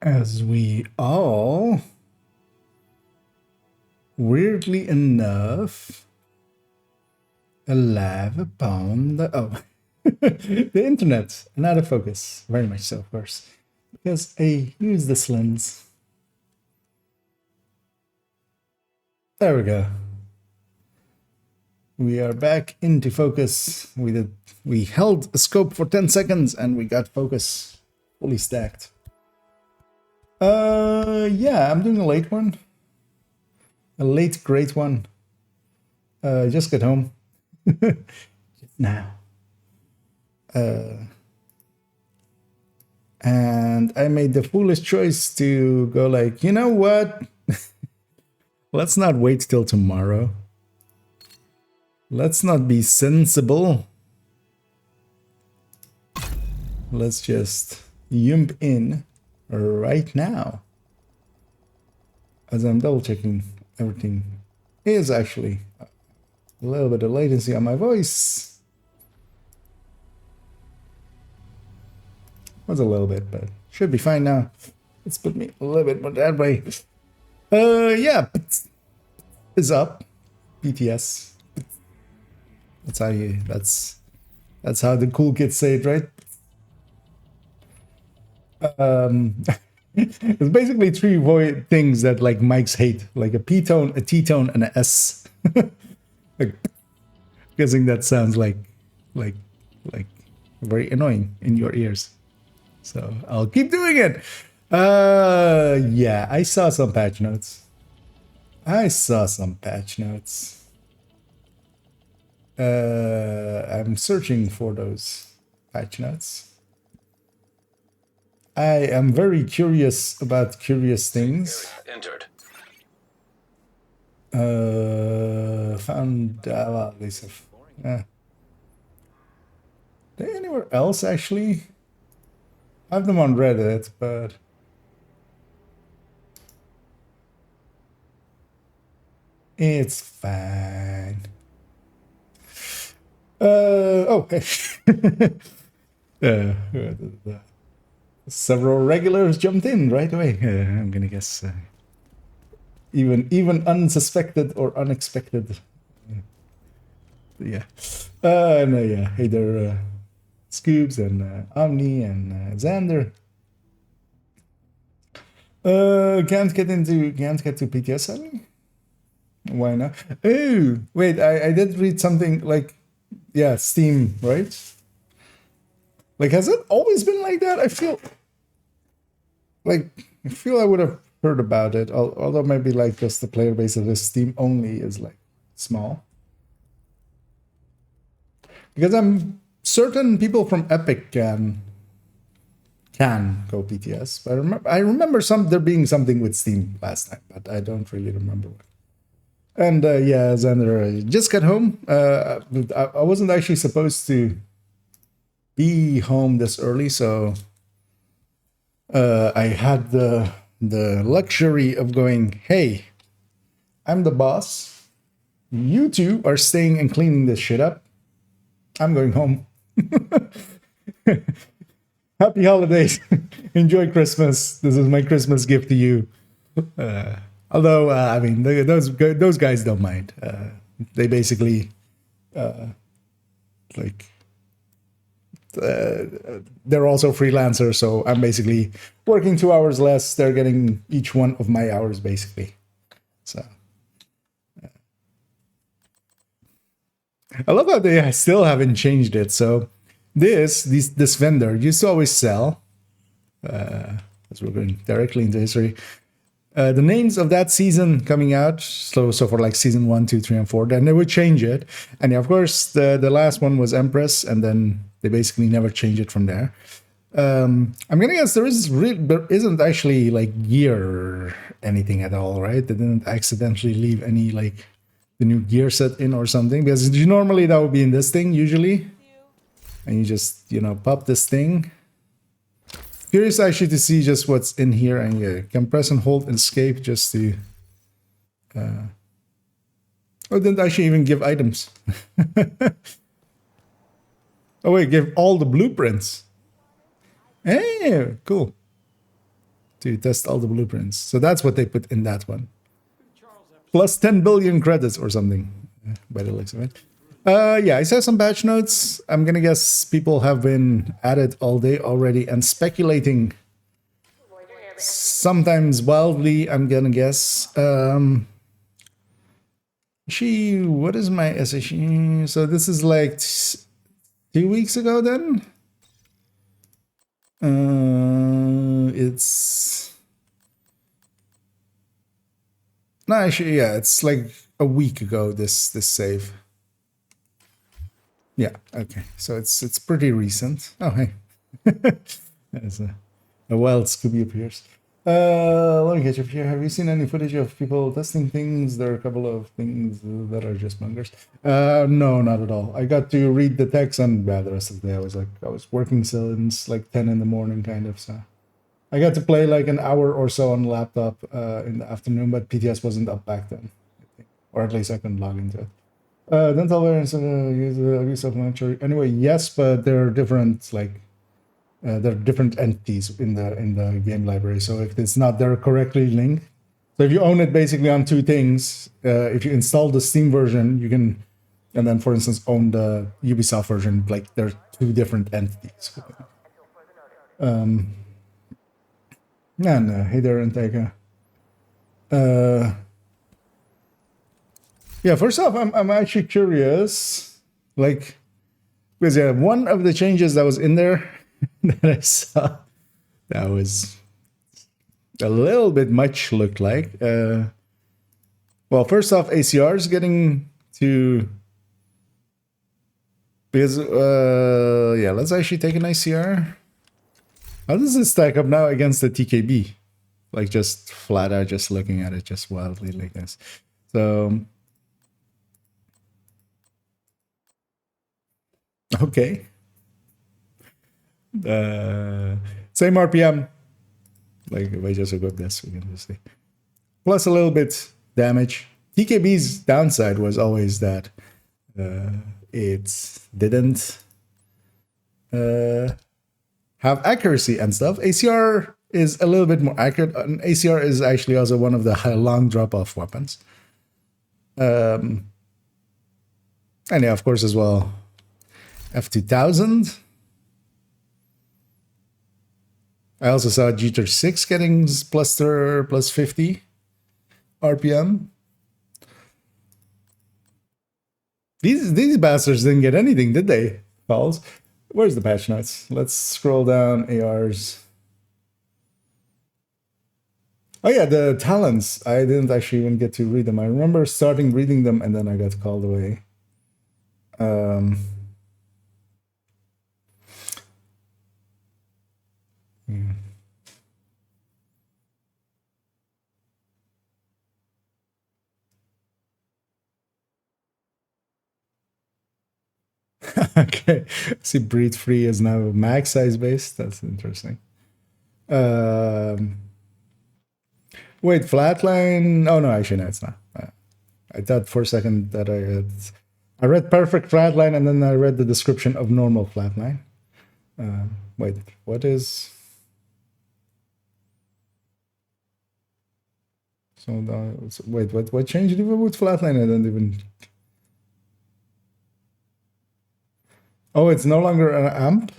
As we all, weirdly enough, alive upon the the internet and out of focus. Very much so, of course, because I use this lens. There we go. We are back into focus. We held a scope for 10 seconds and we got focus fully stacked. Yeah, I'm doing a late one. A late great one. Just got home. Just now. And I made the foolish choice to go like, you know what? Let's not wait till tomorrow. Let's not be sensible. Let's just jump in right now. As I'm double checking, everything is actually a little bit of latency on my voice. Was a little bit, but should be fine now. Let's put me a little bit more that way. Yeah, is up. PTS. That's how you. That's how the cool kids say it, right? It's basically three things that like mics hate, like a P tone, a T tone, and a S. Like, guessing that sounds like very annoying in your ears. So I'll keep doing it. Yeah, I saw some patch notes. I'm searching for those patch notes. I am very curious about curious things. Entered. Found well, these have. They anywhere else actually? I have them on Reddit, but it's fine. Oh, several regulars jumped in right away. I'm gonna guess even unsuspected or unexpected. Yeah. No, yeah. Hey there, Scoobs and Omni and Xander. Can't get to PTS, I mean? Why not? Oh, wait, I did read something like, yeah, Steam, right? Like, has it always been like that? I feel I would have heard about it, although maybe like just the player base of this Steam only is like small. Because I'm certain people from Epic can go PTS. But I remember there being something with Steam last time, but I don't really remember what. And yeah, Xander, just got home. I wasn't actually supposed to be home this early, so I had the luxury of going, hey, I'm the boss. You two are staying and cleaning this shit up. I'm going home. Happy holidays. Enjoy Christmas. This is my Christmas gift to you. Although, I mean, those guys don't mind. They basically, like, they're also freelancers, so I'm basically working 2 hours less. They're getting each one of my hours, basically. So, I love how they still haven't changed it. So, this vendor used to always sell, as we're going directly into history, the names of that season coming out. So for like season 1, 2, 3, and 4, then they would change it. And yeah, of course, the last one was Empress, and then they basically never changed it from there. I'm gonna guess there isn't actually like gear or anything at all, right? They didn't accidentally leave any like the new gear set in or something, because normally that would be in this thing usually, and you just pop this thing. Curious actually to see just what's in here, and you can press and hold escape just to. Oh, didn't actually even give items. Oh wait, give all the blueprints. Hey, cool. to test all the blueprints. So that's what they put in that one. Plus 10 billion credits or something, by the looks of it. Yeah, I saw some patch notes. I'm gonna guess people have been at it all day already and speculating, sometimes wildly, I'm gonna guess. What is my SH? So this is like 2 weeks ago then? It's... No, actually, yeah, it's like a week ago, this save. Yeah, okay. So it's pretty recent. Oh, hey. There's a wild Scooby appears. Let me catch up here. Have you seen any footage of people testing things? There are a couple of things that are just bungers. No, not at all. I got to read the text and the rest of the day I was working since like 10 in the morning kind of, so I got to play like an hour or so on the laptop in the afternoon, but PTS wasn't up back then, I think. Or at least I couldn't log into it. Dental variants use supplementary. Anyway, yes, but there are different there are different entities in the game library. So if it's not there correctly linked, so if you own it basically on two things, if you install the Steam version, you can, and then for instance own the Ubisoft version, like there are two different entities. And hey there, Antega. Yeah, first off, I'm actually curious, like, because yeah, one of the changes that was in there that I saw that was a little bit much looked like. Well, first off, ACR is getting to, because yeah, let's actually take an ACR. How does this stack up now against the TKB? Like just flat out, just looking at it, just wildly like this. So okay. Same RPM. Like if I just look at this, we can just see. Plus a little bit damage. TKB's downside was always that it didn't have accuracy and stuff. ACR is a little bit more accurate, and ACR is actually also one of the long drop-off weapons. And yeah, of course, as well, F2000. I also saw G36 getting plus 50 RPM. These bastards didn't get anything, did they, Pauls? Where's the patch notes? Let's scroll down ARs. Oh yeah, the talents. I didn't actually even get to read them. I remember starting reading them and then I got called away. Yeah. Okay, see, breathe free is now max size based. That's interesting. Wait, flatline? Oh no, actually no, it's not. I thought for a second that I read perfect flatline and then I read the description of normal flatline. Wait, what is? So wait, what changed even with flatline? I don't even. Oh, it's no longer an amp.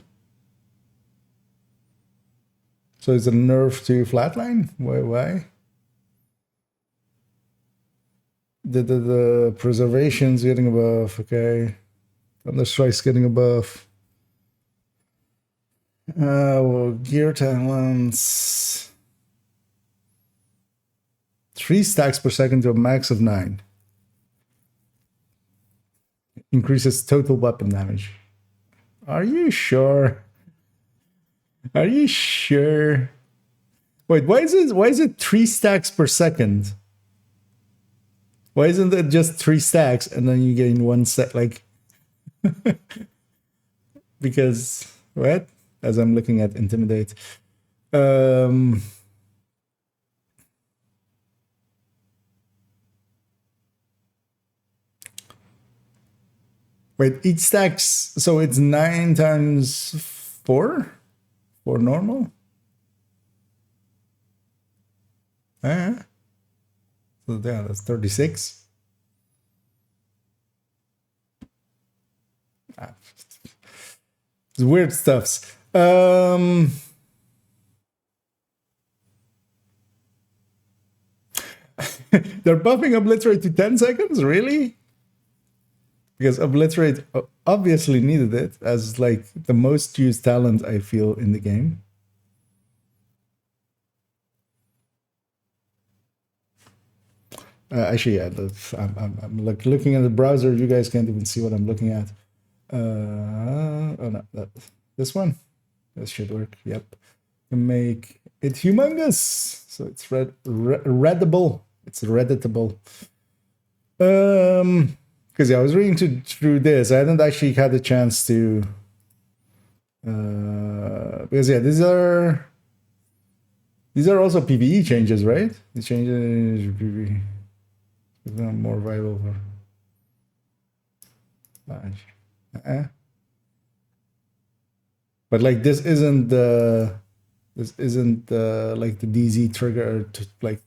So it's a nerf to flatline. Why? The preservation's getting a buff. Okay, Thunderstrike's getting a buff. Well, gear talents. 3 stacks per second to a max of 9. Increases total weapon damage. Are you sure? Are you sure? Wait, why is it 3 stacks per second? Why isn't it just 3 stacks and then you gain 1 stack? Like, because what? As I'm looking at Intimidate. Wait, each stacks, so it's 9 times 4 for normal? So yeah, that's 36. It's weird stuffs. They're buffing Obliterate to 10 seconds? Really? Because Obliterate obviously needed it as like the most used talent I feel in the game. Actually, yeah, I'm like looking at the browser. You guys can't even see what I'm looking at. Oh no, this one. This should work. Yep. Make it humongous, so it's readable. It's redditable. Because yeah, I was reading through this. I hadn't actually had the chance to. Because yeah, these are also PvE changes, right? The changes PvE more viable for. But like this isn't the like the DZ trigger to like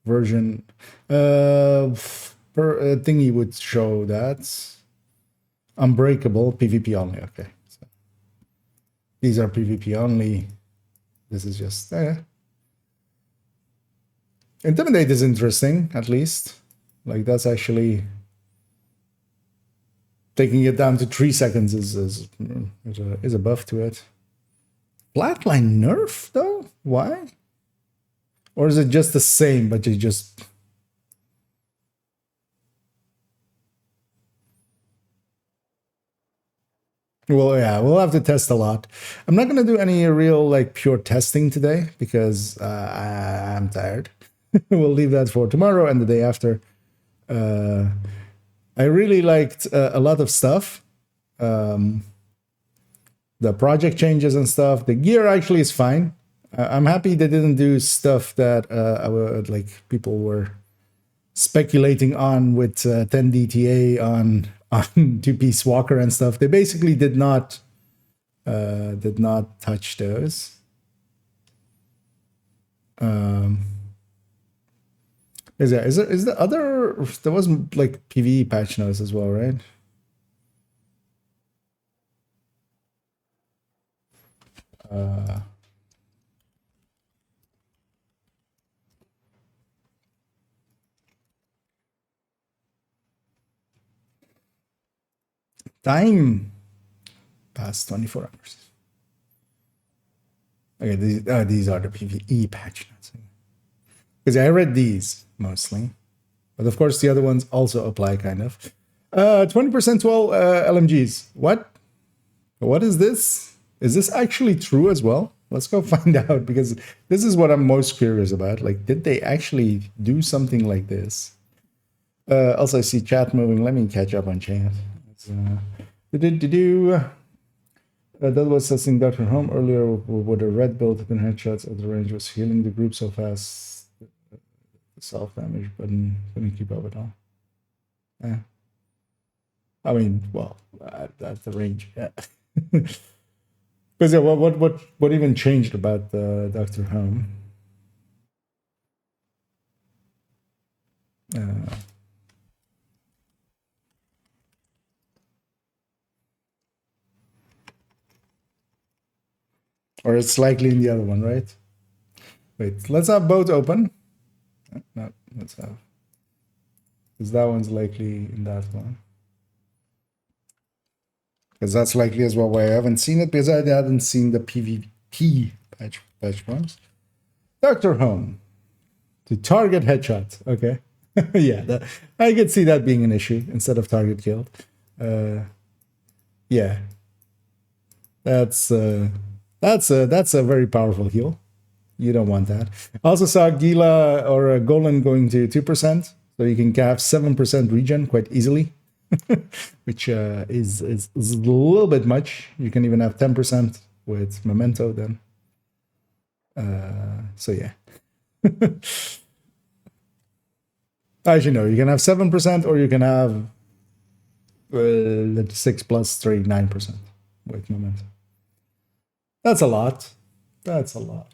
version thingy would show that unbreakable PvP only. Okay, so these are PvP only. This is just Intimidate is interesting, at least. Like that's actually taking it down to 3 seconds is a buff to it. Flatline nerf though? Why? Or is it just the same, but you just... Well, yeah, we'll have to test a lot. I'm not going to do any real, like, pure testing today because I'm tired. We'll leave that for tomorrow and the day after. I really liked a lot of stuff. The project changes and stuff. The gear actually is fine. I'm happy they didn't do stuff that like people were speculating on with 10 DTA on 2-piece walker and stuff. They basically did not touch those. Is there other? There wasn't like PvE patch notes as well, right? Time past 24 hours. Okay, these are the PvE patch notes. Because I read these mostly, but of course the other ones also apply, kind of. 20% to all LMGs. What? What is this? Is this actually true as well? Let's go find out, because this is what I'm most curious about. Like, did they actually do something like this? Also, I see chat moving. Let me catch up on chat. That was testing Dr. Home earlier with a red build and headshots at the range was healing the group so fast. The self-damage button couldn't keep up at all. Yeah. I mean, well, at the range, yeah. Because yeah, what even changed about the Dr. Home? Or it's likely in the other one, right? Wait, let's have both open. No, let's have. Because that one's likely in that one. Because that's likely as well why I haven't seen it, because I hadn't seen the PvP patch ones. Dr. Home. To target headshot. Okay. Yeah, I could see that being an issue instead of target killed. Yeah. That's a very powerful heal. You don't want that. I also saw Gila or Golan going to 2%, so you can have 7% regen quite easily, which is a little bit much. You can even have 10% with Memento then. So yeah. Actually, no, you can have 7% or you can have 6 plus 3, 9% with Memento. That's a lot. That's a lot.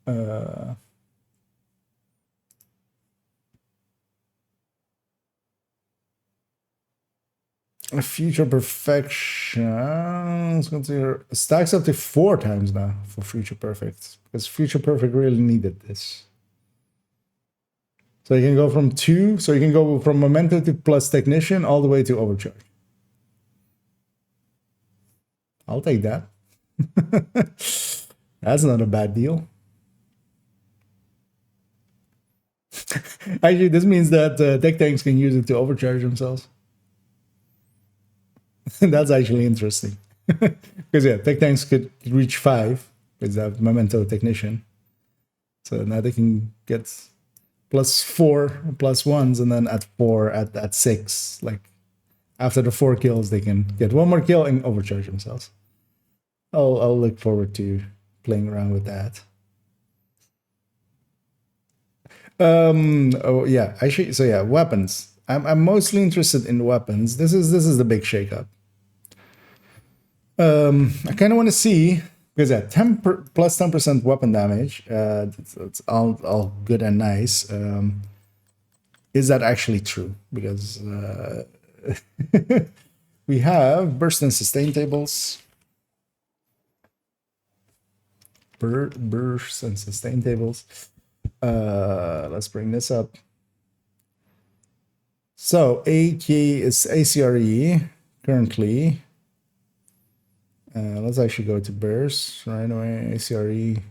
Uh, a future perfection. Let's consider stacks up to 4 times now for future perfect, because future perfect really needed this. So you can go from 2, so you can go from memento to plus technician all the way to overcharge. I'll take that. That's not a bad deal. Actually, this means that tech tanks can use it to overcharge themselves. That's actually interesting. Because yeah, tech tanks could reach 5 with that memento technician. So now they can get plus 4 plus 1s, and then at 4 at 6, like after the 4 kills they can get 1 more kill and overcharge themselves. I'll look forward to playing around with that. Oh yeah, actually, so yeah, weapons. I'm mostly interested in weapons. This is the big shakeup. I kind of want to see, because yeah, plus 10% weapon damage. It's all good and nice. Is that actually true? Because we have burst and sustain tables. Burst and sustain tables. Let's bring this up. So AK is ACRE currently. Let's actually go to burst right away. ACRE.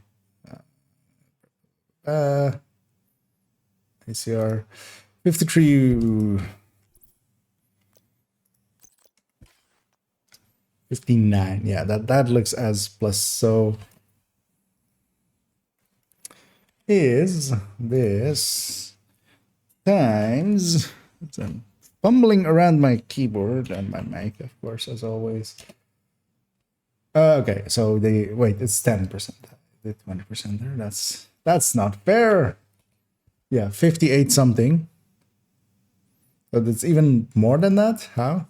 ACR 53. 59. Yeah, that looks as plus. So is this times, I'm fumbling around my keyboard and my mic, of course, as always. Okay, so it's 10%. The 20% there. That's not fair. Yeah, 58 something. But it's even more than that. How?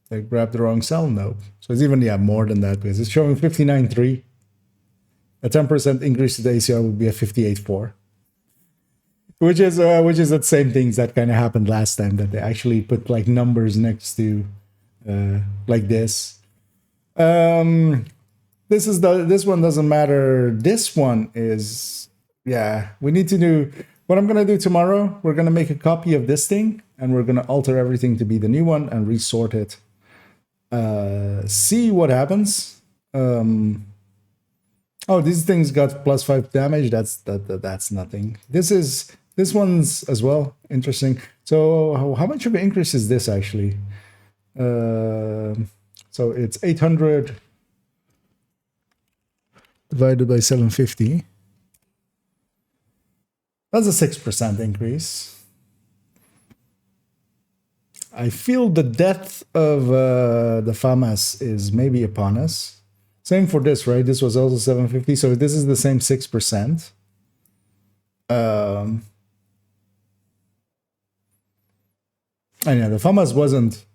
They grabbed the wrong cell? No. So it's even more than that, because it's showing 59.3. A 10% increase to the ACR would be a 58.4. Which is the same things that kind of happened last time, that they actually put like numbers next to like this. This one doesn't matter. This one is, we need to do what I'm gonna do tomorrow. We're gonna make a copy of this thing and we're gonna alter everything to be the new one and resort it. See what happens. Oh, these things got plus 5 damage. That's nothing. This one's as well interesting. So how much of an increase is this actually? So it's 800 divided by 750. That's a 6% increase. I feel the death of the FAMAS is maybe upon us. Same for this, right? This was also 750, so this is the same 6%. And yeah, the FAMAS wasn't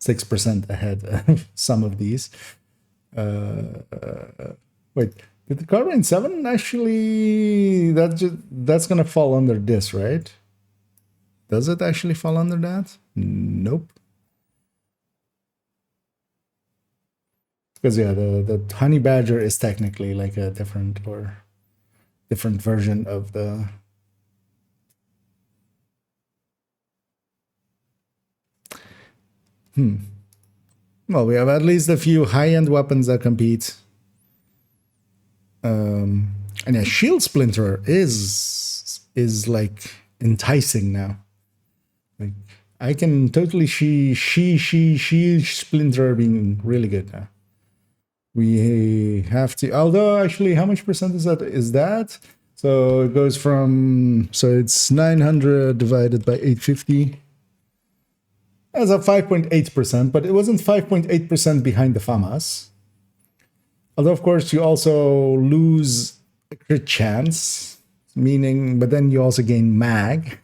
6% ahead of some of these. Wait, did the Carbine 7 actually, that's gonna fall under this, right? Does it actually fall under that? Nope. Because yeah, the Honey Badger is technically like a different version of the. Well, we have at least a few high-end weapons that compete. And yeah, Shield Splinter is like enticing now. Like I can totally see Shield Splinter being really good now. We have to, although actually, how much percent is that? So it goes from, so it's 900 divided by 850. That's a 5.8%, but it wasn't 5.8% behind the FAMAS. Although, of course, you also lose a crit chance, meaning, but then you also gain mag.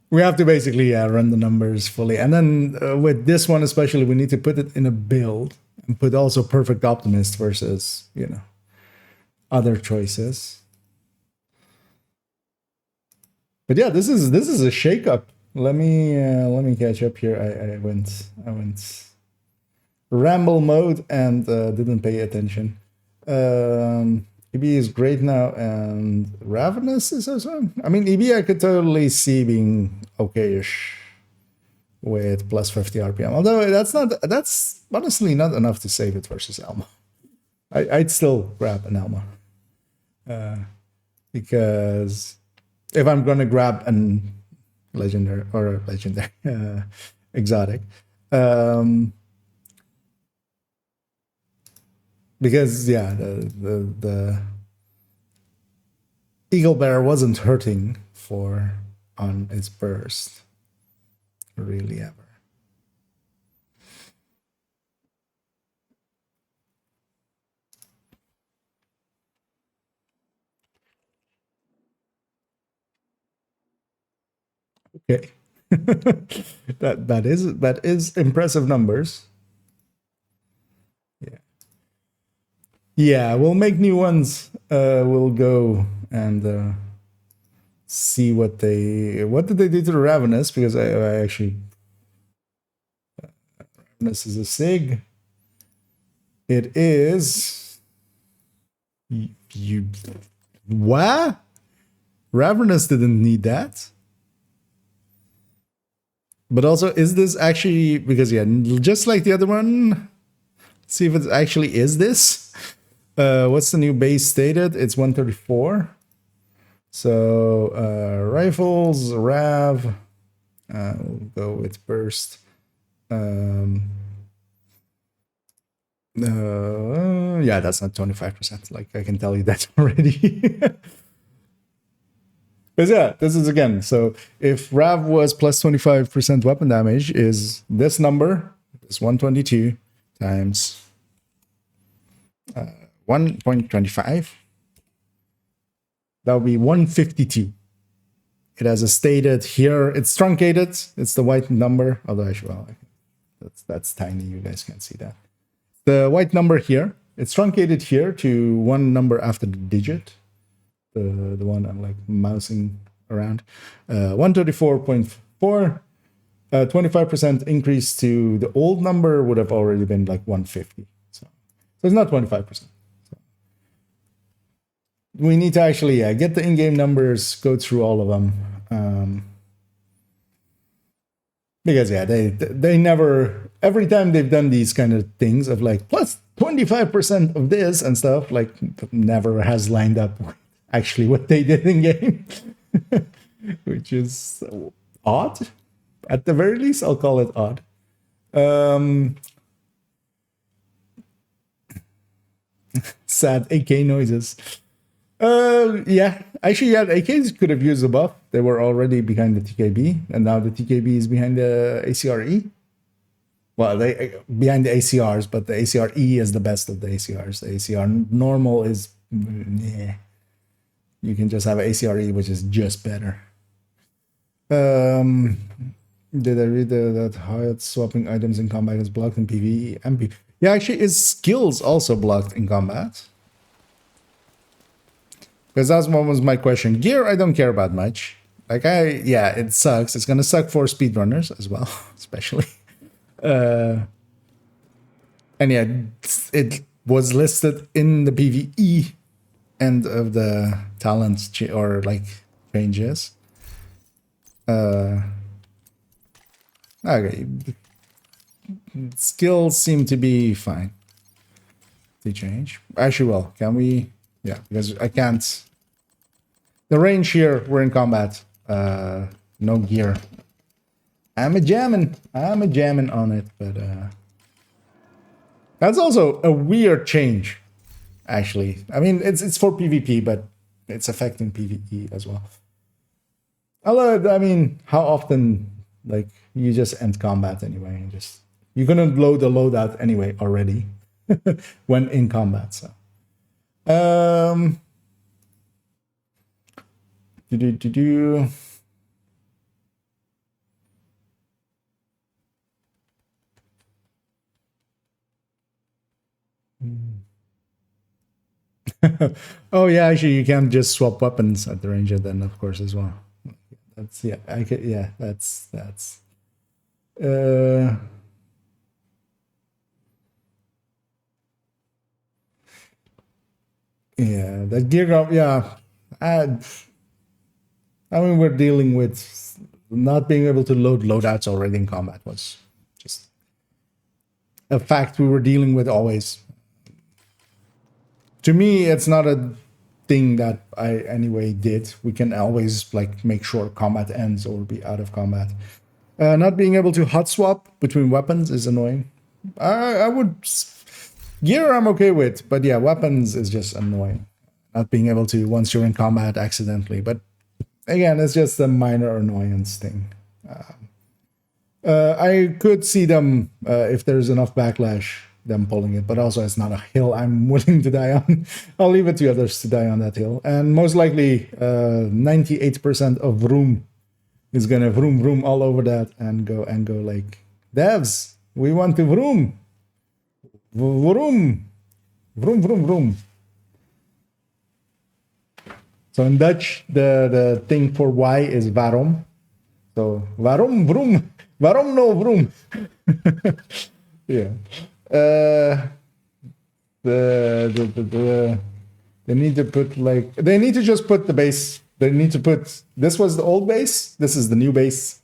We have to basically run the numbers fully. And then with this one especially, we need to put it in a build and put also perfect optimist versus, you know, other choices. But yeah, this is a shakeup. Let me catch up here. I went ramble mode and didn't pay attention. EB is great now, and Ravenous is also. I mean, EB I could totally see being okay-ish with plus 50 RPM. Although that's honestly not enough to save it versus Elma. I'd still grab an Elma. Because if I'm gonna grab an legendary or a legendary exotic, because yeah, the Eagle Bear wasn't hurting on its burst, really ever. Okay, that is impressive numbers. Yeah, we'll make new ones. We'll go and see what did they do to the Ravenous, because I actually Ravenous is a Sig. It is you what? Ravenous didn't need that. But also, is this actually, because yeah, just like the other one, let's see if it actually is this. What's the new base stated? It's 134. So rifles, Rav. We'll go with burst. Yeah, that's not 25%. Like, I can tell you that already. Because yeah, this is again. So if Rav was plus 25% weapon damage, is this number is 122 times 1.25. That would be 152. It has a stated here. It's truncated. It's the white number. Although that's tiny. You guys can't see that. The white number here. It's truncated here to one number after the digit. The one I'm like mousing around. 134.4. 25% increase to the old number would have already been like 150. So it's not 25%. We need to actually get the in-game numbers, go through all of them, because yeah, they never, every time they've done these kind of things of like plus 25% of this and stuff, like never has lined up with actually what they did in game, which is odd. At the very least, I'll call it odd. Sad AK noises. Yeah, actually, yeah, AKs could have used the buff. They were already behind the TKB, and now the TKB is behind the ACRE. Well, they behind the ACRs, but the ACRE is the best of the ACRs. The ACR normal is, yeah. You can just have an ACRE, which is just better. Did I read that Hyatt swapping items in combat is blocked in PvE? MP. Yeah, actually, is skills also blocked in combat? Because that's what was my question. Gear, I don't care about much. Like, yeah, it sucks. It's gonna suck for speedrunners as well, especially. And yeah, it was listed in the PvE end of the talents or like changes. Okay, skills seem to be fine. They change. Actually, well, can we? Yeah, because I can't. The range here, we're in combat. No gear. I'm a jamming on it, but that's also a weird change. Actually, I mean, it's for PvP, but it's affecting PvE as well. Although, I mean, how often, like, you just end combat anyway, and just you're gonna load the loadout anyway already when in combat. So, Oh yeah, actually you can just swap weapons at the ranger then, of course, as well. That's yeah, I could yeah, that's yeah, that gear up, yeah. I, I mean, we're dealing with not being able to load loadouts already in combat was just a fact we were dealing with always. To me, it's not a thing that I anyway did. We can always like make sure combat ends or be out of combat. Not being able to hot swap between weapons is annoying. I would gear I'm okay with, but yeah, weapons is just annoying. Not being able to once you're in combat accidentally, but again, it's just a minor annoyance thing. I could see them if there's enough backlash, them pulling it, but also it's not a hill I'm willing to die on. I'll leave it to others to die on that hill, and most likely 98% of room is gonna vroom vroom all over that and go like devs. We want to vroom, vroom, vroom, vroom, vroom. So in Dutch, the thing for Y is waarom. So waarom vroom, waarom no vroom. Yeah. They need to put like they need to just put the base. They need to put this was the old base. This is the new base,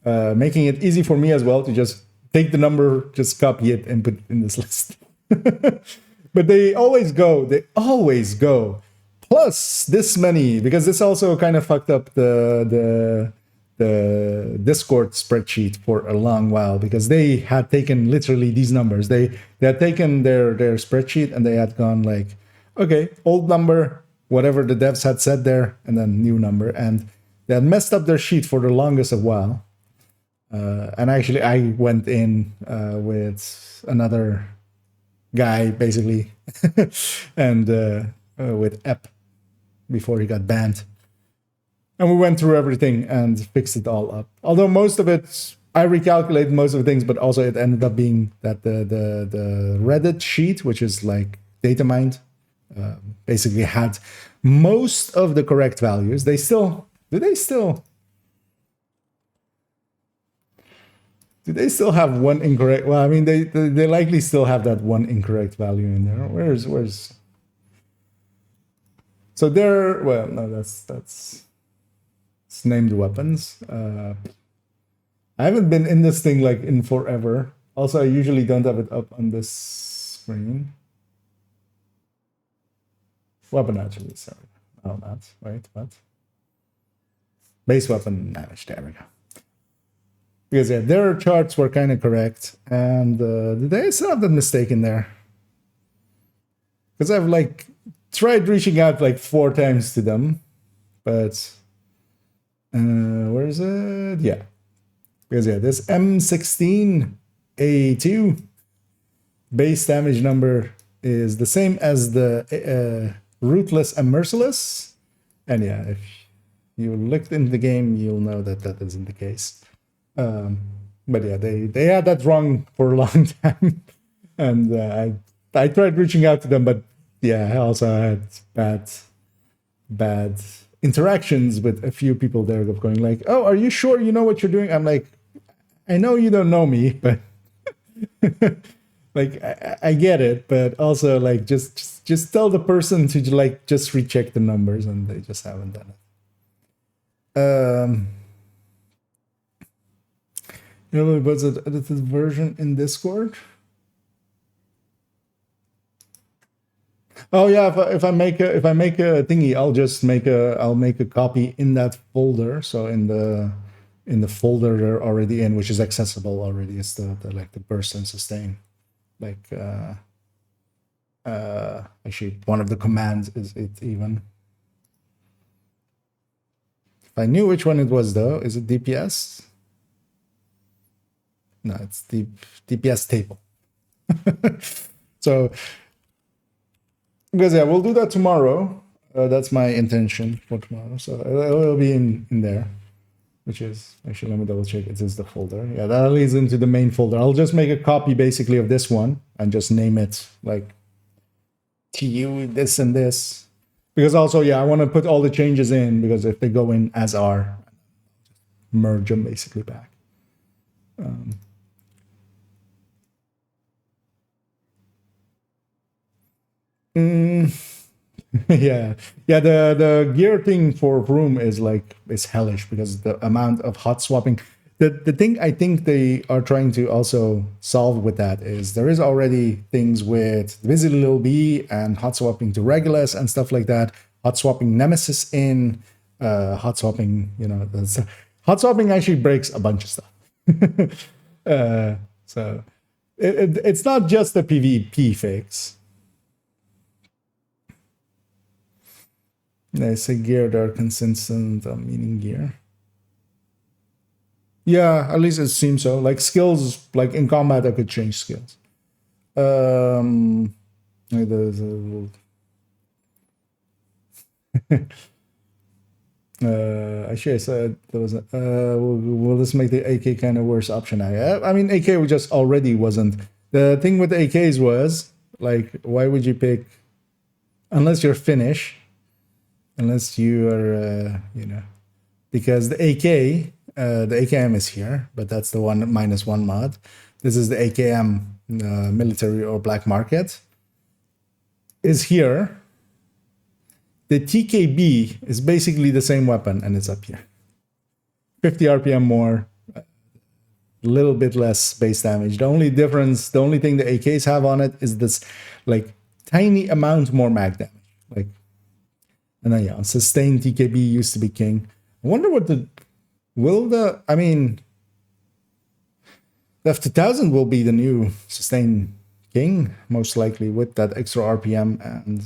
making it easy for me as well to just take the number, just copy it, and put it in this list. But they always go. They always go. Plus this many, because this also kind of fucked up the Discord spreadsheet for a long while, because they had taken literally these numbers. They had taken their spreadsheet and they had gone like, okay, old number, whatever the devs had said there, and then new number, and they had messed up their sheet for the longest of while. And actually, I went in with another guy basically, and with Ep before he got banned. And we went through everything and fixed it all up. Although most of it, I recalculated most of the things, but also it ended up being that the Reddit sheet, which is like data mined, basically had most of the correct values. Do they still have one incorrect? Well, I mean, they likely still have that one incorrect value in there. Where's? So there. Well, no, that's it's named weapons. I haven't been in this thing like in forever. Also, I usually don't have it up on this screen. Weapon attributes. Sorry. Oh, not wait. What? Base weapon damage. There we go. Because yeah, their charts were kind of correct, and they still have that mistake in there. Because I've like tried reaching out like 4 times to them, but where is it? Yeah, because yeah, this M16A2 base damage number is the same as the Ruthless and Merciless, and yeah, if you looked in the game, you'll know that that isn't the case. But yeah, they had that wrong for a long time, and I tried reaching out to them, but yeah, I also had bad interactions with a few people there of going like, "Oh, are you sure you know what you're doing?" I'm like, "I know you don't know me, but like I get it, but also like just tell the person to like just recheck the numbers," and they just haven't done it. You know, was it edited version in Discord? Oh yeah, if I make a thingy, I'll make a copy in that folder. So in the folder they're already in, which is accessible already, is the like the burst and sustain. Like actually one of the commands is it even. If I knew which one it was though, is it DPS? No, it's the DPS table. So, because yeah, we'll do that tomorrow. That's my intention for tomorrow. So it'll be in there, which is actually, let me double check. It is the folder. Yeah, that leads into the main folder. I'll just make a copy basically of this one and just name it like TU this and this. Because also, yeah, I want to put all the changes in, because if they go in as are, merge them basically back. Yeah, yeah. The gear thing for Vroom is hellish, because the amount of hot swapping. The thing I think they are trying to also solve with that is there is already things with Busy Little B and hot swapping to Regulus and stuff like that. Hot swapping Nemesis in, hot swapping. Hot swapping actually breaks a bunch of stuff. So it's not just a PvP fix. They say gear that are consistent, meaning gear. Yeah, at least it seems so. Like skills, like in combat, I could change skills. Actually, I said there was a. Will this make the AK kind of worse option? I mean, AK just already wasn't. The thing with the AKs was like, why would you pick, unless you're Finnish, unless you are, because the AK, the AKM is here, but that's the one -1 mod. This is the AKM military or black market is here. The TKB is basically the same weapon, and it's up here. 50 RPM more, a little bit less base damage. The only difference, the only thing the AKs have on it is this like tiny amount more mag damage. Like, and then yeah, sustained TKB used to be king. I wonder what the F2000 will be the new sustained king, most likely, with that extra RPM and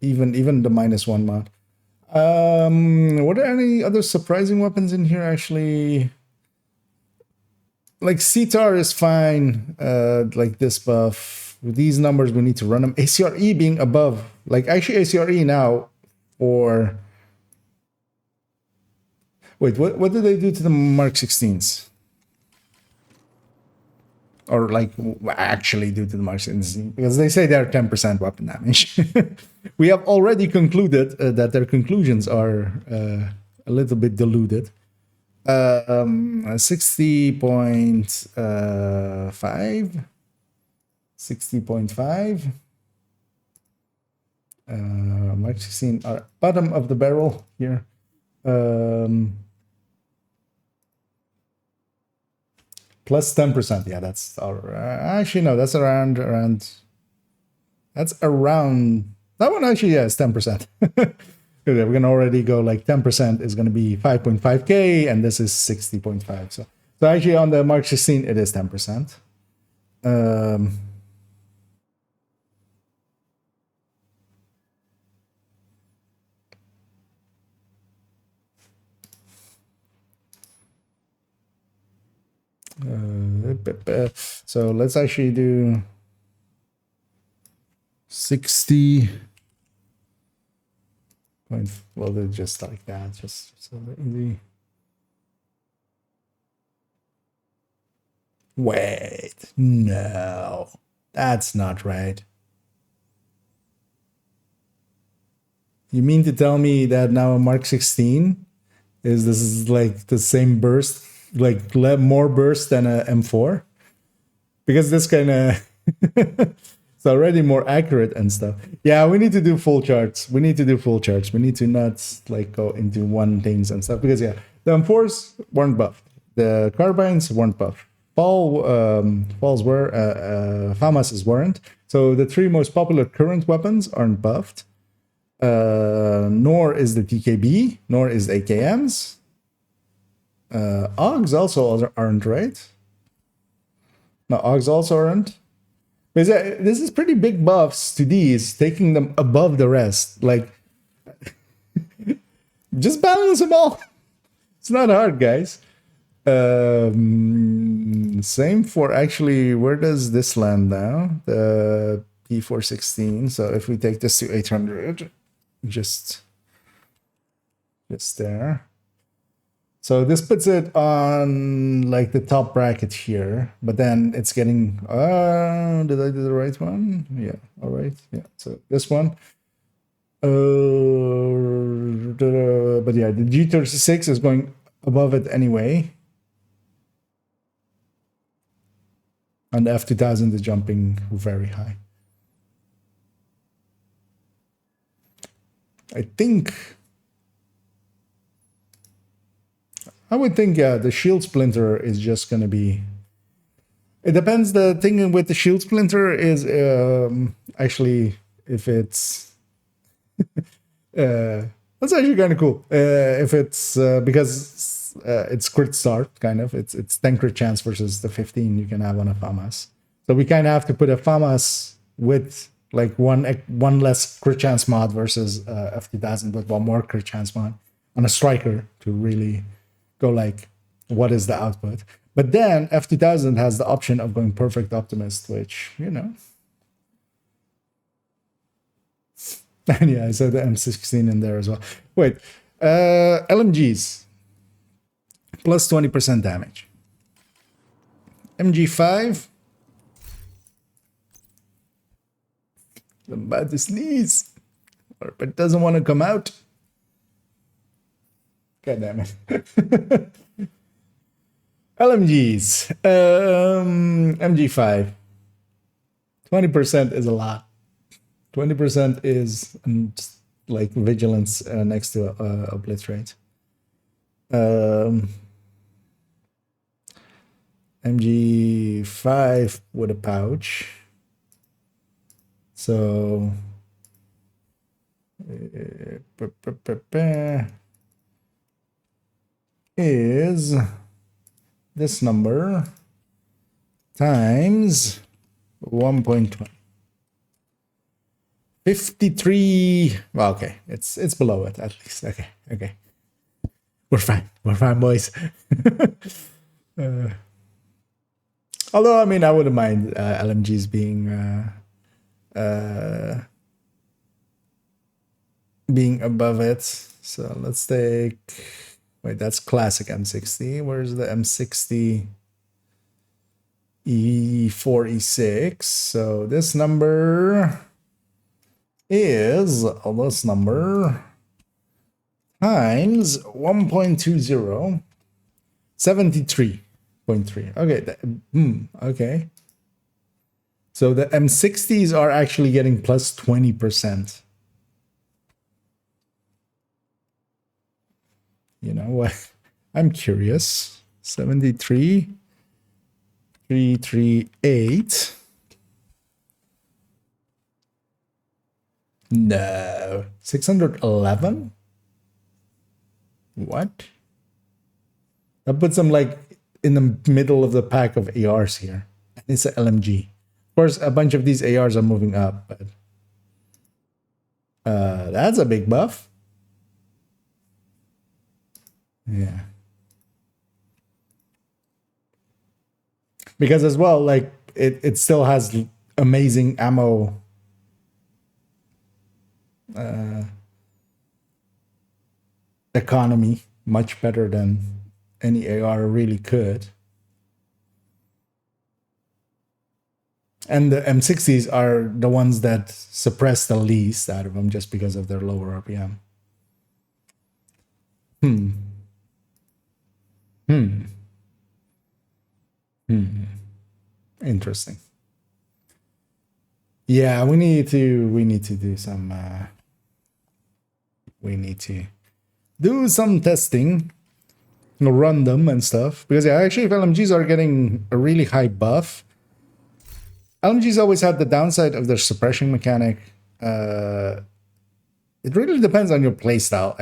even the -1 mod. What are any other surprising weapons in here? Actually, like Sitar is fine. Like this buff with these numbers, we need to run them. ACRE being above, like actually ACRE now, or wait, what did they do to the Mark 16s? Or like actually do to the Mark 16s? Because they say they're 10% weapon damage. We have already concluded that their conclusions are a little bit diluted. 60.5. 60.5. Mark 16 are bottom of the barrel here. Plus 10%. Yeah, that's actually no, that's around that one actually, yeah, it's 10%. We're gonna already go like 10% is gonna be 5.5k, and this is 60.5. So actually on the Mark 16 it is 10%. So let's actually do 60. Well, they're just like that, just so easy. Wait, no, that's not right. You mean to tell me that now a Mark 16 this is like the same burst, like more burst than a M4? Because this kind of it's already more accurate and stuff. Yeah, we need to do full charts. We need to not like go into one things and stuff, because yeah, the M4s weren't buffed. The carbines weren't buffed. Falls were, FAMASs weren't. So the three most popular current weapons aren't buffed. Nor is the TKB, nor is the AKMs. AUGs also aren't, right? No, AUGs also aren't. Because this is pretty big buffs to these, taking them above the rest. Like, just balance them all. It's not hard, guys. Same for actually, where does this land now? The P416. So if we take this to 800, just there. So this puts it on like the top bracket here, but then it's getting, did I do the right one? Yeah, all right. Yeah, so this one. But yeah, the G36 is going above it anyway. And the F2000 is jumping very high. I would think, yeah, the shield splinter is just going to be... It depends. The thing with the shield splinter is actually if it's... that's actually kind of cool. If it's because it's crit start, kind of. It's 10 crit chance versus the 15 you can have on a FAMAS. So we kind of have to put a FAMAS with like one less crit chance mod versus F2000 with one more crit chance mod on a striker to really go like, what is the output? But then F2000 has the option of going perfect optimist, which, you know. And yeah, I said the M16 in there as well. Wait, LMGs plus 20% damage. MG5. I'm about to sneeze, but it doesn't want to come out. God damn it. LMGs. MG5. 20% is a lot. 20% is like vigilance next to obliterate. MG5 with a pouch. So is this number times 1.20. 53. Well, okay, it's below it at least. Okay, we're fine, boys. Although I mean, I wouldn't mind LMGs being above it. So let's take, wait, that's classic M60. Where's the M60? E4, E6. So this number is this number times 1.20, 73.3. Okay, okay. So the M60s are actually getting plus 20%. You know what? I'm curious. 73,338. No. 611? What? That puts them like in the middle of the pack of ARs here. It's an LMG. Of course, a bunch of these ARs are moving up, but that's a big buff. Yeah. Because as well, like it still has amazing ammo economy, much better than any AR really could. And the M60s are the ones that suppress the least out of them just because of their lower RPM. Interesting. Yeah, we need to do some testing, run them and stuff, because yeah, actually if LMGs are getting a really high buff, LMGs always have the downside of their suppression mechanic. It really depends on your playstyle.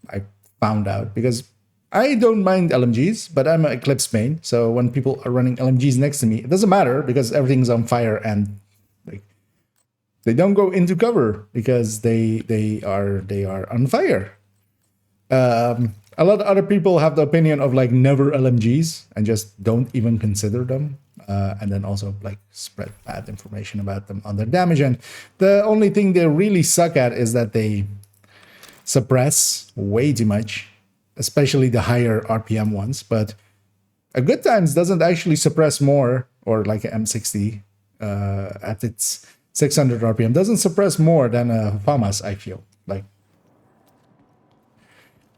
I found out, because I don't mind LMGs, but I'm an Eclipse main. So when people are running LMGs next to me, it doesn't matter because everything's on fire and like they don't go into cover because they are on fire. A lot of other people have the opinion of like never LMGs and just don't even consider them. And then also like spread bad information about them on their damage. And the only thing they really suck at is that they suppress way too much. especially the higher RPM ones. But a good times doesn't actually suppress more, or like an M60 at its 600 RPM doesn't suppress more than a FAMAS, I feel like,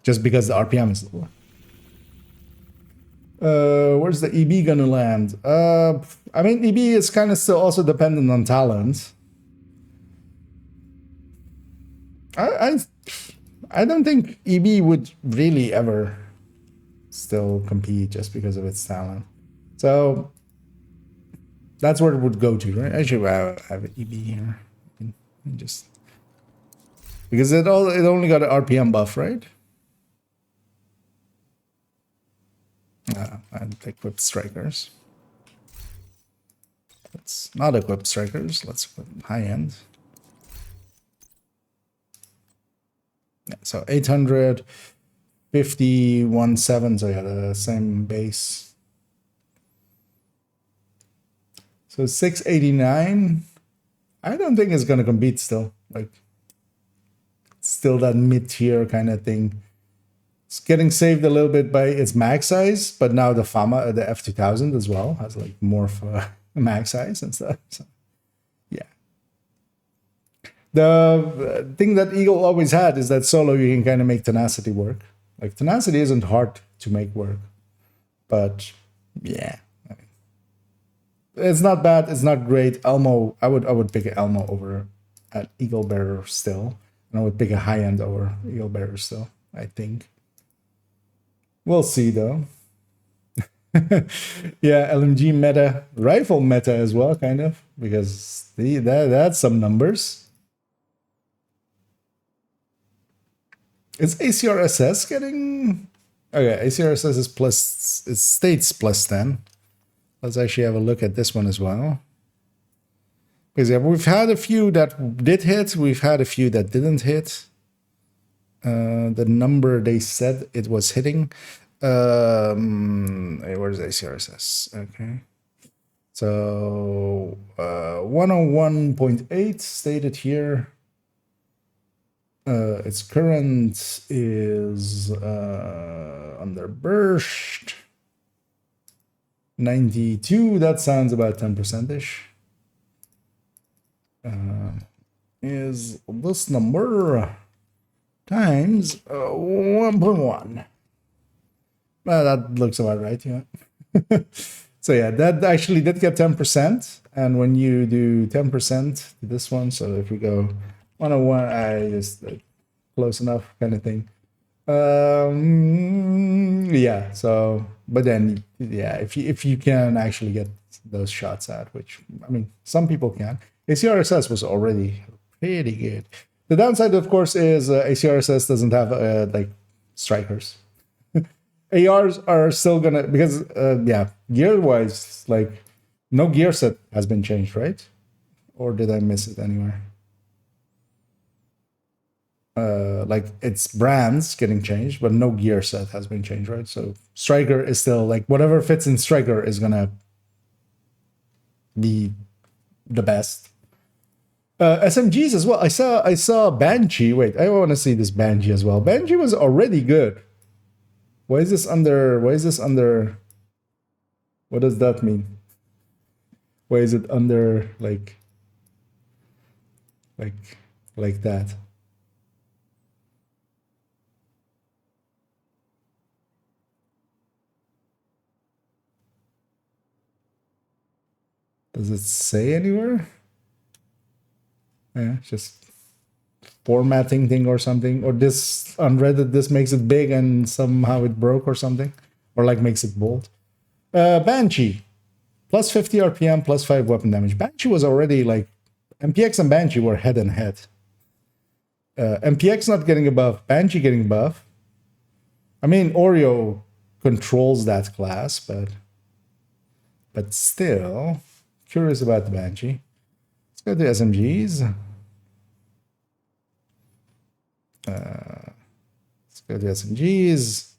just because the RPM is lower. Where's the EB gonna land? I mean, EB is kind of still also dependent on talent. I don't think EB would really ever still compete just because of its talent. So that's where it would go to, right? Actually, I have an EB here. Just because it only got an RPM buff, right? I'd equip strikers. Let's not equip strikers. Let's equip high end. Yeah, so 851.7. So yeah, the same base. So 689. I don't think it's gonna compete still. Like, still that mid-tier kind of thing. It's getting saved a little bit by its max size, but now the FAMA, the F2000 as well, has like more of a max size and stuff. So, yeah. The thing that Eagle always had is that solo you can kind of make tenacity work. Like, tenacity isn't hard to make work, but yeah. It's not bad. It's not great. Elmo, I would pick an Elmo over at Eagle Bearer still. And I would pick a high end over Eagle Bearer still, I think. We'll see though. Yeah, LMG meta, rifle meta as well, kind of, because that's some numbers. Is ACRSS getting? Okay, ACRSS is plus, it states plus 10. Let's actually have a look at this one as well. Because yeah, we've had a few that did hit, we've had a few that didn't hit. The number they said it was hitting. Where's ACRSS? Okay. So 101.8 stated here. Its current is under burst. 92, that sounds about 10%-ish. Is this number times 1.1. Well, that looks about right, yeah. So yeah, that actually did get 10%. And when you do 10% to this one, so if we go 101, I just close enough kind of thing. Yeah, so, but then, yeah, if you can actually get those shots at, which, I mean, some people can. ACRSS was already pretty good. The downside, of course, is ACRSS doesn't have like strikers. ARs are still gonna, because yeah, gear wise, like no gear set has been changed, right? Or did I miss it anywhere? Like its brands getting changed, but no gear set has been changed, right? So striker is still like whatever fits in striker is gonna be the best. SMGs as well. I saw Banshee. Wait, I want to see this Banshee as well. Banshee was already good. Why is this under? Why is this under? What does that mean? Why is it under like that? Does it say anywhere? Yeah, just formatting thing or something. Or this on Reddit, this makes it big and somehow it broke or something. Or like makes it bold. Banshee. Plus 50 RPM, plus 5 weapon damage. Banshee was already like... MPX and Banshee were head and head. MPX not getting a buff. Banshee getting a buff. I mean, Oreo controls that class, but still... Curious about the Banshee. Let's go to SMGs. Let's go to SMGs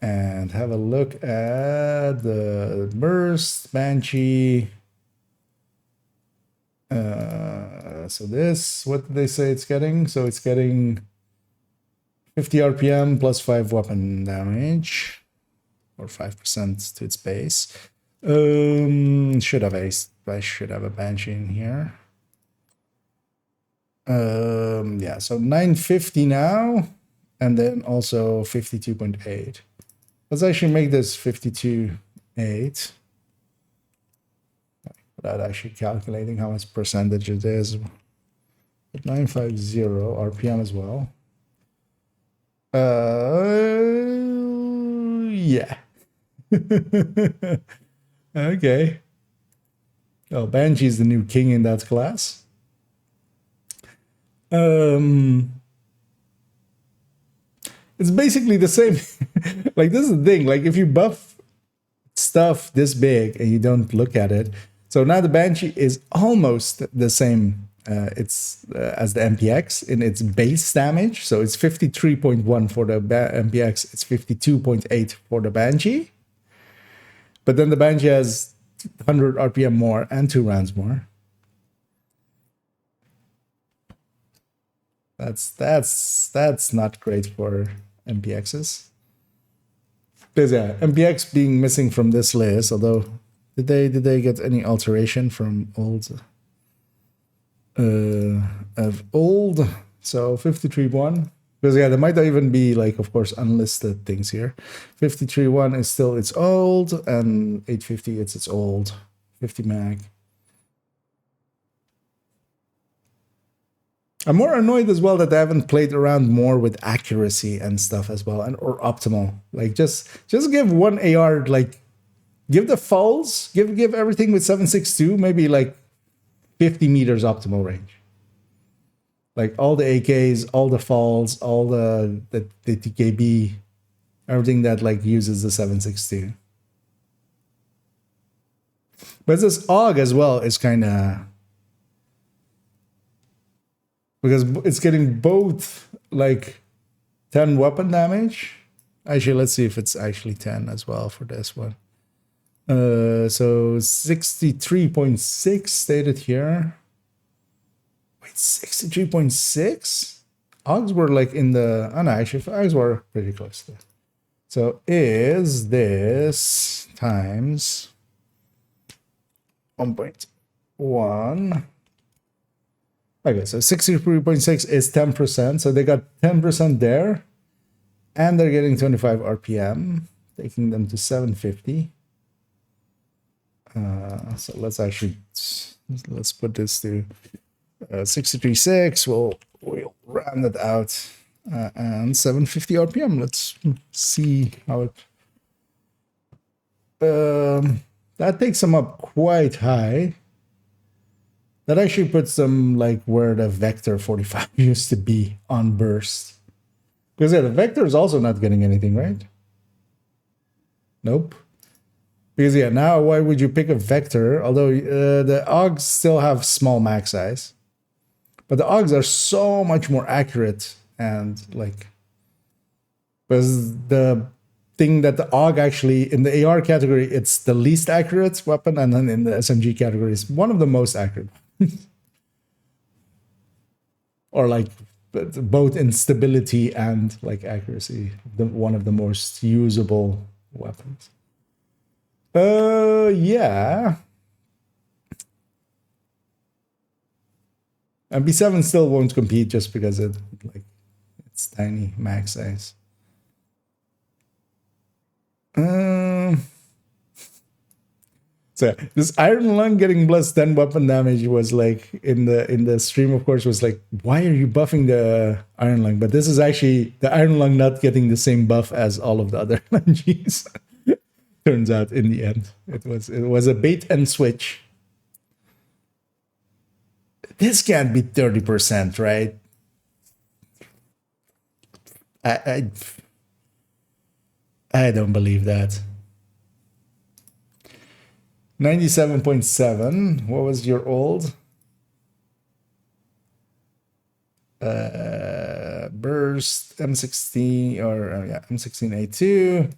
and have a look at the burst Banshee. So this, what did they say it's getting? So it's getting 50 RPM plus 5 weapon damage, or 5% to its base. Should have I should have a Banshee in here. Yeah, so 950 now, and then also 52.8. Let's actually make this 52.8 without actually calculating how much percentage it is. But 950 RPM as well. Yeah. Okay. Oh, Banshee is the new king in that class. It's basically the same. Like, this is the thing. Like, if you buff stuff this big and you don't look at it, so now the Banshee is almost the same. As the MPX in its base damage. So it's 53.1 for the MPX. It's 52.8 for the Banshee. But then the Banshee has 100 RPM more and 2 rounds more. That's not great for MPXs. Because yeah, MPX being missing from this list. Although, did they get any alteration from old? Of old, so 53.1, because yeah, there might even be, like, of course, unlisted things here. 53.1 is still its old, and 850 it's its old 50 mag. I'm more annoyed as well that they haven't played around more with accuracy and stuff as well, and or optimal. Like, just give one AR, like, give the falls, give everything with 7.62, maybe like 50 meters optimal range. Like all the AKs, all the falls, all the TKB, everything that like uses the 7.62. But this AUG as well is kind of, because it's getting both like 10 weapon damage. Actually, let's see if it's actually 10 as well for this one. So 63.6 stated here. Wait, 63.6? AUGs were like in the... Oh no, actually, AUGs were pretty close there. So is this times 1.1. Okay, so 63.6 is 10%. So they got 10% there. And they're getting 25 RPM, taking them to 750. So let's put this to 63.6. We'll round it out and 750 RPM. Let's see how it. That takes them up quite high. That actually puts them like where the Vector 45 used to be on burst. Because yeah, the Vector is also not getting anything, right? Nope. Because yeah, now why would you pick a Vector? Although the AUGs still have small max size, but the AUGs are so much more accurate, and like, because the thing that the AUG actually in the AR category, it's the least accurate weapon, and then in the SMG category, it's one of the most accurate, or like both in stability and like accuracy, one of the most usable weapons. Yeah. And B7 still won't compete just because it's tiny max size. So this Iron Lung getting plus 10 weapon damage was like in the stream, of course, was like, why are you buffing the Iron Lung? But this is actually the Iron Lung not getting the same buff as all of the other LNGs. Turns out in the end, it was a bait and switch. This can't be 30%, right? I don't believe that. 97.7. What was your old? Burst M16 or yeah, M16A2.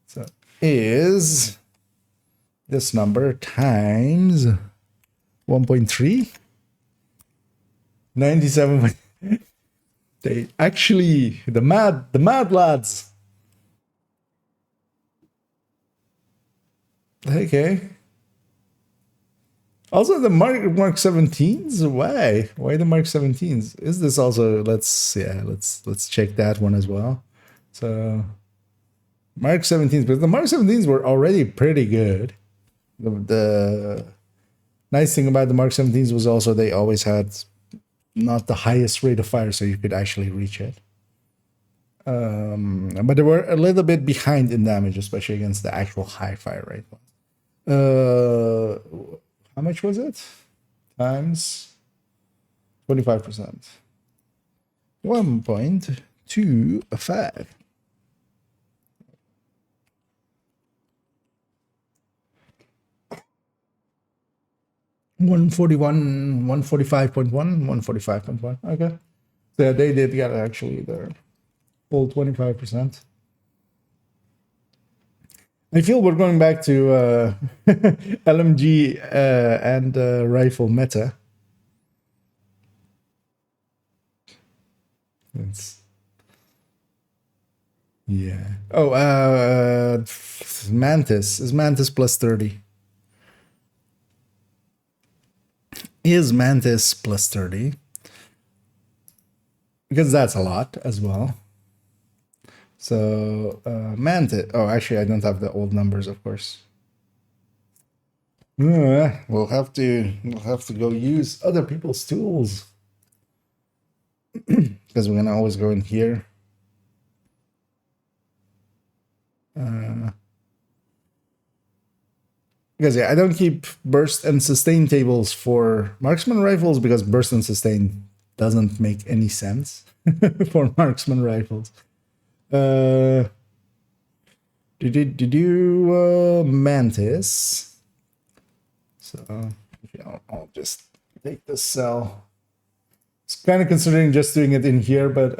So is this number times 1.3. 97. They actually, the mad lads. Okay. Also, the Mark 17s. Why the Mark 17s? Is this also? Let's check that one as well. So Mark 17s, but the Mark 17s were already pretty good. The nice thing about the Mark 17s was also they always had not the highest rate of fire, so you could actually reach it. But they were a little bit behind in damage, especially against the actual high fire rate ones. How much was it? Times 25%. 1.25. $141, 145.1, 145.1. Okay. So yeah, they did get actually their full 25%. I feel we're going back to LMG and rifle meta. Yeah. Oh, Mantis. Is Mantis plus 30? Is Mantis plus 30? Because that's a lot as well. So Mantis. Oh, actually, I don't have the old numbers, of course. We'll have to go use other people's tools because we're gonna always go in here. Because yeah, I don't keep burst and sustain tables for marksman rifles because burst and sustain doesn't make any sense for marksman rifles. Mantis. So I'll just take this cell. It's kind of considering just doing it in here, but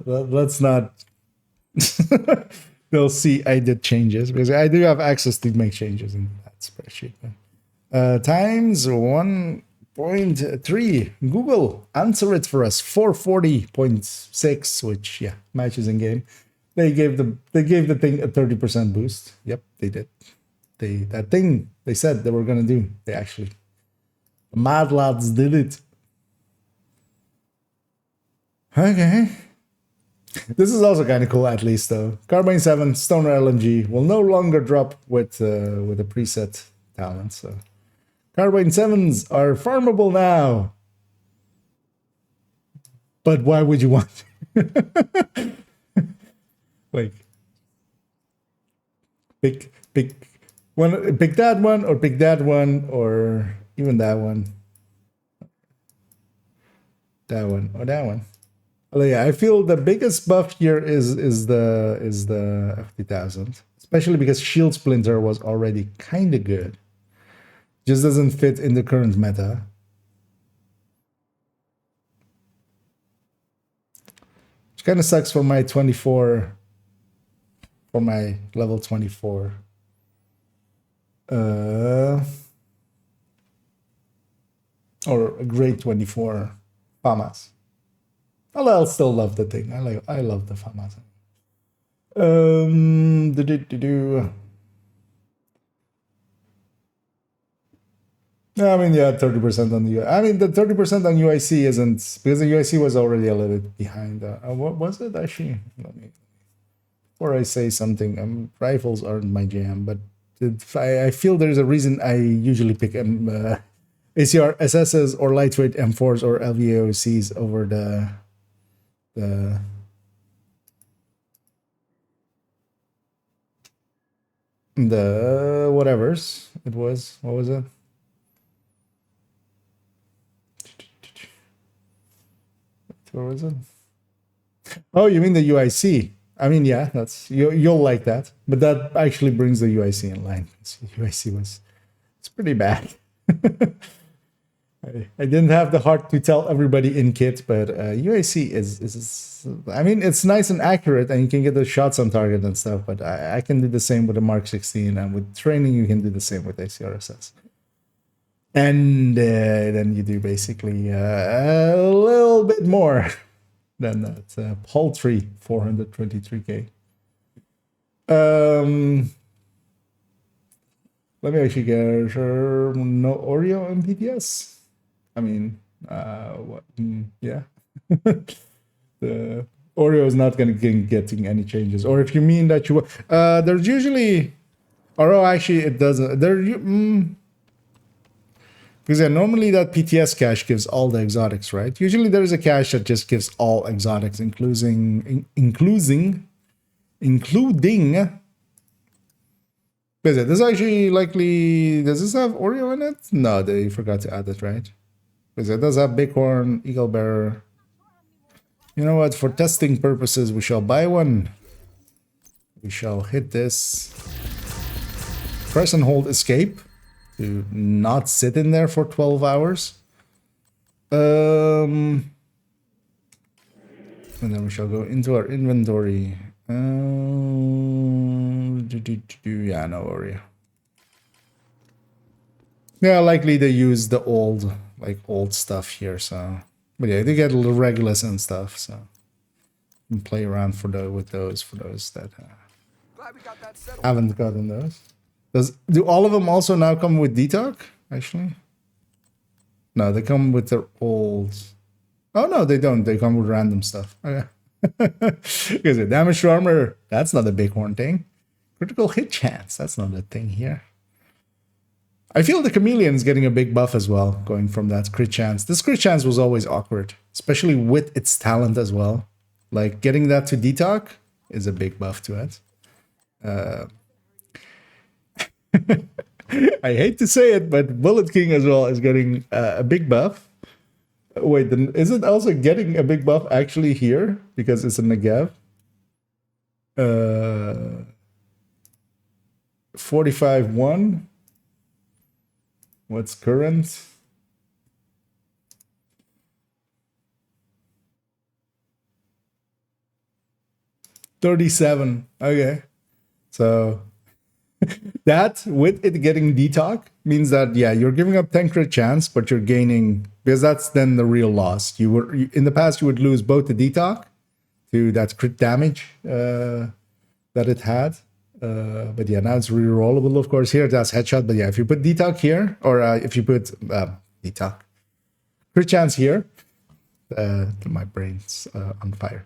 let's not. They'll see I did changes because I do have access to make changes in that spreadsheet. Times 1.3. Google, answer it for us. 440.6, which yeah matches in game. They gave the thing a 30% boost. Yep, they did. That thing they said they were gonna do. They actually, the mad lads did it. Okay. This is also kind of cool, at least though. Carbine 7 Stoner LMG will no longer drop with a preset talent. So Carbine 7s are farmable now. But why would you want? Like, pick one, pick that one, or pick that one, or even that one, that one, or that one. Well, yeah, I feel the biggest buff here is the F2000, especially because Shield Splinter was already kind of good. Just doesn't fit in the current meta. Which kind of sucks for my 24, for my level 24. Or a grade 24 FAMAS. I'll still love the thing. I love the FAMAS. I mean, yeah, 30% on the. I mean, the 30% on UIC isn't because the UIC was already a little bit behind. What was it actually? Let me. Before I say something, rifles aren't my jam, but I feel there's a reason I usually pick ACR SSs or lightweight M4s or LVAOCs over the whatevers it was. What was it? What was it? Oh, you mean the UIC? I mean, yeah, that's you'll like that, but that actually brings the UIC in line. UIC it's pretty bad. I didn't have the heart to tell everybody in kit, but UIC is I mean, it's nice and accurate, and you can get the shots on target and stuff. But I can do the same with the Mark 16, and with training, you can do the same with ACRSS. And then you do basically a little bit more then that's a paltry 423k. Let me actually get no Oreo and PTS. I mean, what? Yeah. The Oreo is not going to be getting any changes. Or if you mean that you, there's usually, or actually it doesn't. Because yeah, normally that PTS cache gives all the exotics, right? Usually there's a cache that just gives all exotics, including. Is it? This is actually likely. Does this have Oreo in it? No, they forgot to add it, right? Because it does have Bighorn, Eagle Bearer. You know what? For testing purposes, we shall buy one. We shall hit this. Press and hold escape to not sit in there for 12 hours. And then we shall go into our inventory. Yeah, no Oreo. Yeah, likely they use the old stuff here, so. But yeah, they get a little Regulus and stuff, so you can play around with those for those that haven't gotten those. Do all of them also now come with Detox? Actually, no, they come with their old. Oh no, they don't. They come with random stuff. Okay. Because the damage to armor, that's not a Bighorn thing. Critical hit chance, that's not a thing here. I feel the Chameleon is getting a big buff as well, going from that crit chance. This crit chance was always awkward, especially with its talent as well. Like, getting that to Detox is a big buff to it. I hate to say it, but Bullet King as well is getting a big buff. Wait, then is it also getting a big buff actually here? Because it's a Negev. 45-1. What's current? $37. Okay. So that with it getting Detox means that yeah, you're giving up 10 crit chance, but you're gaining, because that's then the real loss. In the past you would lose both the Detox to that crit damage that it had. But yeah, now it's rerollable, of course. Here that's headshot, but yeah, if you put Detox here, or if you put Detox crit chance here, my brain's on fire.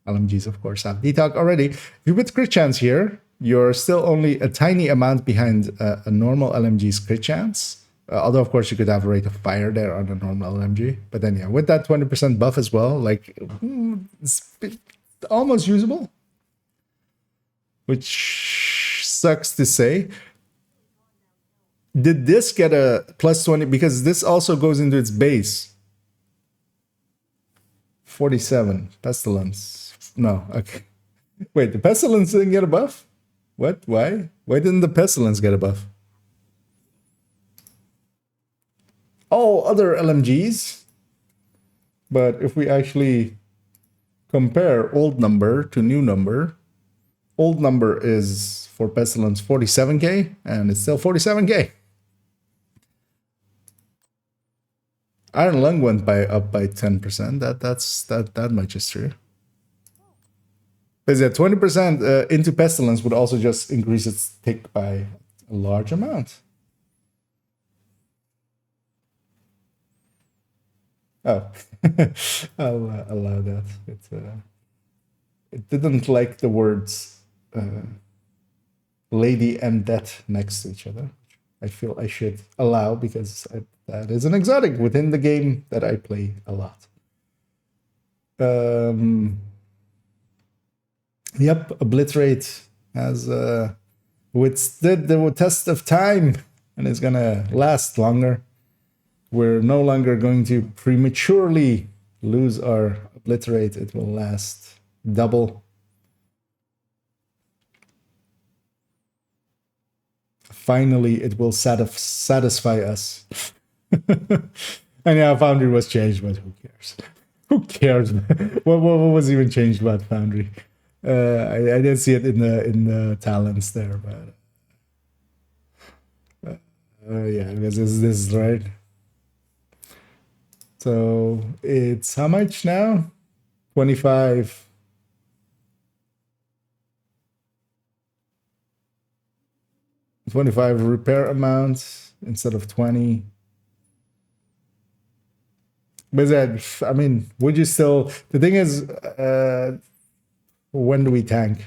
LMGs, of course, have Detox already. If you put crit chance here, you're still only a tiny amount behind a normal LMG's crit chance. Although, of course, you could have a rate of fire there on a normal LMG. But then, yeah, with that 20% buff as well, like, it's almost usable. Which sucks to say. Did this get a plus 20? Because this also goes into its base. 47. Pestilence. No, okay. Wait, the Pestilence didn't get a buff? What? Why? Why didn't the Pestilence get a buff? All other LMGs. But if we actually compare old number to new number, old number is for Pestilence 47k, and it's still 47k. Iron Lung went up by 10%. That much is true. Because yeah, 20% into Pestilence would also just increase its tick by a large amount. Oh, I'll allow that. It didn't like the words lady and death next to each other. I feel I should allow, because that is an exotic within the game that I play a lot. Yep, Obliterate has withstood the test of time and is gonna last longer. We're no longer going to prematurely lose our Obliterate. It will last double. Finally, it will satisfy us. And yeah, Foundry was changed, but who cares? Who cares? What was even changed about Foundry? I didn't see it in the talents there, but yeah, because this is right. So it's how much now? 25. $25 repair amount instead of 20. But that, I mean, would you still? The thing is, when do we tank?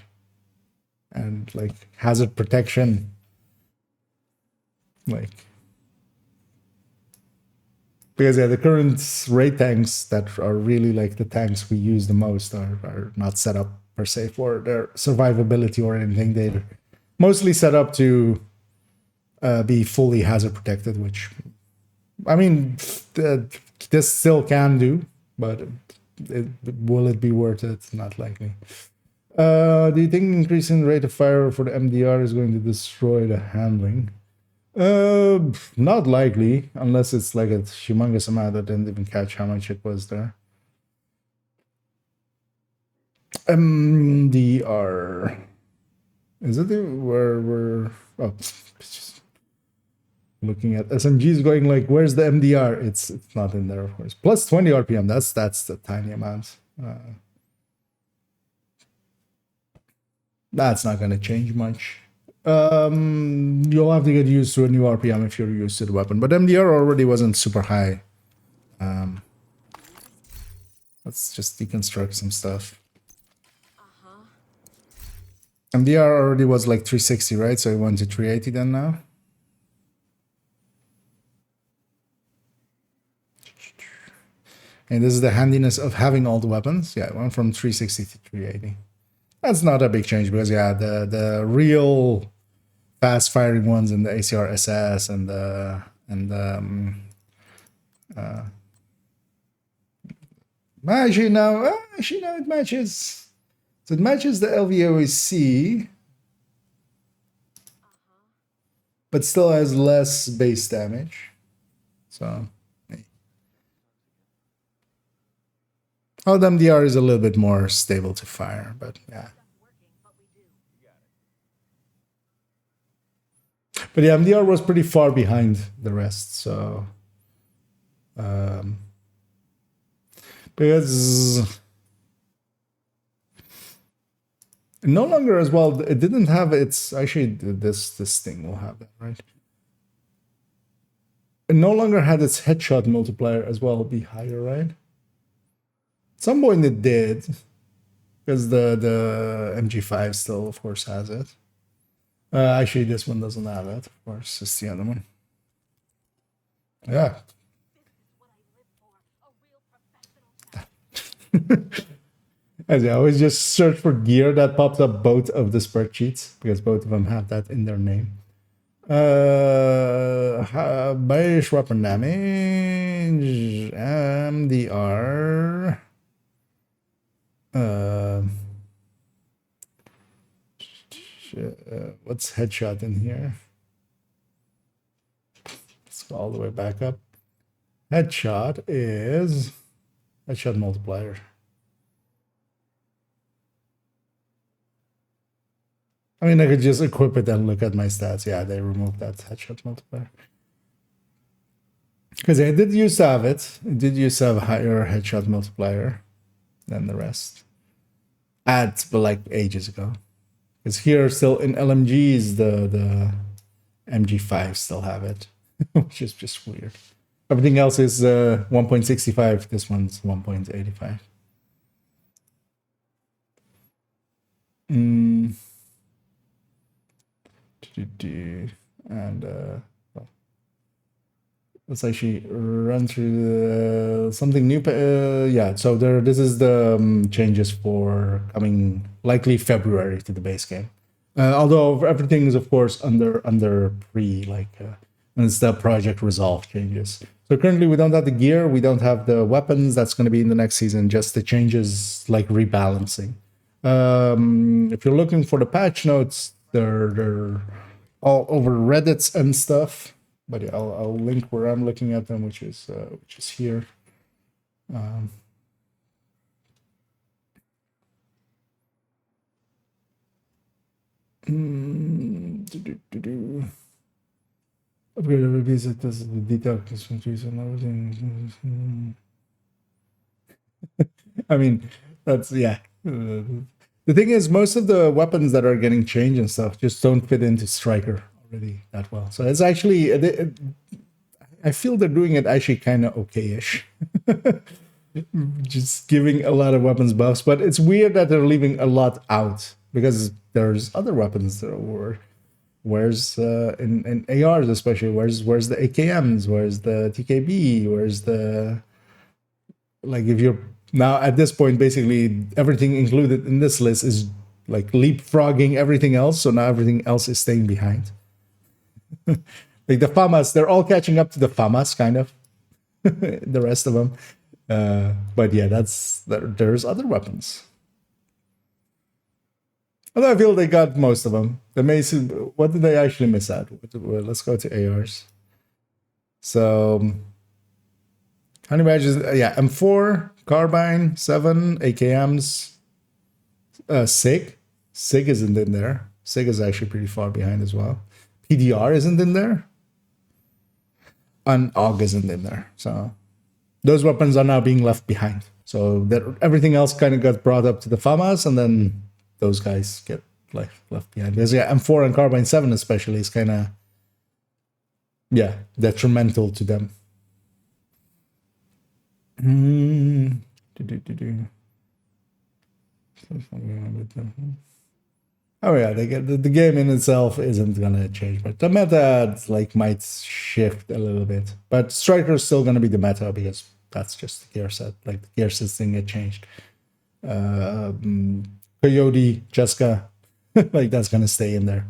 And like hazard protection, like because yeah, the current raid tanks that are really like the tanks we use the most are not set up per se for their survivability or anything. They're mostly set up to be fully hazard protected, which I mean, this still can do, but will it be worth it? Not likely. Do you think increasing the rate of fire for the MDR is going to destroy the handling? Not likely, unless it's like a humongous amount. I didn't even catch how much it was there. MDR. Is it where we're... Oh, just looking at SMGs going like, where's the MDR? It's not in there, of course. Plus 20 RPM, that's the tiny amount. That's not going to change much. You'll have to get used to a new RPM if you're used to the weapon. But MDR already wasn't super high. Let's just deconstruct some stuff. MDR already was like 360, right? So it went to 380 then now. And this is the handiness of having all the weapons. Yeah, it went from 360 to 380. That's not a big change because yeah, the real fast firing ones in the ACR SS and actually now it matches. So it matches the LVOEC, but still has less base damage. So oh, the MDR is a little bit more stable to fire, but yeah. But yeah, MDR was pretty far behind the rest, so because no longer as well, it didn't have its actually this thing will have that, right? It no longer had its headshot multiplier as well be higher, right? At some point it did, because the MG5 still, of course, has it. Actually, this one doesn't have it, of course. It's the other one. Yeah. As I always just search for gear that pops up both of the spreadsheets because both of them have that in their name. Base weapon damage, MDR. What's headshot in here? Let's go all the way back up. Headshot is headshot multiplier. I mean, I could just equip it and look at my stats. Yeah, they removed that headshot multiplier. Because I did used to have it. It did used to have a higher headshot multiplier than the rest. But like ages ago. Because here still in LMGs, the MG5 still have it. Which is just weird. Everything else is 1.65. This one's 1.85. And let's actually run through something new. Yeah, so this is the changes for coming likely February to the base game. Although everything is of course under pre when it's the project resolve changes. So currently we don't have the gear, we don't have the weapons. That's going to be in the next season. Just the changes like rebalancing. If you're looking for the patch notes, they're all over Reddits and stuff. But yeah, I'll link where I'm looking at them, which is here. Upgrade every visit does the detail and everything. I mean, That's yeah. The thing is, most of the weapons that are getting changed and stuff just don't fit into Striker already that well. So it's actually, I feel they're doing it actually kind of okay-ish. Just giving a lot of weapons buffs, but it's weird that they're leaving a lot out because there's other weapons that are. Where's in ARs especially? Where's the AKMs? Where's the TKB? Where's the like if you're now at this point basically everything included in this list is like leapfrogging everything else, so now everything else is staying behind. Like the FAMAS, they're all catching up to the FAMAS kind of. The rest of them. But yeah, there's other weapons. Although I feel they got most of them. The Mason, what did they actually miss out? Let's go to ARs. So, honey badges, yeah, M4, Carbine, 7, AKMs, SIG. SIG isn't in there. SIG is actually pretty far behind as well. PDR isn't in there. And AUG isn't in there. So, those weapons are now being left behind. So, that everything else kind of got brought up to the FAMAS, and then those guys get left behind. Because yeah, M4 and Carbine 7 especially is kind of, yeah, detrimental to them. Oh yeah, the game in itself isn't gonna change, but the meta like might shift a little bit. But Striker is still gonna be the meta because that's just the gear set. Like the gear set thing get changed. Coyote, Jessica, like that's gonna stay in there.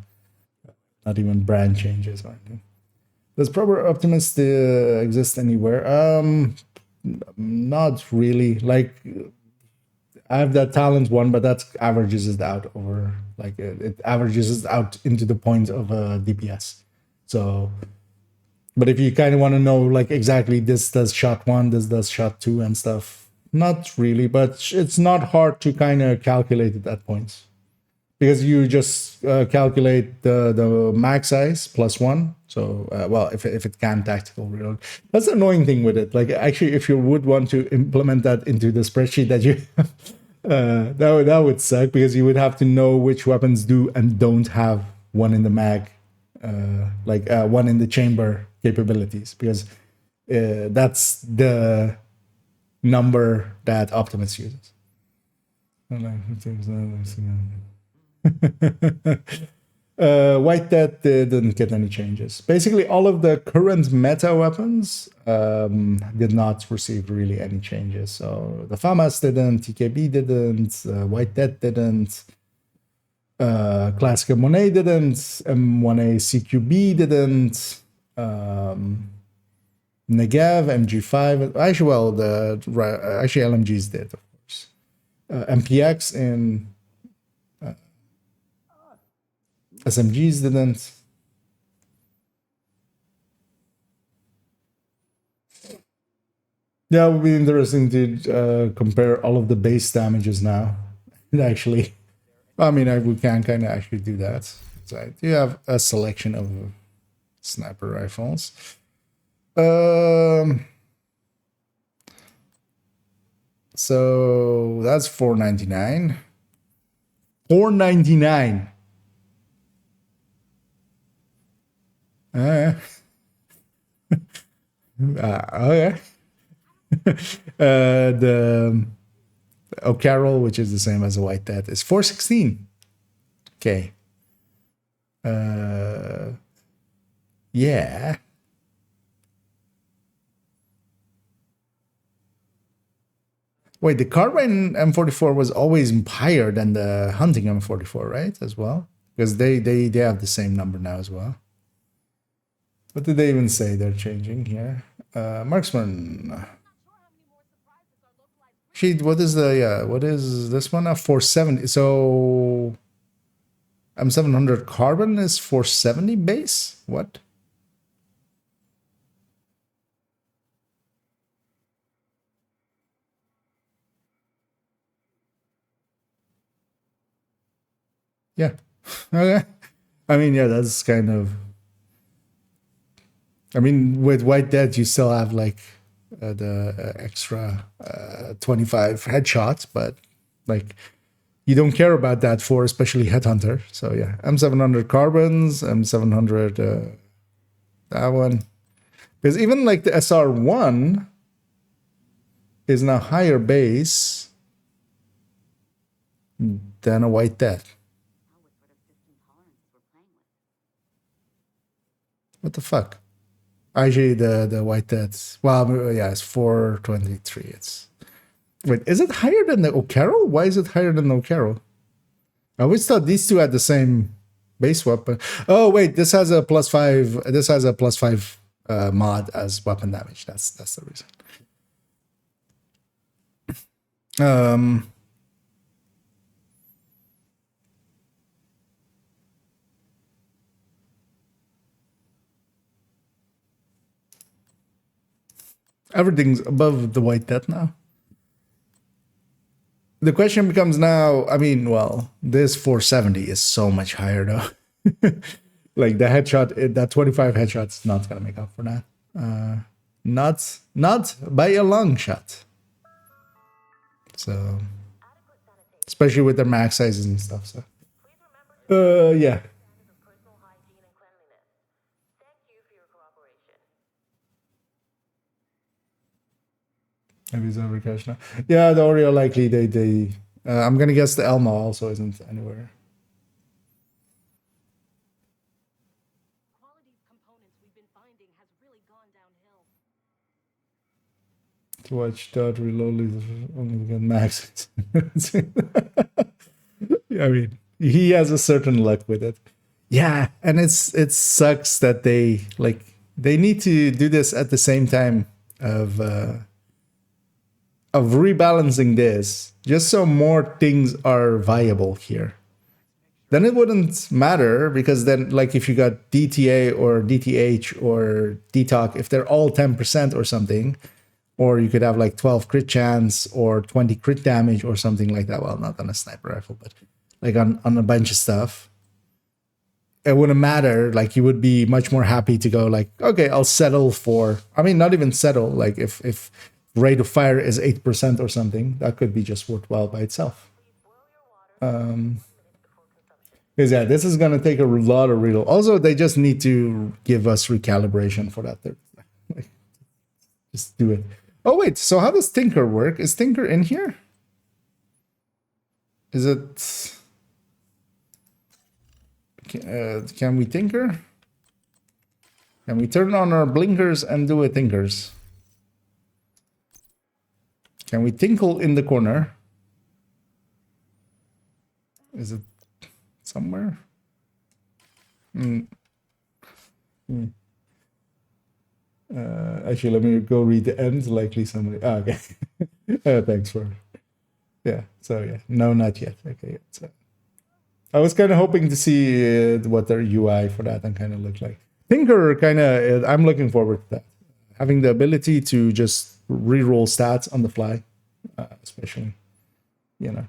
Not even brand changes or anything. Does proper optimist exist anywhere? Not really. Like I have that talent one, but that averages it out over like it averages it out into the point of DPS. So, but if you kind of want to know like exactly this does shot 1, this does shot 2 and stuff, not really. But it's not hard to kind of calculate at that point because you just calculate the mag size +1. So, well, if it can tactical reload, that's the annoying thing with it. Like, actually, if you would want to implement that into the spreadsheet that you that would suck because you would have to know which weapons do and don't have one in the mag, one in the chamber capabilities, because that's the number that Optimus uses. White Death didn't get any changes. Basically, all of the current meta weapons did not receive really any changes. So the FAMAS didn't, TKB didn't, White Death didn't, Classic M1A didn't, M1A CQB didn't, Negev, MG5. Actually, well, actually LMGs did, of course. MPX and SMGs didn't. Yeah, it would be interesting to compare all of the base damages now. Actually, I mean, we can kind of actually do that. So I do have a selection of sniper rifles. So that's $4.99. $4.99. Okay. The O'Carroll, which is the same as a White Death, is $4.16. Okay. Yeah. Wait, the Carbine M44 was always higher than the Hunting M44, right? As well, because they have the same number now as well. What did they even say they're changing here? Marksman. Sheet, what is what is this one? 470. So M700 Carbon is 470 base? What? Yeah. Okay. I mean, yeah, that's kind of. I mean, with White Death, you still have like the extra 25 headshots, but Like, you don't care about that for especially Headhunter. So yeah, M700 carbons, M700 that one. Because even like the SR1 is now higher base than a White Death. What the fuck? Actually, the White Death. Well, yeah, it's 423. It's wait, is it higher than the O'Carroll? Why is it higher than the O'Carroll? I always thought these two had the same base weapon. Oh wait, this has a +5. This has a +5 mod as weapon damage. That's the reason. Everything's above the White Death now. The question becomes now, I mean, well, this 470 is so much higher though. Like the headshot, that 25 headshot's not gonna make up for that. Not by a long shot. So, especially with their max sizes and stuff. So, yeah. Maybe it's overcash now. Yeah, the Oreo likely they. I'm gonna guess the Elmo also isn't anywhere. To watch dot reload only get max. I mean, he has a certain luck with it. Yeah, and it sucks that they need to do this at the same time of rebalancing this, just so more things are viable here. Then it wouldn't matter, because then, like, if you got DTA or DTH or DTOC, if they're all 10% or something, or you could have like 12 crit chance or 20 crit damage or something like that. Well, not on a sniper rifle, but like on a bunch of stuff. It wouldn't matter. Like, you would be much more happy to go like, okay, I'll settle for, I mean, not even settle. Like if rate of fire is 8% or something, that could be just worthwhile by itself. Because yeah, this is gonna take a lot of reload. Also, they just need to give us recalibration for that. Like, just do it. Oh wait, so how does Tinker work? Is Tinker in here? Is it? Can we Tinker? Can we turn on our blinkers and do a Tinkers? Can we tinkle in the corner? Is it somewhere? Actually, let me go read the end. Likely somebody. Ah, okay. Thanks for. Yeah. So yeah, no, not yet. Okay. So I was kind of hoping to see what their UI for that and kind of look like. Tinker kind of. I'm looking forward to that. Having the ability to just re-roll stats on the fly, especially, you know.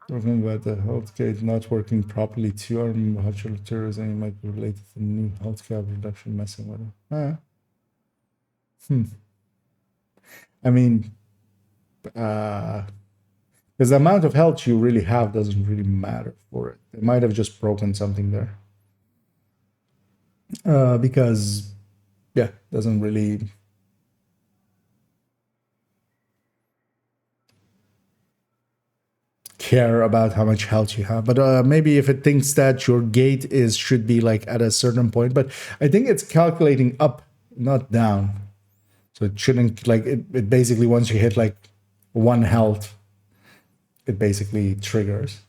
Talking about the health gate not working properly too. Arm modular terrorism, and it might be related to the new health care reduction messing with it. I mean, because the amount of health you really have doesn't really matter for it. They might have just broken something there. Because, yeah, doesn't really. Care about how much health you have, but maybe if it thinks that your gate should be like at a certain point, but I think it's calculating up, not down, so it shouldn't, like, it basically, once you hit like 1 health, it basically triggers.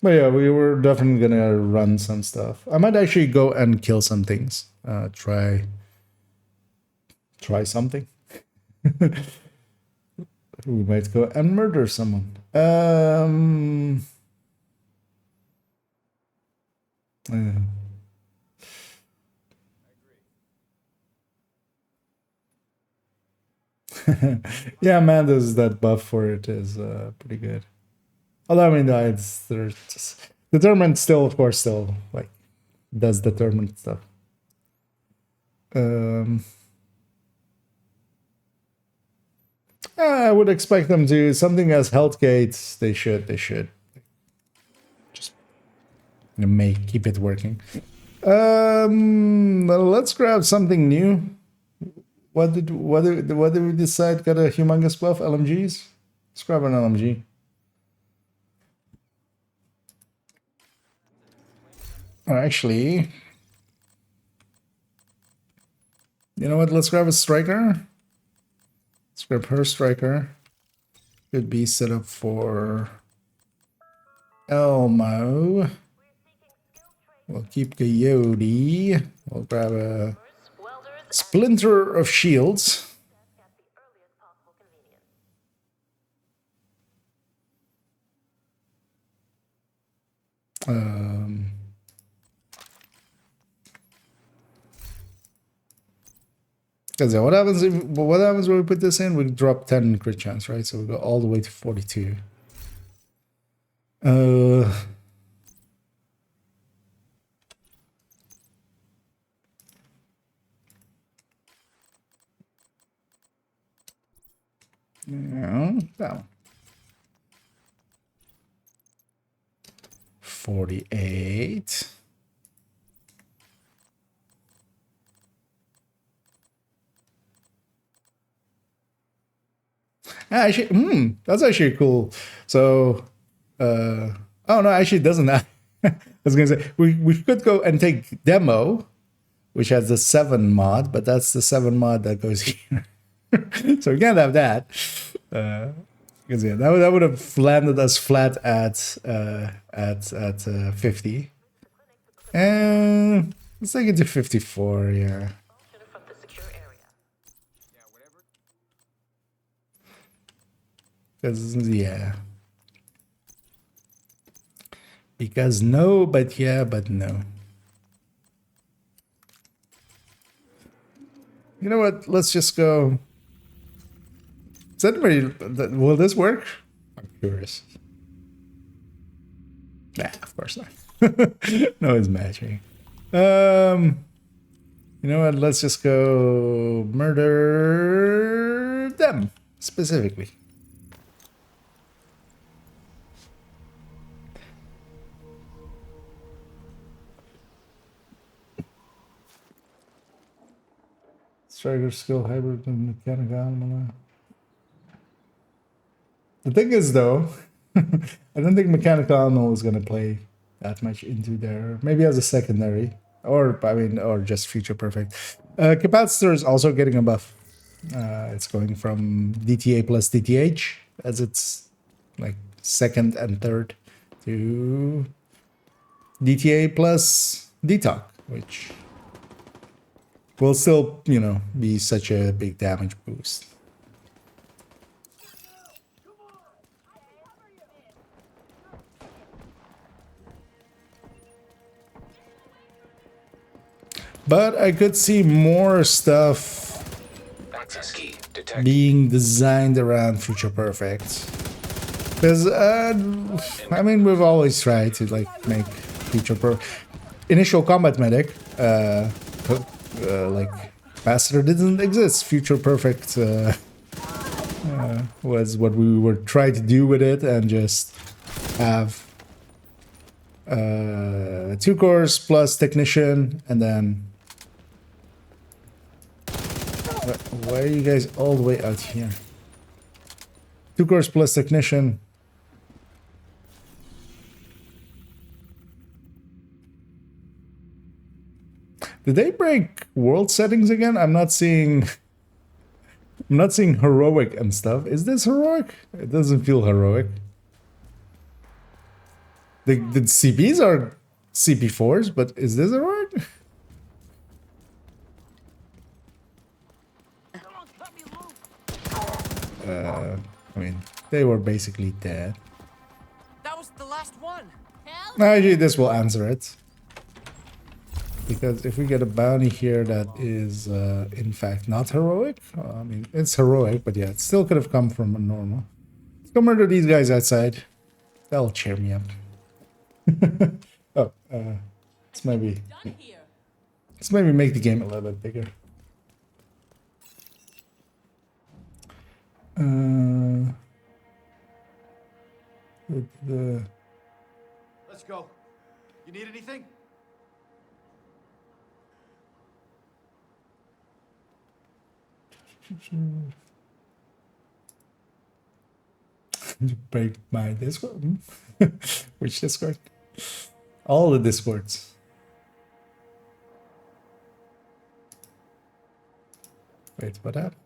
But yeah, we were definitely gonna run some stuff. I might actually go and kill some things. Try something. We might go and murder someone. Yeah, man, that buff for it is pretty good. Although, I mean, they're just, determined still, of course, still, like, does determined stuff. I would expect them to, something as Healthgate, they should just keep it working. Let's grab something new. What did we decide? Got a humongous buff? LMGs? Let's grab an LMG. Actually, you know what? Let's grab a striker. Let's grab her striker. Could be set up for Elmo. We'll keep Coyote. We'll grab a Splinter of Shields. Because what happens when we put this in? We drop 10 crit chance, right? So we go all the way to 42. Yeah, down. 48. Actually, that's actually cool. So, oh no, actually it doesn't. I was gonna say we could go and take demo, which has the 7 mod, but that's the 7 mod that goes here. So we can't have that. Because yeah, that would have landed us flat at 50. And let's take it to 54. Yeah. Because yeah. Because no, but yeah, but no. You know what? Let's just go. Is that really, will this work? I'm curious. Nah, of course not. No, it's matching. You know what? Let's just go murder them specifically. Striker skill hybrid and mechanical. The thing is, though, I don't think mechanical ammo is gonna play that much into there. Maybe as a secondary, or I mean, or just future perfect. Capacitor is also getting a buff. It's going from DTA plus DTH as its like second and third to DTA plus DTOC, which will still, you know, be such a big damage boost. But I could see more stuff being designed around Future Perfect. Because, I mean, we've always tried to, like, make Future Perfect. Initial Combat Medic, like, Capacitor didn't exist. Future Perfect was what we were trying to do with it, and just have 2 cores plus Technician, and then... Why are you guys all the way out here? 2 cores plus Technician. Did they break world settings again? I'm not seeing heroic and stuff. Is this heroic? It doesn't feel heroic. The CPs are CP4s, but is this heroic? I mean, they were basically dead. That was the last one. Actually, this will answer it. Because if we get a bounty here that is, in fact, not heroic, I mean, it's heroic, but yeah, it still could have come from a normal. Let's go murder these guys outside. That'll cheer me up. Oh, let's maybe make the game a little bit bigger. Let's go. You need anything? Break my Discord. Which Discord? All the Discords. Wait, what happened?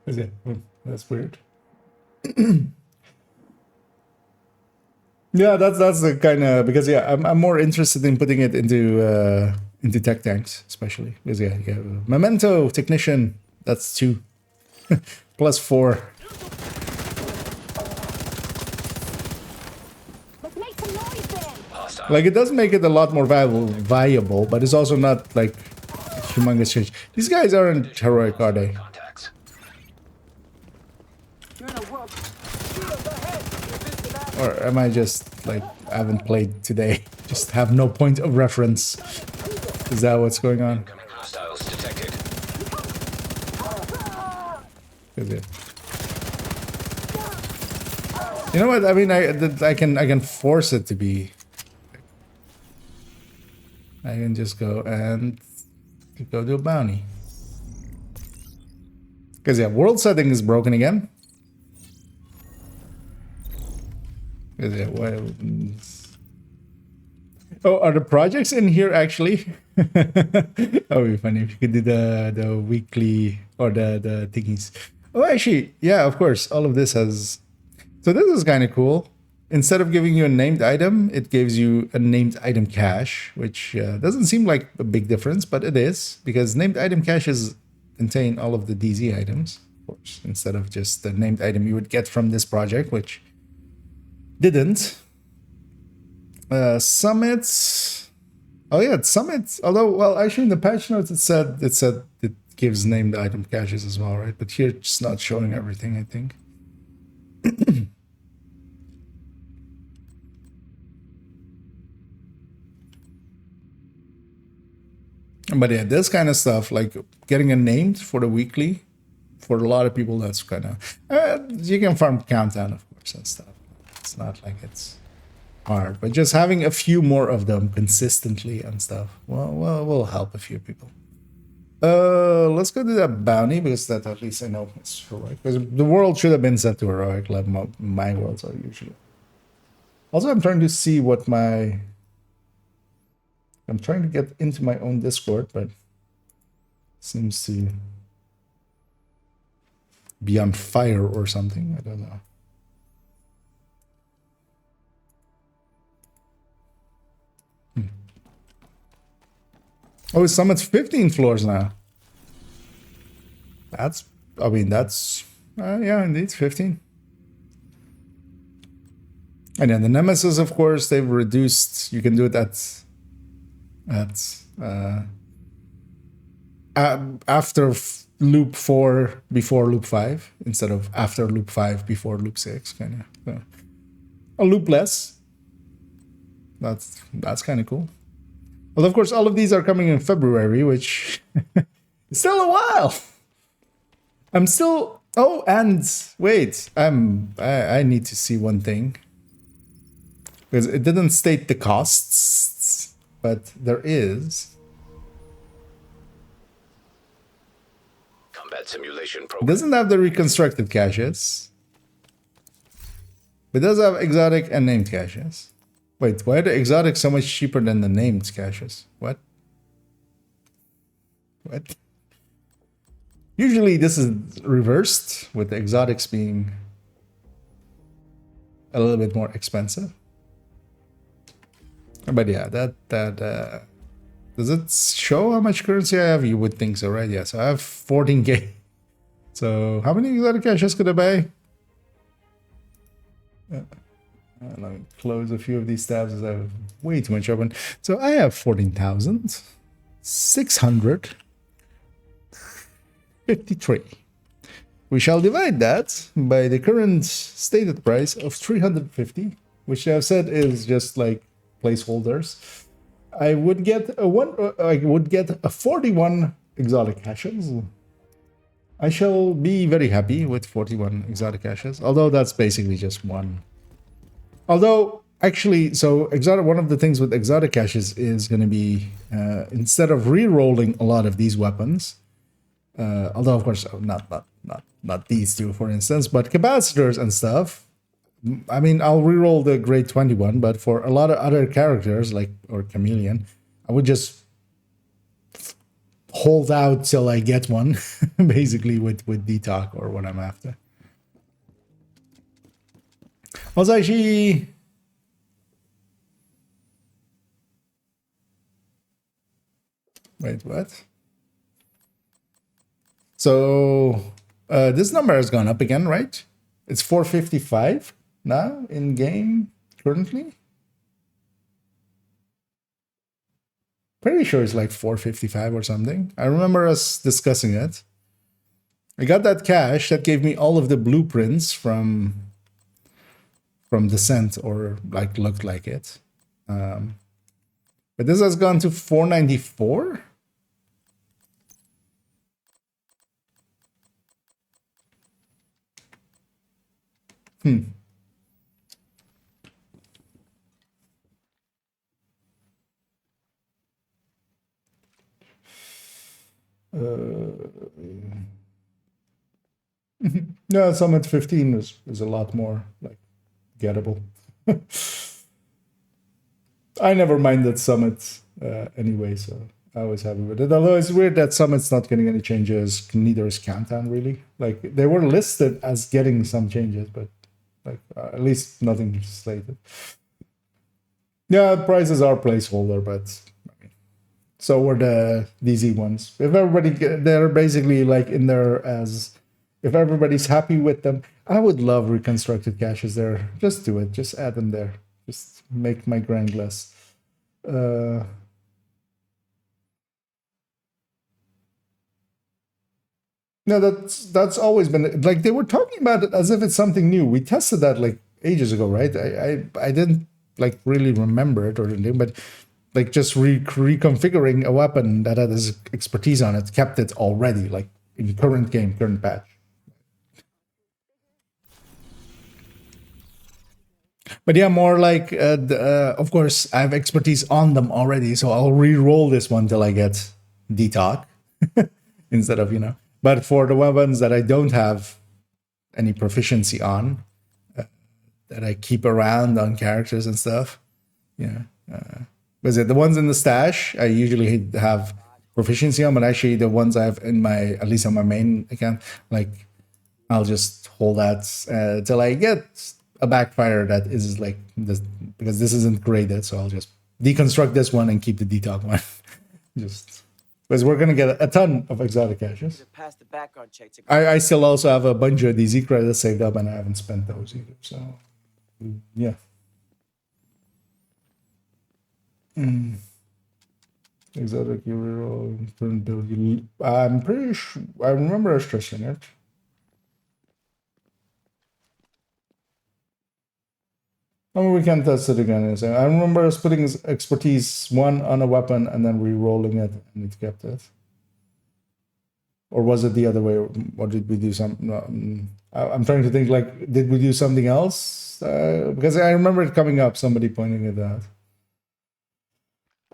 Is it? That's weird. Yeah, that's the kind of, because yeah, I'm more interested in putting it into tech tanks, especially because yeah, you have Memento Technician. That's 2 plus 4. Let's make some noise then. Like it does make it a lot more viable, but it's also not like humongous change. These guys aren't heroic, are they? Contacts. You're in a world. Or am I just like, I haven't played today, just have no point of reference? Is that what's going on? Incoming hostiles detected. Is it? You know what? I mean, I can force it to be. I can just go and go do a bounty. Because yeah, world setting is broken again. Because yeah, oh, are the projects in here actually? That would be funny if you could do the weekly or the thingies. Oh, actually, yeah, of course. All of this has. So this is kind of cool. Instead of giving you a named item, it gives you a named item cache, which doesn't seem like a big difference, but it is, because named item caches contain all of the DZ items, of course, instead of just the named item you would get from this project, which didn't. Summits. Oh yeah, it's summits. Although, well, actually in the patch notes it said it gives named item caches as well, right? But here it's not showing everything, I think. But yeah, this kind of stuff, like getting a named for the weekly, for a lot of people, that's kind of you can farm countdown, of course, and stuff. It's not like it's hard, but just having a few more of them consistently and stuff, well, will help a few people. Let's go do that bounty, because that at least I know it's heroic. Because the world should have been set to heroic, like my worlds are usually. Also, I'm trying to see what my. I'm trying to get into my own Discord, but it seems to be on fire or something. I don't know. Oh, Summit's 15 floors now. That's, I mean, that's, yeah, indeed, 15. And then the Nemesis, of course, they've reduced, you can do it after loop 4 before loop 5 instead of after loop 5 before loop 6, kind of. So, a loop less. That's kind of cool. Well, of course, all of these are coming in February, which is still a while. I'm still. Oh, and wait, I need to see one thing, because it didn't state the costs, but there is. Combat simulation It program. doesn't have the reconstructed caches, but it does have exotic and named caches. Wait, why are the exotic so much cheaper than the named caches? What? What? Usually this is reversed, with the exotics being a little bit more expensive. But yeah, the Does it show how much currency I have? You would think so, right? Yeah, so I have 14k. So how many exotic caches could I buy? Let me close a few of these tabs as I have way too much open. So I have 14,653. We shall divide that by the current stated price of 350, which I've said is just like placeholders. I would get a 41 exotic caches. I shall be very happy with 41 exotic caches, although that's basically just one. Although, actually, so one of the things with exotic caches is going to be, instead of re-rolling a lot of these weapons, although of course not these two, for instance, but capacitors and stuff. I mean, I'll re-roll the grade 21, but for a lot of other characters or Chameleon, I would just hold out till I get one, basically with Detox or what I'm after. Also, actually, wait, what? So this number has gone up again, right? It's 455 now in game currently. Pretty sure it's like 455 or something. I remember us discussing it. I got that cache that gave me all of the blueprints from Descent, or like looked like it. But this has gone to 494. Yeah, Summit 15 is a lot more like gettable. I never minded Summit anyway, so I was happy with it. Although it's weird that Summit's not getting any changes, neither is Countdown really. Like they were listed as getting some changes, but like at least nothing slated. Yeah, prices are placeholder, but so were the DZ ones. If everybody, they're basically like in there as, if everybody's happy with them, I would love reconstructed caches there. Just do it. Just add them there. Just make my grind less. No, that's always been, like they were talking about it as if it's something new. We tested that like ages ago, right? I didn't like really remember it or anything, but like just reconfiguring a weapon that has expertise on it kept it already, like in current game, current patch. But yeah, more like, of course, I have expertise on them already, so I'll re-roll this one till I get Detox instead of, But for the weapons that I don't have any proficiency on, that I keep around on characters and stuff, because the ones in the stash, I usually have proficiency on, but actually the ones I have in my, at least on my main account, like I'll just hold that till I get a backfire that is like this, because this isn't graded, so I'll just deconstruct this one and keep the Detox one. Just because we're gonna get a ton of exotic caches. I still also have a bunch of DZ credits saved up, and I haven't spent those either. So yeah. Exotic hero turn build. I'm pretty sure I remember us stressing it. Oh, we can test it again. I remember us putting expertise 1 on a weapon and then re-rolling it, and it kept it. Or was it the other way? Or did we do something? No, I'm trying to think, like, did we do something else? Because I remember it coming up, somebody pointing it out.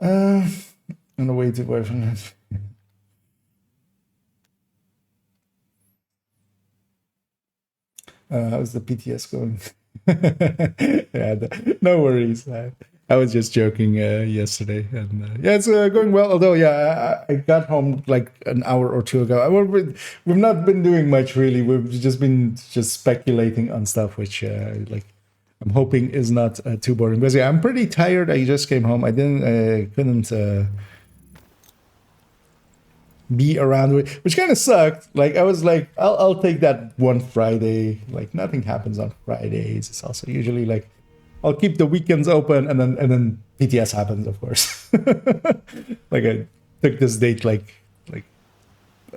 On the way to away from it. How's the PTS going? Yeah, no worries. I was just joking yesterday, and yeah, it's going well. Although, yeah, I got home like an hour or two ago. We've not been doing much really. We've just been speculating on stuff, which like I'm hoping is not too boring. Because yeah, I'm pretty tired. I just came home. I couldn't be around with, which kind of sucked. Like I was like, I'll take that one Friday. Like nothing happens on Fridays. It's also usually like I'll keep the weekends open, and then PTS happens, of course. Like I took this date like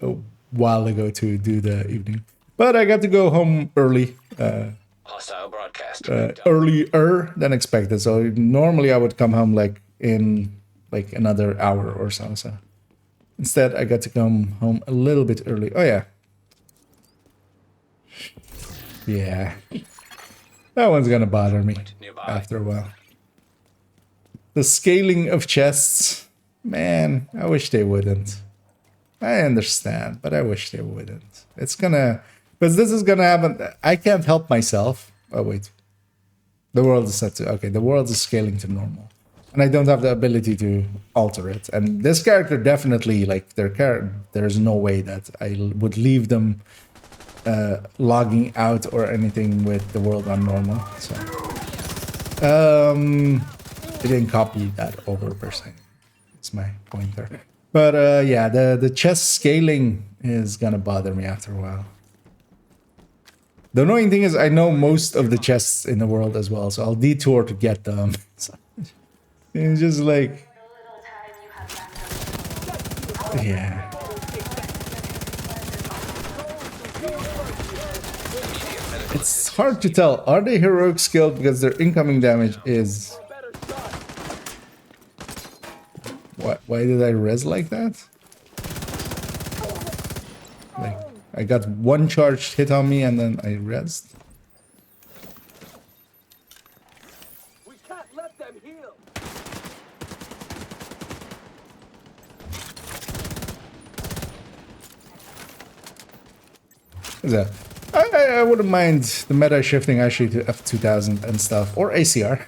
a while ago to do the evening, but I got to go home early. Hostile broadcast. Earlier than expected. So normally I would come home like in like another hour or so. So instead I got to come home a little bit early. Oh yeah. Yeah. That one's gonna bother me after a while. The scaling of chests. Man, I wish they wouldn't. I understand, but I wish they wouldn't. It's gonna... Because this is gonna happen. I can't help myself. Oh, wait. The world is set to... Okay, the world is scaling to normal. And I don't have the ability to alter it. And this character definitely, like, there's no way that I would leave them logging out or anything with the world on normal. So... I didn't copy that over per se. It's my pointer. But yeah, the chest scaling is gonna bother me after a while. The annoying thing is I know most of the chests in the world as well, so I'll detour to get them. So, it's just like... Yeah. It's hard to tell. Are they heroic skilled because their incoming damage is... Why did I res like that? Like, I got one charged hit on me and then I resed. We can't let them heal. What's that? I wouldn't mind the meta shifting actually to F2000 and stuff, or ACR.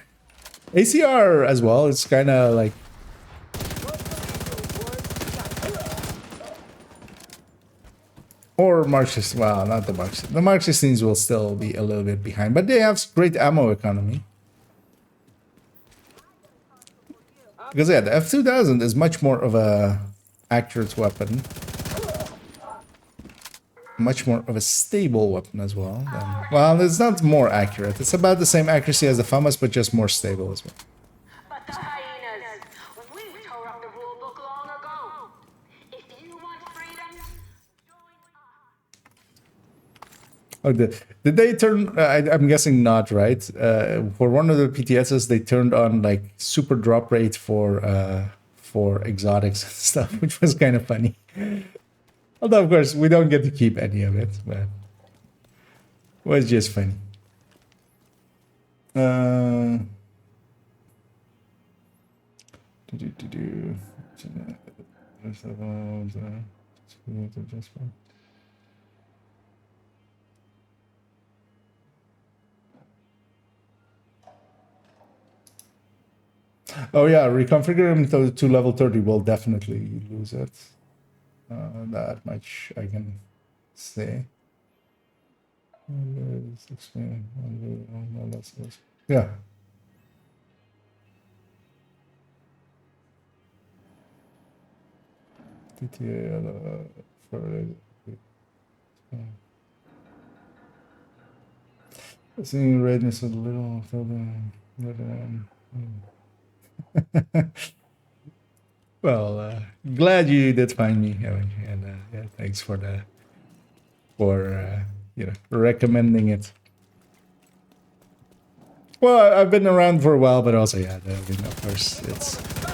ACR as well, it's kind of like... Or Marxist, well, not the Marxist. The Marxist teams will still be a little bit behind, but they have great ammo economy. Because yeah, the F2000 is much more of a accurate weapon. Much more of a stable weapon as well. Well, it's not more accurate. It's about the same accuracy as the FAMAS, but just more stable as well. But the hyenas, we tore up the rule book long ago. If you want freedom, join us. Oh, did they turn? I'm guessing not, right? For one of the PTSs, they turned on like super drop rate for exotics and stuff, which was kind of funny. Although, of course, we don't get to keep any of it, but it was just funny. Oh yeah, reconfigure him to level 30 will definitely lose it. That much I can say. Yeah. TTA for seeing redness a little. Well, glad you did find me, and yeah, thanks for you know, recommending it. Well, I've been around for a while, but also yeah, I mean, of course,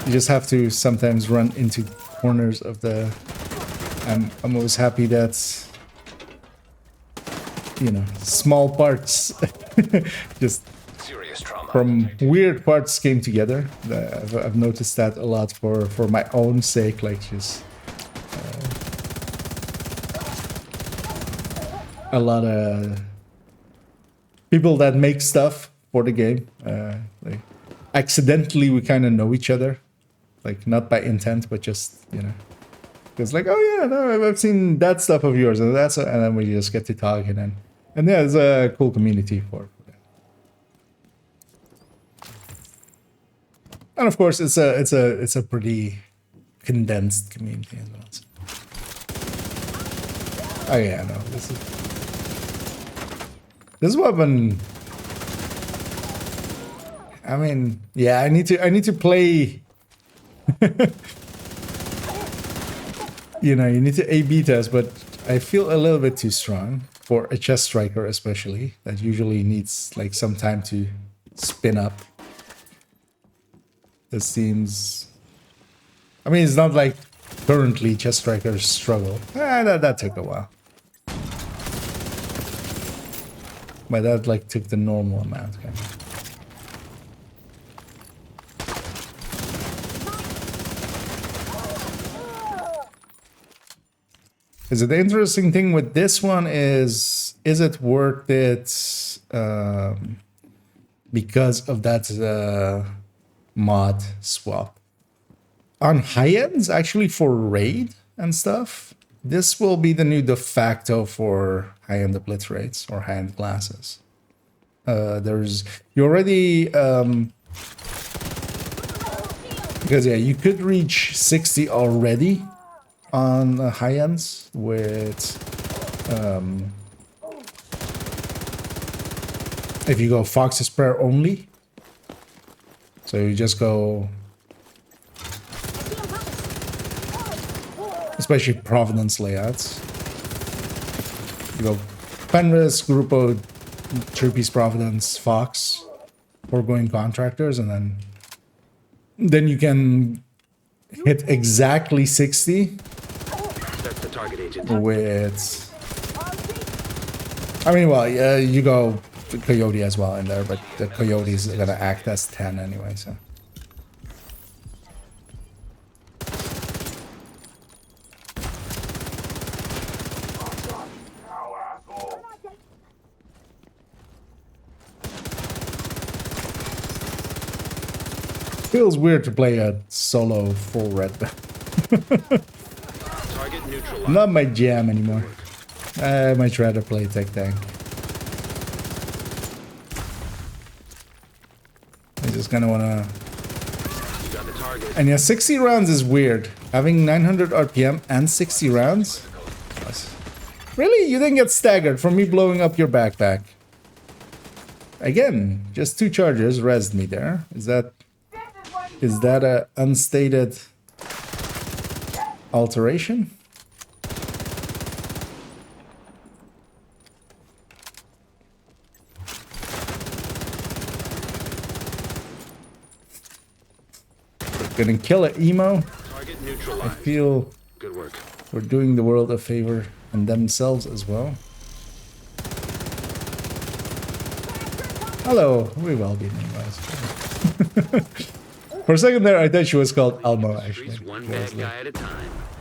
you just have to sometimes run into corners of the. I'm always happy that, you know, small parts just from weird parts came together. I've noticed that a lot for my own sake, like just a lot of people that make stuff for the game. Like accidentally, we kind of know each other, like not by intent, but just, you know, it's like, oh yeah, no, I've seen that stuff of yours, and and then we just get to talk, and yeah, it's a cool community for that. And of course, it's a pretty condensed community as well. So. Oh yeah, no, this weapon. I mean, yeah, I need to play. You know, you need to A/B test, but I feel a little bit too strong for a chest striker, especially that usually needs like some time to spin up. This seems. I mean, it's not like currently chest strikers struggle. That took a while. But that like took the normal amount. Okay. Is it the interesting thing with this one is it worth it because of that mod swap? On high ends, actually for raid and stuff, this will be the new de facto for high-end obliterates or high-end classes. You already because yeah, you could reach 60 already on high ends with if you go Fox's Prayer only. So you just go, especially Providence layouts. You go Fenris, Grupo, Three-Piece Providence, Fox, foregoing contractors, and then you can hit exactly 60 with. I mean, well, you go Coyote as well in there, but the Coyote is gonna act as 10 anyway, so. Feels weird to play a solo full red. Not my jam anymore. I might rather play tech tank. I just kind of want to. And yeah, 60 rounds is weird. Having 900 RPM and 60 rounds. Really? You didn't get staggered from me blowing up your backpack. Again, just 2 charges rezzed me there. Is that a unstated alteration? Gonna kill an emo. I feel good work. We're doing the world a favor and themselves as well. Hello, we've all been emus. For a second there, I thought she was called Elmo, actually.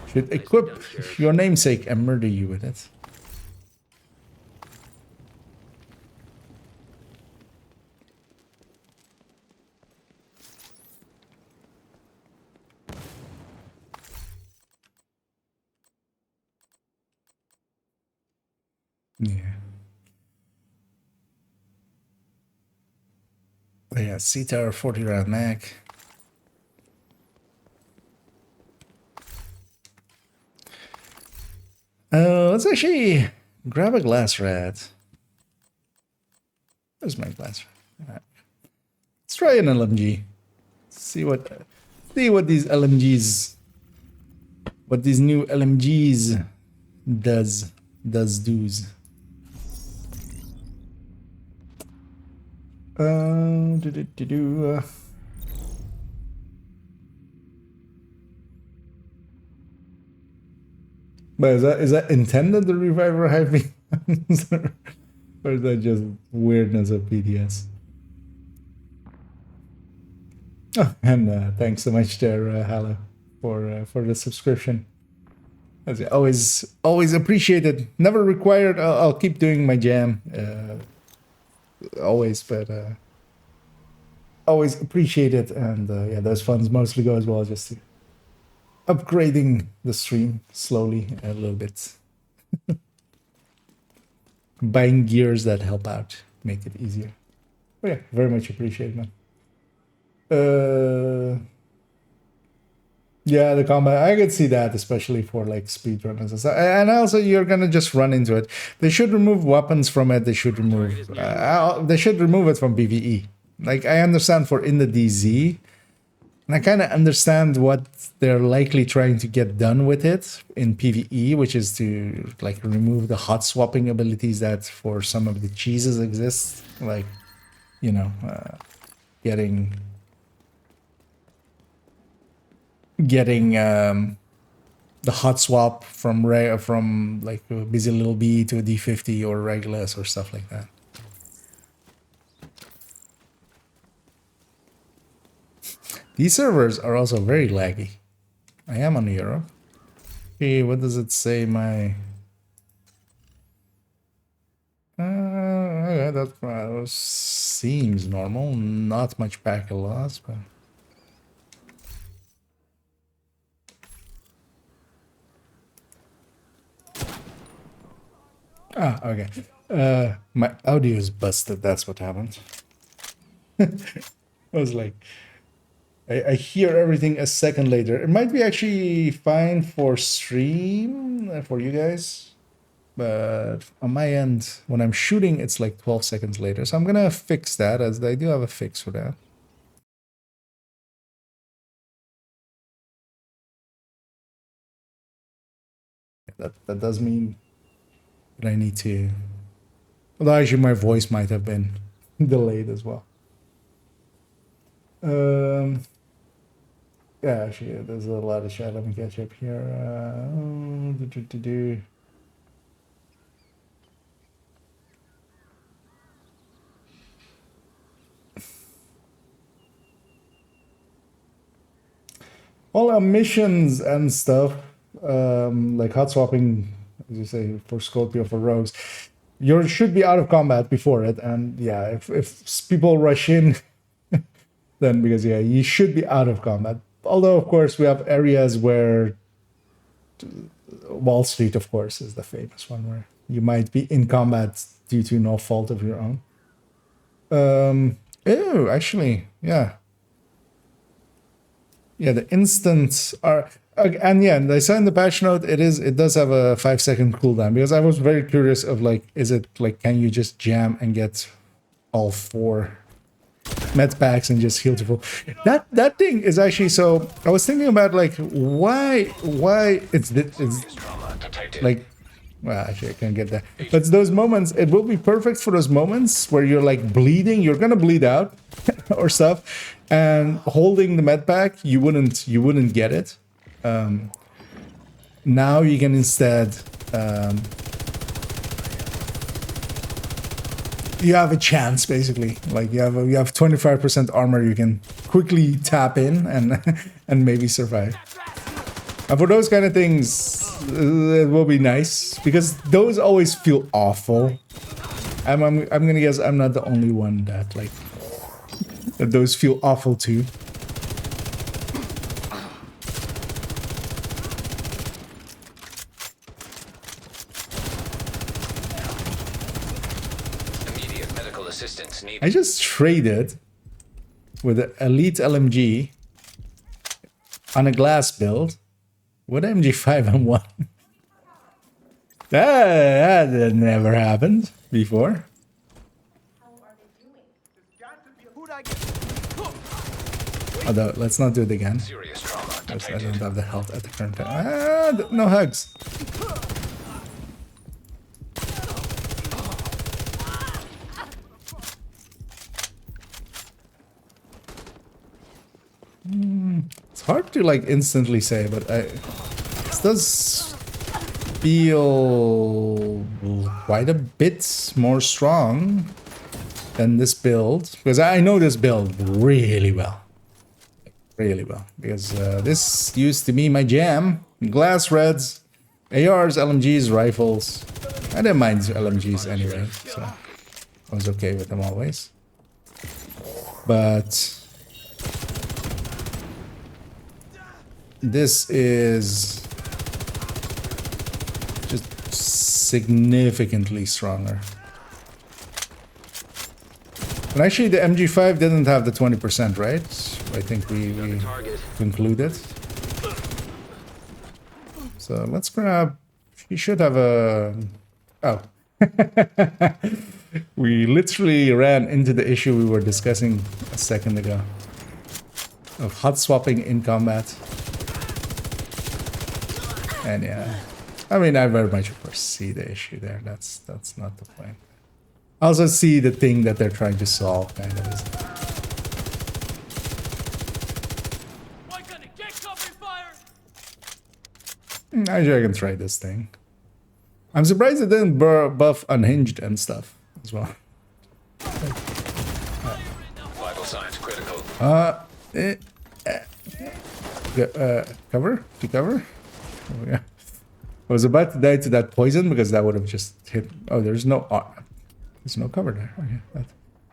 Should equip your namesake and murder you with it. Yeah. But yeah, C-Tower 40 round mag. Let's actually grab a glass rat. Where's my glass rat? Right. Let's try an LMG. See what these LMGs, what these new LMGs does. But is that intended, the reviver hyping? Or is that just weirdness of PTS? Oh, and thanks so much there, Hallow, for the subscription. As always appreciated. Never required. I'll keep doing my jam. Always, but always appreciate it. And yeah, those funds mostly go as well just to upgrading the stream slowly a little bit. Buying gears that help out, make it easier. But yeah, very much appreciate, man. Yeah, the combat, I could see that, especially for like speedrunners and stuff. And also, you're gonna just run into it. They should remove weapons from it. They should remove it from PvE. Like, I understand for in the DZ, and I kind of understand what they're likely trying to get done with it in PvE, which is to like remove the hot swapping abilities that for some of the cheeses exist, like, you know, getting the hot swap from like a Busy Little Bee to a D50 or Regulus or stuff like that. These servers are also very laggy. I am on Europe. Okay, what does it say? My okay, that seems normal. Not much packet loss, but. Ah, okay. My audio is busted. That's what happened. I was like, I hear everything a second later. It might be actually fine for stream for you guys, but on my end, when I'm shooting, it's like 12 seconds later. So I'm gonna fix that, as I do have a fix for that. That does mean that I need to. Although actually, my voice might have been delayed as well. Yeah, actually, there's a lot of chat. Let me catch up here. All our missions and stuff, like hot swapping, as you say, for Scorpio, for rogues, you should be out of combat before it. And yeah, if people rush in, then because yeah, you should be out of combat. Although, of course, we have areas where Wall Street, of course, is the famous one where you might be in combat due to no fault of your own. Oh, actually, yeah. Yeah, the instants are, and yeah, and I saw in the patch note it does have a 5-second cooldown, because I was very curious of like, is it like, can you just jam and get all 4 med packs and just heal to full? That thing is actually, so I was thinking about like why it's like, well, actually I can't get that, but it's those moments, it will be perfect for those moments where you're like bleeding, you're gonna bleed out or stuff, and holding the med pack, you wouldn't get it. Now you can instead you have a chance, basically. Like you have 25% armor, you can quickly tap in and maybe survive. And for those kind of things, it will be nice, because those always feel awful. I'm gonna guess I'm not the only one that like that those feel awful too. Immediate medical assistance needed. I just traded with an elite LMG on a glass build with MG5M1. That never happened before. Although, let's not do it again. Serious trauma Because I detected. don't have the health at the current time. Ah, no hugs. It's hard to like instantly say, but this does feel quite a bit more strong than this build, because I know this build really well. Really well, because this used to be my jam. Glass reds, ARs, LMGs, rifles. I didn't mind LMGs anyway, so I was okay with them always. But this is just significantly stronger. And actually, the MG5 didn't have the 20%, right? I think we concluded. So let's grab... You should have a... Oh. We literally ran into the issue we were discussing a second ago. Of hot swapping in combat. And yeah. I mean, I very much foresee the issue there. That's not the point. I also see the thing that they're trying to solve, kind of. Actually, I can try this thing. I'm surprised it didn't buff unhinged and stuff as well. Vital signs critical. Cover? To cover? Oh, yeah. I was about to die to that poison because that would have just hit. Oh, there's no cover there. Okay,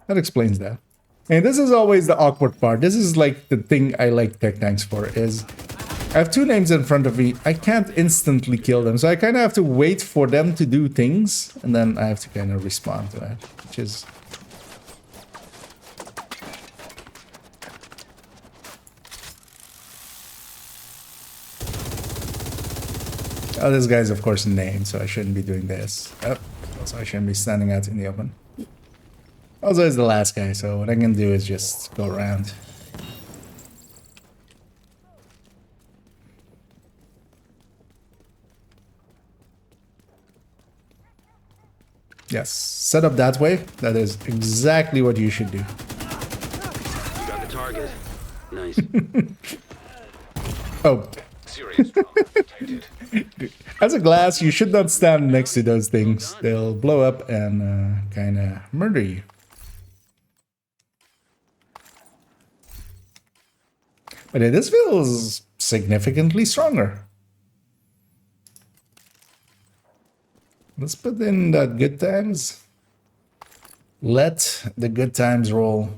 that explains that. And this is always the awkward part. This is like the thing I like tech tanks for is I have two names in front of me. I can't instantly kill them, so I kind of have to wait for them to do things, and then I have to kind of respond to that, which is. Oh, this guy's of course named, so I shouldn't be doing this. Oh, also I shouldn't be standing out in the open. Also, it's the last guy, so what I can do is just go around. Yes, set up that way. That is exactly what you should do. You got the target. Nice. Oh. Serious trauma detected. As a glass, you should not stand next to those things. They'll blow up and kind of murder you. But yeah, this feels significantly stronger. Let's put in the good times. Let the good times roll.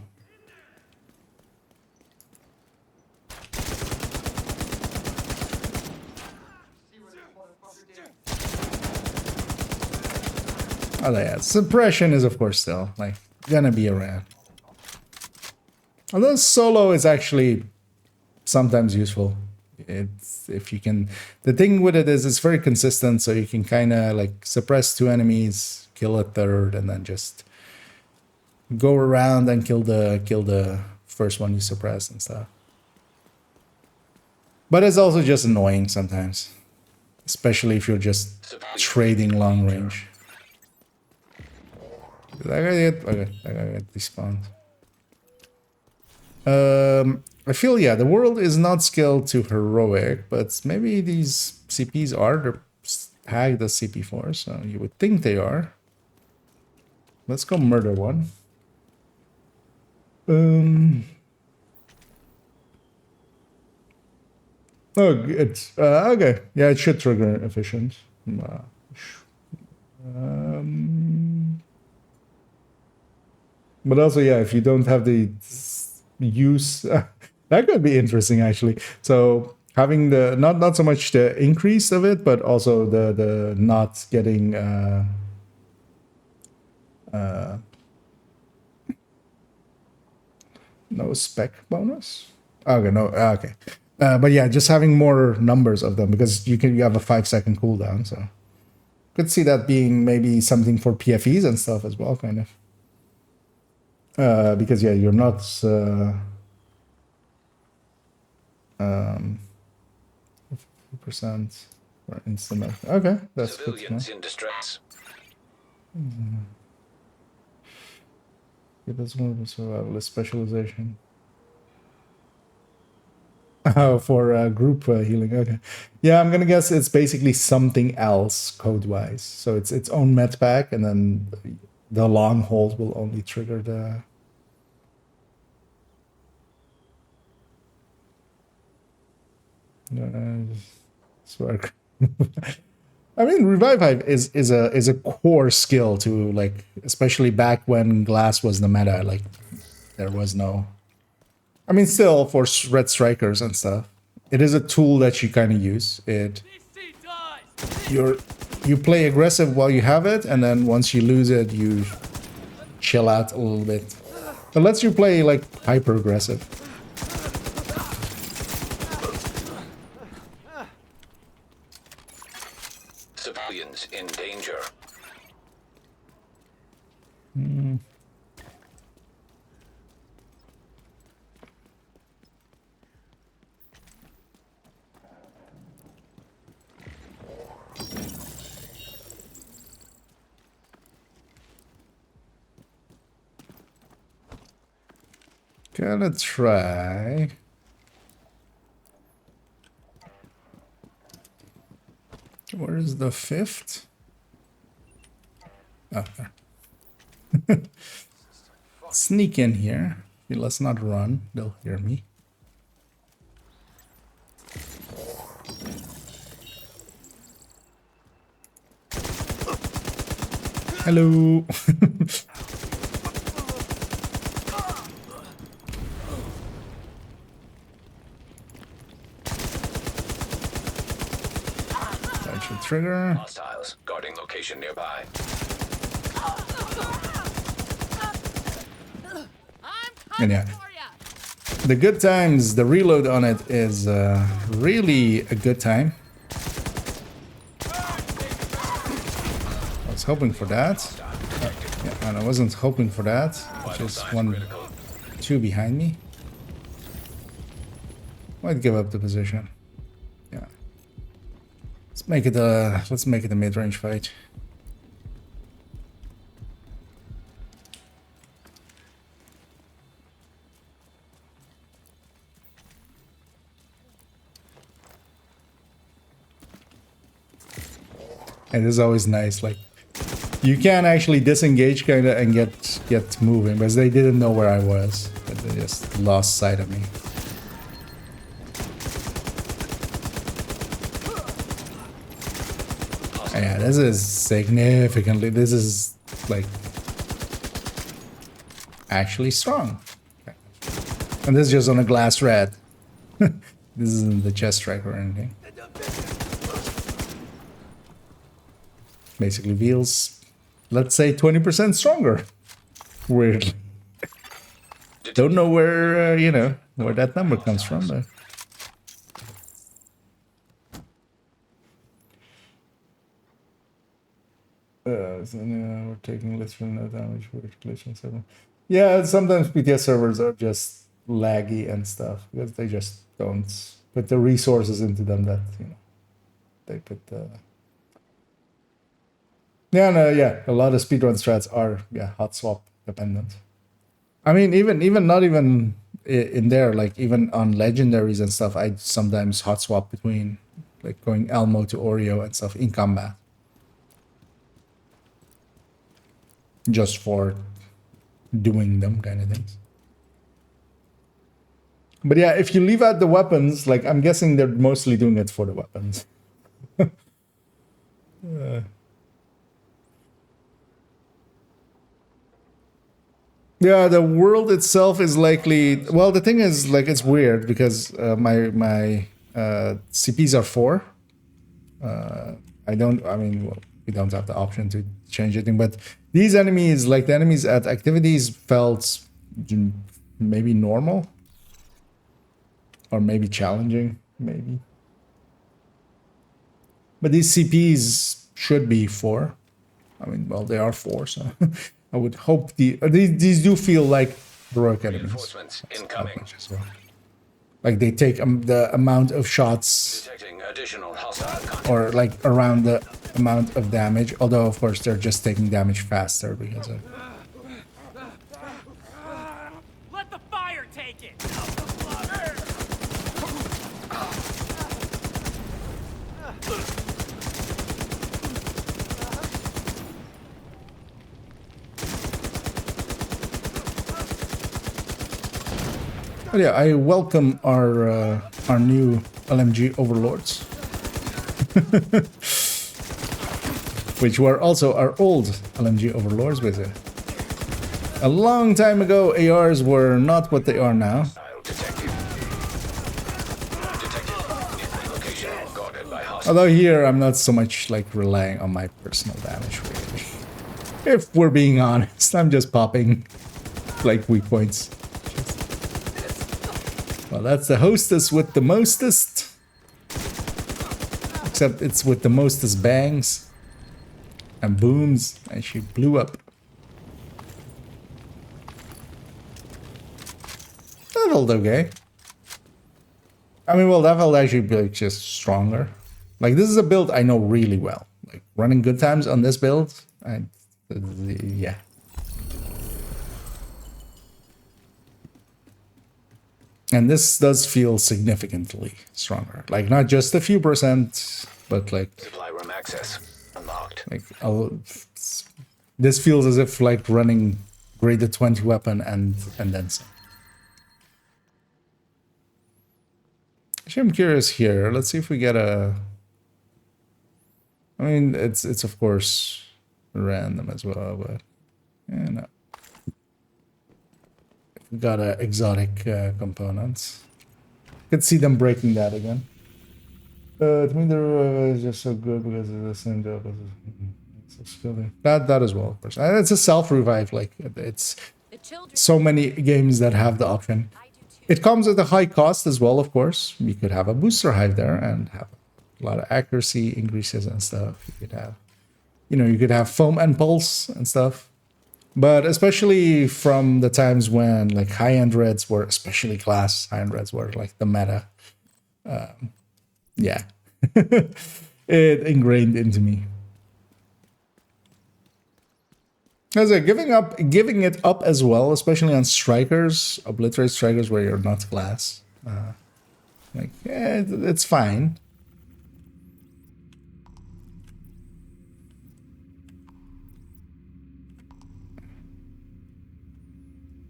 Oh yeah, suppression is of course still like gonna be around. Although solo is actually sometimes useful. It's if you can. The thing with it is it's very consistent, so you can kind of like suppress two enemies, kill a third, and then just go around and kill the first one you suppress and stuff. But it's also just annoying sometimes, especially if you're just trading long range. I gotta get despawned. I feel, yeah, the world is not scaled to heroic, but maybe these CPs are. They're tagged as CP4, so you would think they are. Let's go murder one. Oh, good. Okay. Yeah, it should trigger efficient. But also, yeah, if you don't have the use, that could be interesting actually. So having the not so much the increase of it, but also the not getting no spec bonus. Okay, no, okay. But yeah, just having more numbers of them because you have a 5-second cooldown. So could see that being maybe something for PFEs and stuff as well, kind of. Because yeah, you're not 50% for instant. Okay, that's good. Civilians in distress. Yeah, that's more of a survivalist specialization. Oh, for group healing. Okay, yeah, I'm gonna guess it's basically something else code-wise. So it's its own med pack, and then the long hold will only trigger the. Spark. I mean, Revive Hive is a core skill to, like, especially back when Glass was the meta. Like, there was no. I mean, still for Red Strikers and stuff, it is a tool that you kind of use. You play aggressive while you have it, and then once you lose it, you chill out a little bit. It lets you play like hyper aggressive. Gonna try. Where's the fifth? Oh, there. Sneak in here. Okay, let's not run. They'll hear me. Hello. Trigger. Hostiles. Guarding location nearby. And yeah, the good times, the reload on it is really a good time. I was hoping for that. Yeah, and I wasn't hoping for that. Just two behind me. Might give up the position. Yeah. Let's make it a mid-range fight. And it's always nice, like you can actually disengage kind of and get moving, but they didn't know where I was, but they just lost sight of me. Yeah, this is significantly, this is like actually strong. And this is just on a glass red. This isn't the chest strike or anything. Basically feels, let's say, 20% stronger. Weirdly. Don't know where, you know, where that number comes from, but... So we're taking less from no damage for glitching 7. Yeah, sometimes PTS servers are just laggy and stuff because they just don't put the resources into them that, you know, they put the... Yeah, no, yeah, a lot of speedrun strats are, yeah, hot swap dependent. I mean, even not even in there, like even on legendaries and stuff, I sometimes hot swap between like going Elmo to Oreo and stuff in combat. Just for doing them kind of things. But yeah, if you leave out the weapons, like I'm guessing they're mostly doing it for the weapons. Yeah, the world itself is likely... Well, the thing is, like, it's weird because my CPs are 4. I mean, well, we don't have the option to change anything, but these enemies, like the enemies at activities, felt maybe normal. Or maybe challenging, maybe. But these CPs should be 4. I mean, well, they are 4, so... I would hope these do feel like heroic enemies. Reinforcements incoming. Well. Like they take the amount of shots, Detecting additional hostile contact. or like around the amount of damage. Although of course they're just taking damage faster because of. Let the fire take it. But yeah, I welcome our new LMG overlords, which were also our old LMG overlords. With a long time ago, ARs were not what they are now. Detected. Location guarded by hostiles. Although here I'm not so much like relying on my personal damage really. If we're being honest, I'm just popping like weak points. Well, that's the hostess with the mostest. Except it's with the mostest bangs and booms, and she blew up. That felt okay. I mean, well, that felt actually like just stronger. Like this is a build I know really well. Like running good times on this build, yeah. And this does feel significantly stronger. Like not just a few percent, but like Supply room access unlocked. this feels as if like running graded 20 weapon and then some. Actually, I'm curious here. Let's see if we get a. I mean, it's of course random as well, but yeah, no. We got exotic components. Could see them breaking that again. To me, the revive is just so good because it's the same job as so skilled. That as well, of course. And it's a self revive. Like it's so many games that have the option. It comes at a high cost as well, of course. You could have a booster hive there and have a lot of accuracy increases and stuff. You could have, you could have foam and pulse and stuff. But especially from the times when like high-end reds were, especially class high-end reds were like the meta. Yeah, it ingrained into me. As a giving it up as well, especially on strikers, obliterate strikers where you're not class. It's fine.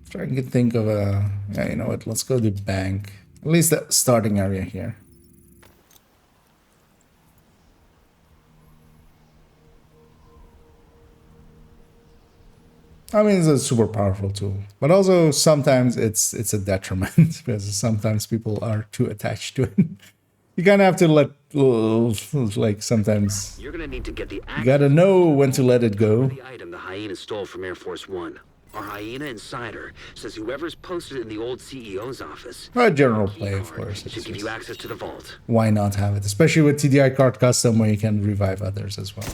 Trying to think of a. Yeah, you know what? Let's go to bank. At least the starting area here. I mean, it's a super powerful tool, but also sometimes it's a detriment because sometimes people are too attached to it. You kind of have to let, like, sometimes You're gonna need to get the you gotta know when to let it go. the item the hyena stole from Air Force One. Our hyena insider says whoever's posted in the old CEO's office. A general play, of course. Should give you access to the vault. Why not have it? Especially with TDI card custom where you can revive others as well.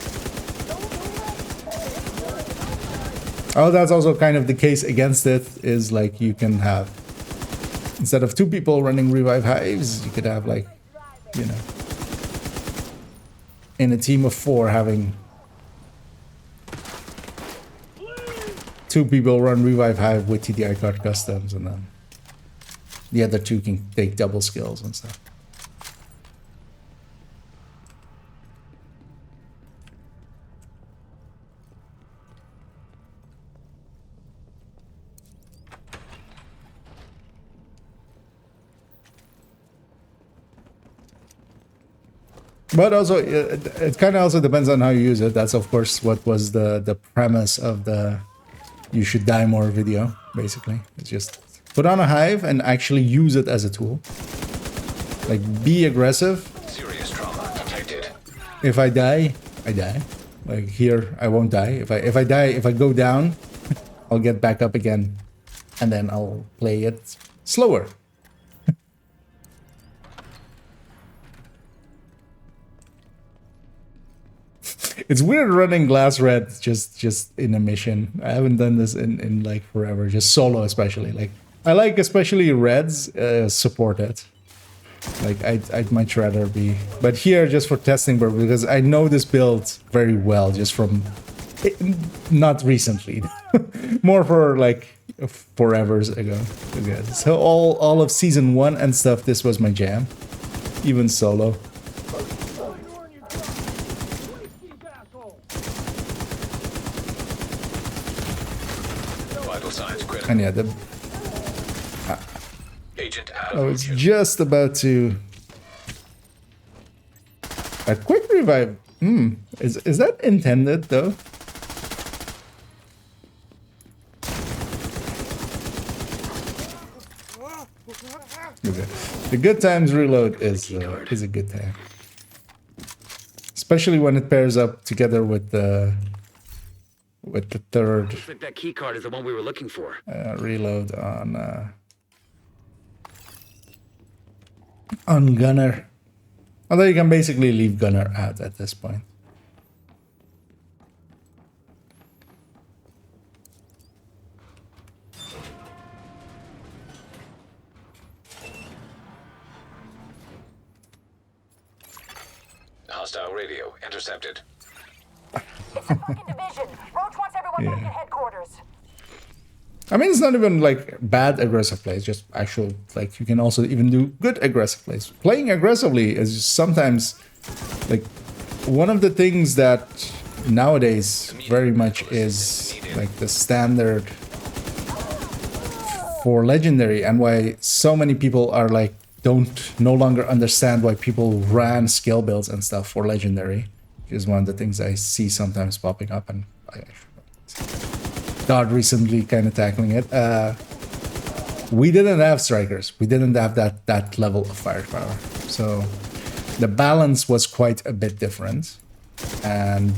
Oh, that's also kind of the case against it, is like you can have, instead of 2 people running revive hives, you could have like, in a team of 4 having 2 people run revive hive with TDI card customs, and then the other 2 can take double skills and stuff. But also, it kind of also depends on how you use it. That's, of course, what was the premise of the you should die more video, basically. It's just put on a hive and actually use it as a tool. Like, be aggressive. Serious trauma detected. If I die, I die. Like, here, I won't die. If I die, if I go down, I'll get back up again. And then I'll play it slower. It's weird running glass red just in a mission. I haven't done this in like forever, just solo especially. Like I like especially reds supported. Like I'd much rather be, but here just for testing purposes because I know this build very well just from not recently, more for like forevers ago. Okay. So all of season 1 and stuff, this was my jam, even solo. And yeah, Agent out. I was just about to. A quick revive. Is that intended though? Okay. The good times reload is a good time, especially when it pairs up together with the third. Looks like that key card is the one we were looking for. Reload on Gunner. Although you can basically leave Gunner out at this point. Hostile radio intercepted. It's a fucking division. Roach wants everyone back at headquarters. I mean, it's not even like bad aggressive plays, just actual, like you can also even do good aggressive plays. Playing aggressively is sometimes like one of the things that nowadays very much is like the standard for legendary, and why so many people are like no longer understand why people ran skill builds and stuff for legendary, is one of the things I see sometimes popping up, and I God recently kind of tackling it. We didn't have strikers. We didn't have that level of firepower. So the balance was quite a bit different. And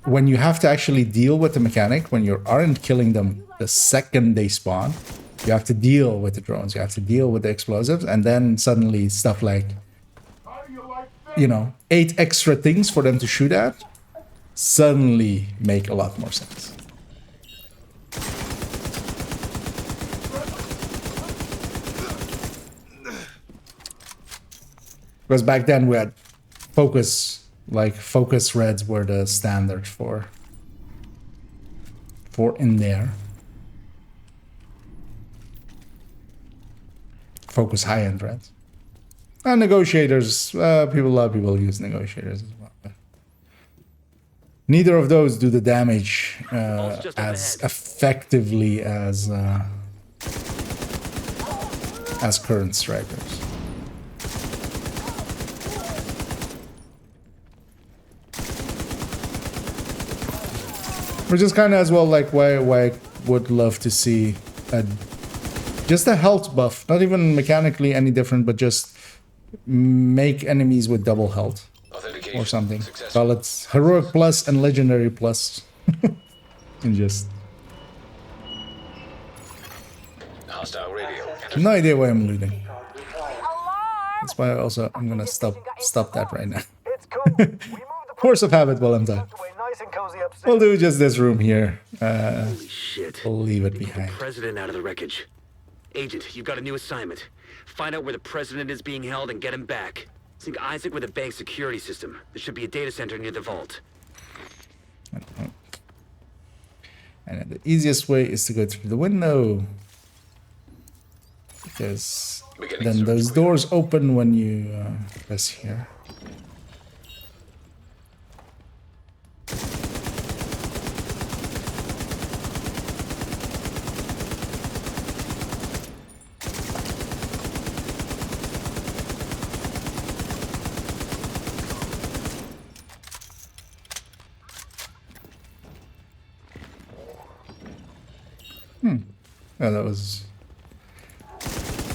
when you have to actually deal with the mechanic, when you aren't killing them the second they spawn, you have to deal with the drones, you have to deal with the explosives, and then suddenly stuff like, you know, 8 extra things for them to shoot at suddenly make a lot more sense. Because back then we had focus, like focus reds were the standard for in there. Focus high-end reds. And negotiators, a lot of people use negotiators as well. But neither of those do the damage as effectively as current strikers. Which is kind of as well like why I would love to see just a health buff, not even mechanically any different, but just make enemies with double health or something. Call it heroic plus and legendary plus. And just Hostile radio. no idea why I'm looting. That's why also I'm gonna stop that right now. It's cool. We moved the Force of habit while I'm done. away nice and cozy upstairs. We'll do just this room here. Holy shit. We'll leave it Get the behind. president out of the wreckage. Agent, you've got a new assignment. Find out where the president is being held and get him back. Sync Isaac with a bank security system. There should be a data center near the vault. And the easiest way is to go through the window. Because then those doors open when you press here. Yeah, that was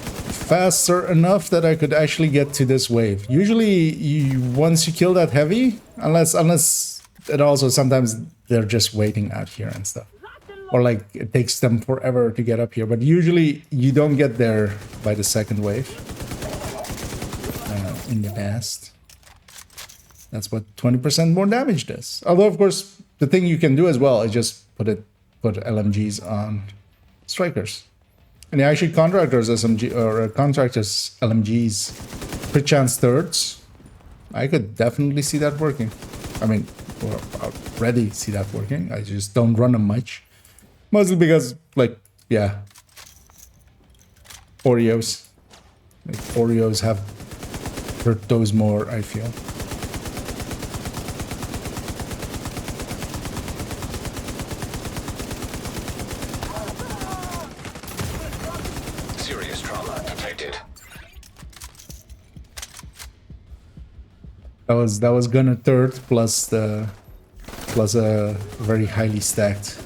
faster enough that I could actually get to this wave. Usually, once you kill that heavy, unless it also sometimes they're just waiting out here and stuff, or like it takes them forever to get up here. But usually, you don't get there by the second wave. In the past, that's what 20% more damage does. Although, of course, the thing you can do as well is just put LMGs on strikers. And actually contractors SMG or contractors LMGs crit chance thirds. I could definitely see that working. I mean, or already see that working. I just don't run them much. Mostly because, like, yeah, Oreos. Like, Oreos have hurt those more, I feel. Serious trauma detected. That was gunner third plus a very highly stacked.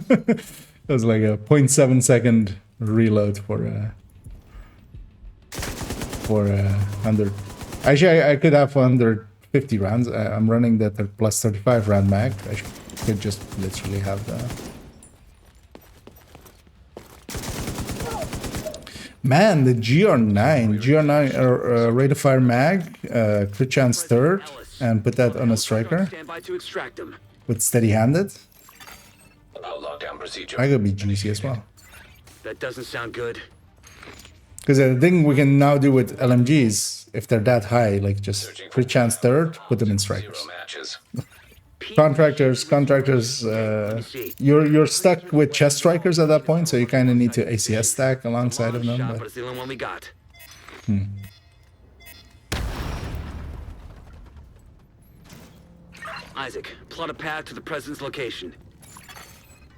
That was like a 0.7 second reload for 100. Actually, I could have 150 rounds. I'm running that plus 35 round mag. I could just literally have the. Man, the GR9 rate of fire mag, crit chance third, and put that on a striker Stand by to extract him. with steady handed. About lockdown procedure. I could be juicy as well. That doesn't sound good. Because the thing we can now do with LMGs, if they're that high, like just crit chance third, put them in strikers. Zero matches. Contractors. You're stuck with chest strikers at that point, so you kind of need to ACS stack alongside of them. Shot, But but it's the only one we got. Isaac, plot a path to the president's location.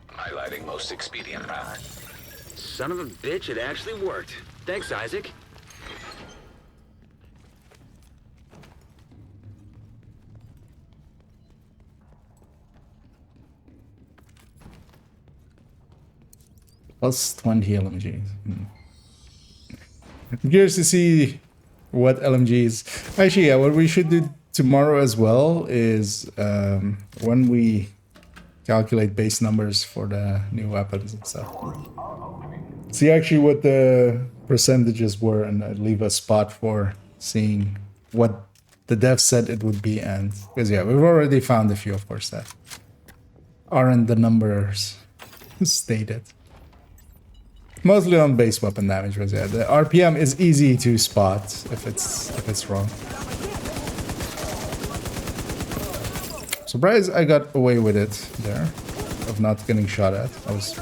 Highlighting most expedient route. Son of a bitch, it actually worked. Thanks, Isaac. plus 20 LMGs. I'm curious to see what LMGs. Actually, yeah, what we should do tomorrow as well is when we calculate base numbers for the new weapons and stuff. See actually what the percentages were and leave a spot for seeing what the dev said it would be. And because yeah, we've already found a few, of course, that aren't the numbers stated. Mostly on base weapon damage, but yeah, the RPM is easy to spot if it's wrong. Surprised I got away with it there, of not getting shot at. I was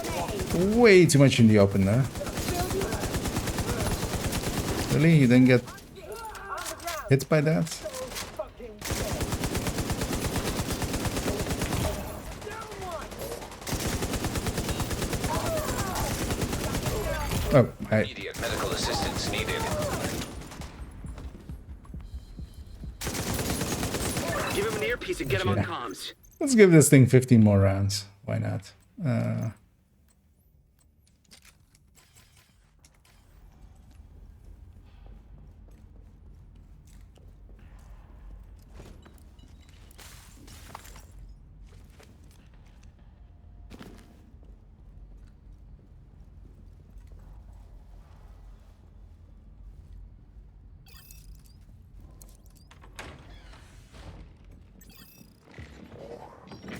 way too much in the open there. Really? You didn't get hit by that? Oh, Immediate medical assistance needed. Give him an earpiece and get him on comms. let's give this thing 15 more rounds. Why not?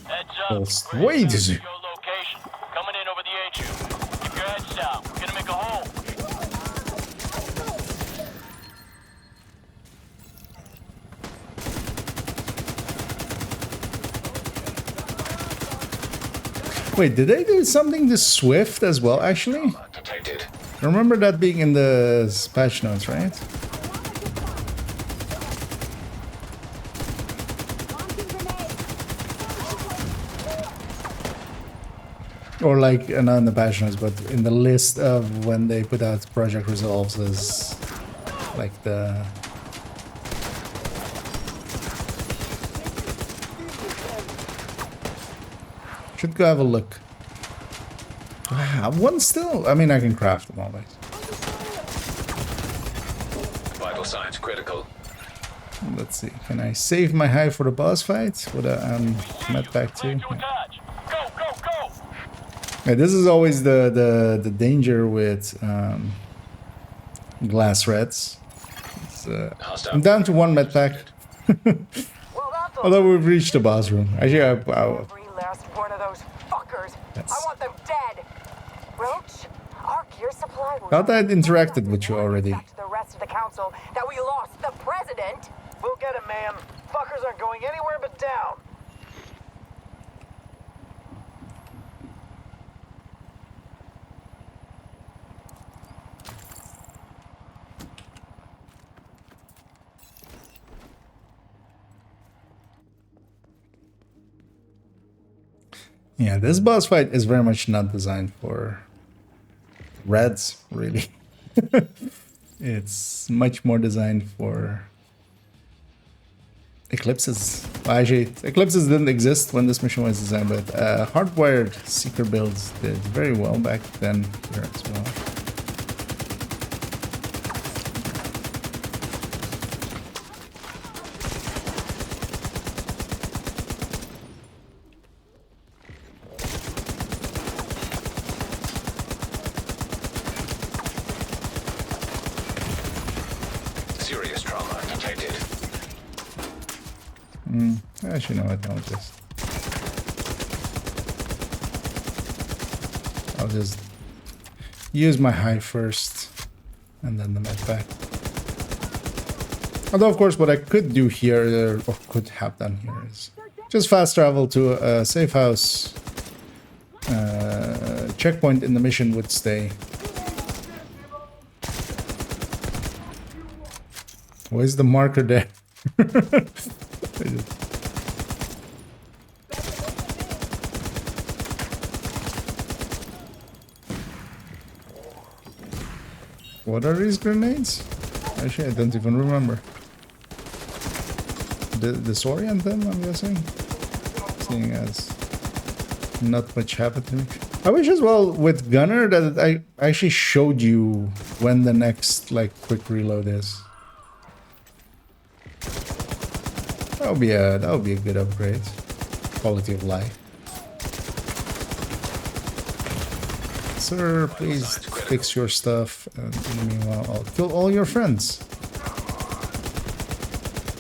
Heads up. It's way too soon. Your location. Coming in over the HU. Keep your heads down. We're gonna make a hole. Wait, did they do something to Swift as well, actually? Detected. I remember that being in the patch notes, right? Or like, not in the patch notes, but in the list of when they put out project resolves as like the... Should go have a look. Do I have one still? I mean, I can craft them always. Vital signs critical. Let's see. Can I save my high for the boss fight? With a med pack too? To attach. Go, go, go! Yeah, this is always the danger with glass reds. It's, I'm down to one med pack. Although we've reached the boss room. Actually, Every last one of those fuckers. Yes. I want them dead. Roach, our gear supply will thought I'd interacted with you already. back to the rest of the council that we lost the president. We'll get him, ma'am. Fuckers aren't going anywhere but down. Yeah, this boss fight is very much not designed for reds, really. It's much more designed for eclipses. Well, actually, eclipses didn't exist when this mission was designed, but hardwired seeker builds did very well back then here as well. Serious trauma detected. Actually, no, I'll just use my high first and then the med pack. Although, of course, what I could do here, or could have done here, is Just fast travel to a safe house. Checkpoint in the mission would stay. Where's the marker there? What are these grenades? Actually, I don't even remember. Disorient them, I'm guessing? Seeing as not much happened to me. I wish as well with Gunner that I actually showed you when the next like quick reload is. That would be a good upgrade. Quality of life. Sir, please fix your stuff, and in the meanwhile, I'll kill all your friends.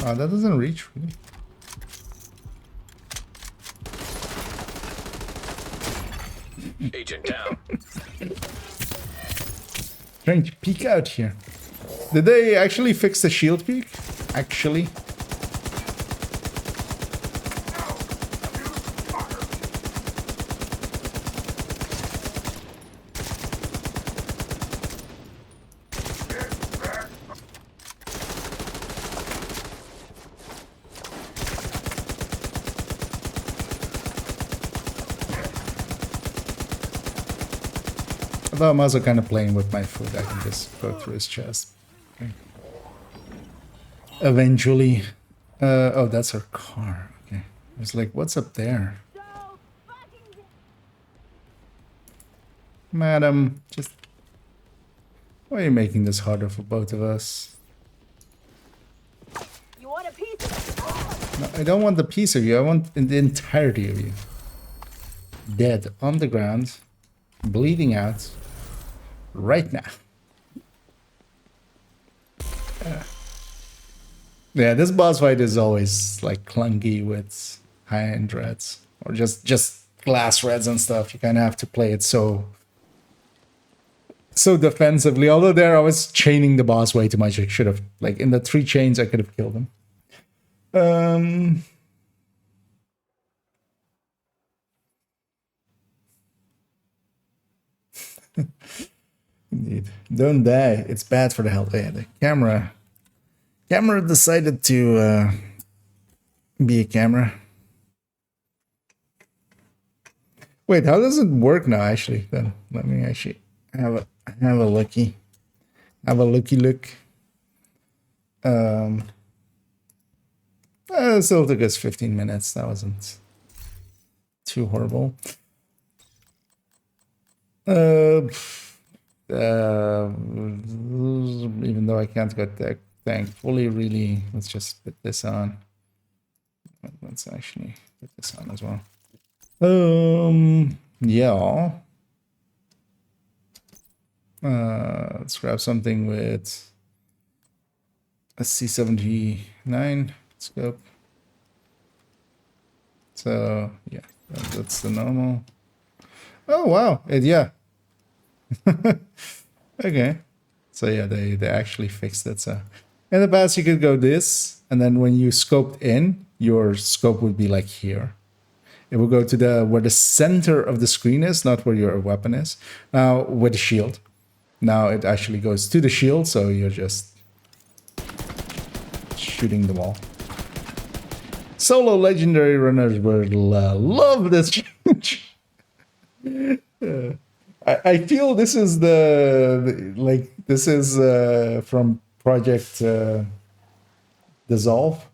Ah, that doesn't reach, really. Agent down. Trying to peek out here. Did they actually fix the shield peak? Actually? Although I'm also kind of playing with my food, I can just go through his chest. Okay. Eventually. Oh, that's her car. Okay. I was like, what's up there? Madam, just... Why are you making this harder for both of us? You want a piece of it? No, I don't want the piece of you. I want the entirety of you. Dead on the ground, bleeding out. Right now. Yeah, this boss fight is always like clunky with high-end reds or just glass reds and stuff. You kind of have to play it so defensively. Although there I was chaining the boss way too much. I should have, like in the 3 chains I could have killed him. Indeed. Don't die. It's bad for the health. Yeah, the camera decided to be a camera. Wait, how does it work now? Actually, then let me actually have a looky look. It still took us 15 minutes. That wasn't too horrible. Even though I can't get that thankfully, really, let's just put this on. Let's actually put this on as well. Yeah. Let's grab something with a C79 scope. So yeah, that's the normal. Oh wow, yeah. Okay, so yeah, they actually fixed it. So in the past you could go this, and then when you scoped in, your scope would be like here. It will go to where the center of the screen is, not where your weapon is. Now with the shield, now it actually goes to the shield, so you're just shooting the wall. Solo legendary runners will love this change. I feel this is this is from Project Resolve.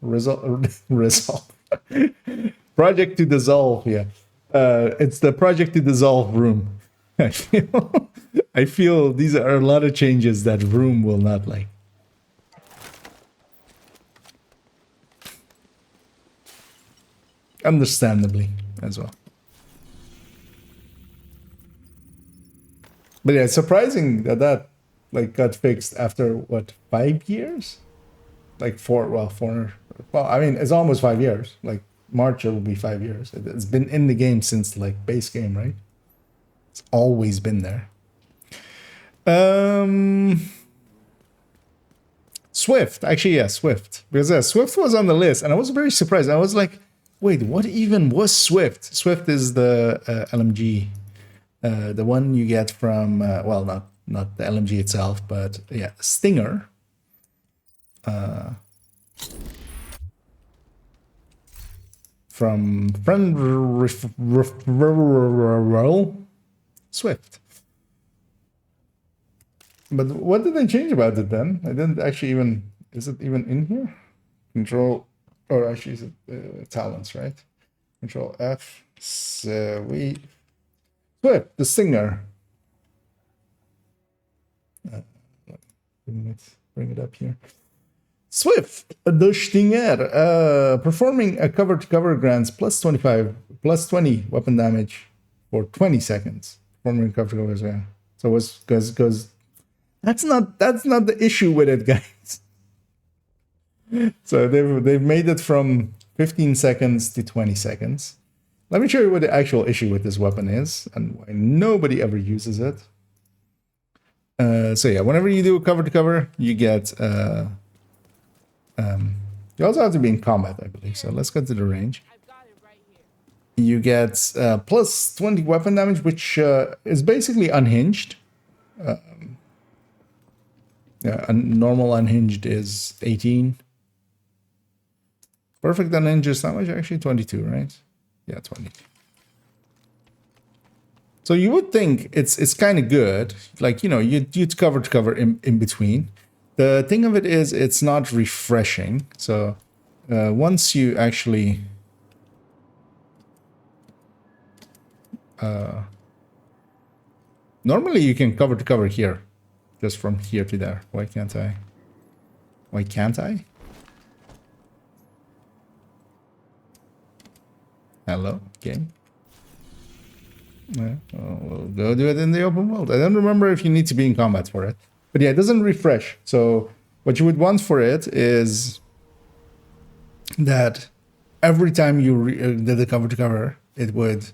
Project to Dissolve, yeah. It's the Project to Dissolve room. I feel these are a lot of changes that room will not like. Understandably, as well. But yeah, it's surprising that like got fixed after what, 5 years? Like 4. Well, I mean, it's almost 5 years. Like March, it will be 5 years. It's been in the game since like base game, right? It's always been there. Swift, actually, yeah, Swift, because Swift was on the list, and I was very surprised. I was like, Wait, what even was Swift? Swift is the LMG, the one you get from well, not the LMG itself, but yeah, Stinger. From friend Swift. But what did they change about it then? I didn't actually even. Is it even in here? Control, or actually, is it talents, right? Control F. Swift, the Stinger. Bring it up here. Swift, the Stinger, performing a cover-to-cover grants plus 20 weapon damage for 20 seconds. Performing cover-to-cover, yeah. So was because that's not the issue with it, guys. So they've made it from 15 seconds to 20 seconds. Let me show you what the actual issue with this weapon is and why nobody ever uses it. So yeah, whenever you do a cover-to-cover, you get. You also have to be in combat, I believe. So let's go to the range. You get plus 20 weapon damage, which is basically unhinged. Yeah, normal unhinged is 18. Perfect unhinged is how much? Actually 22, right? Yeah, 22. So you would think it's kind of good. Like, you know, you'd cover to cover in between. The thing of it is, it's not refreshing. So once you actually normally you can cover to cover here, just from here to there. Why can't I? Why can't I? Hello, game. Yeah, we'll go do it in the open world. I don't remember if you need to be in combat for it. But yeah, it doesn't refresh. So what you would want for it is that every time you did the cover to cover, it would,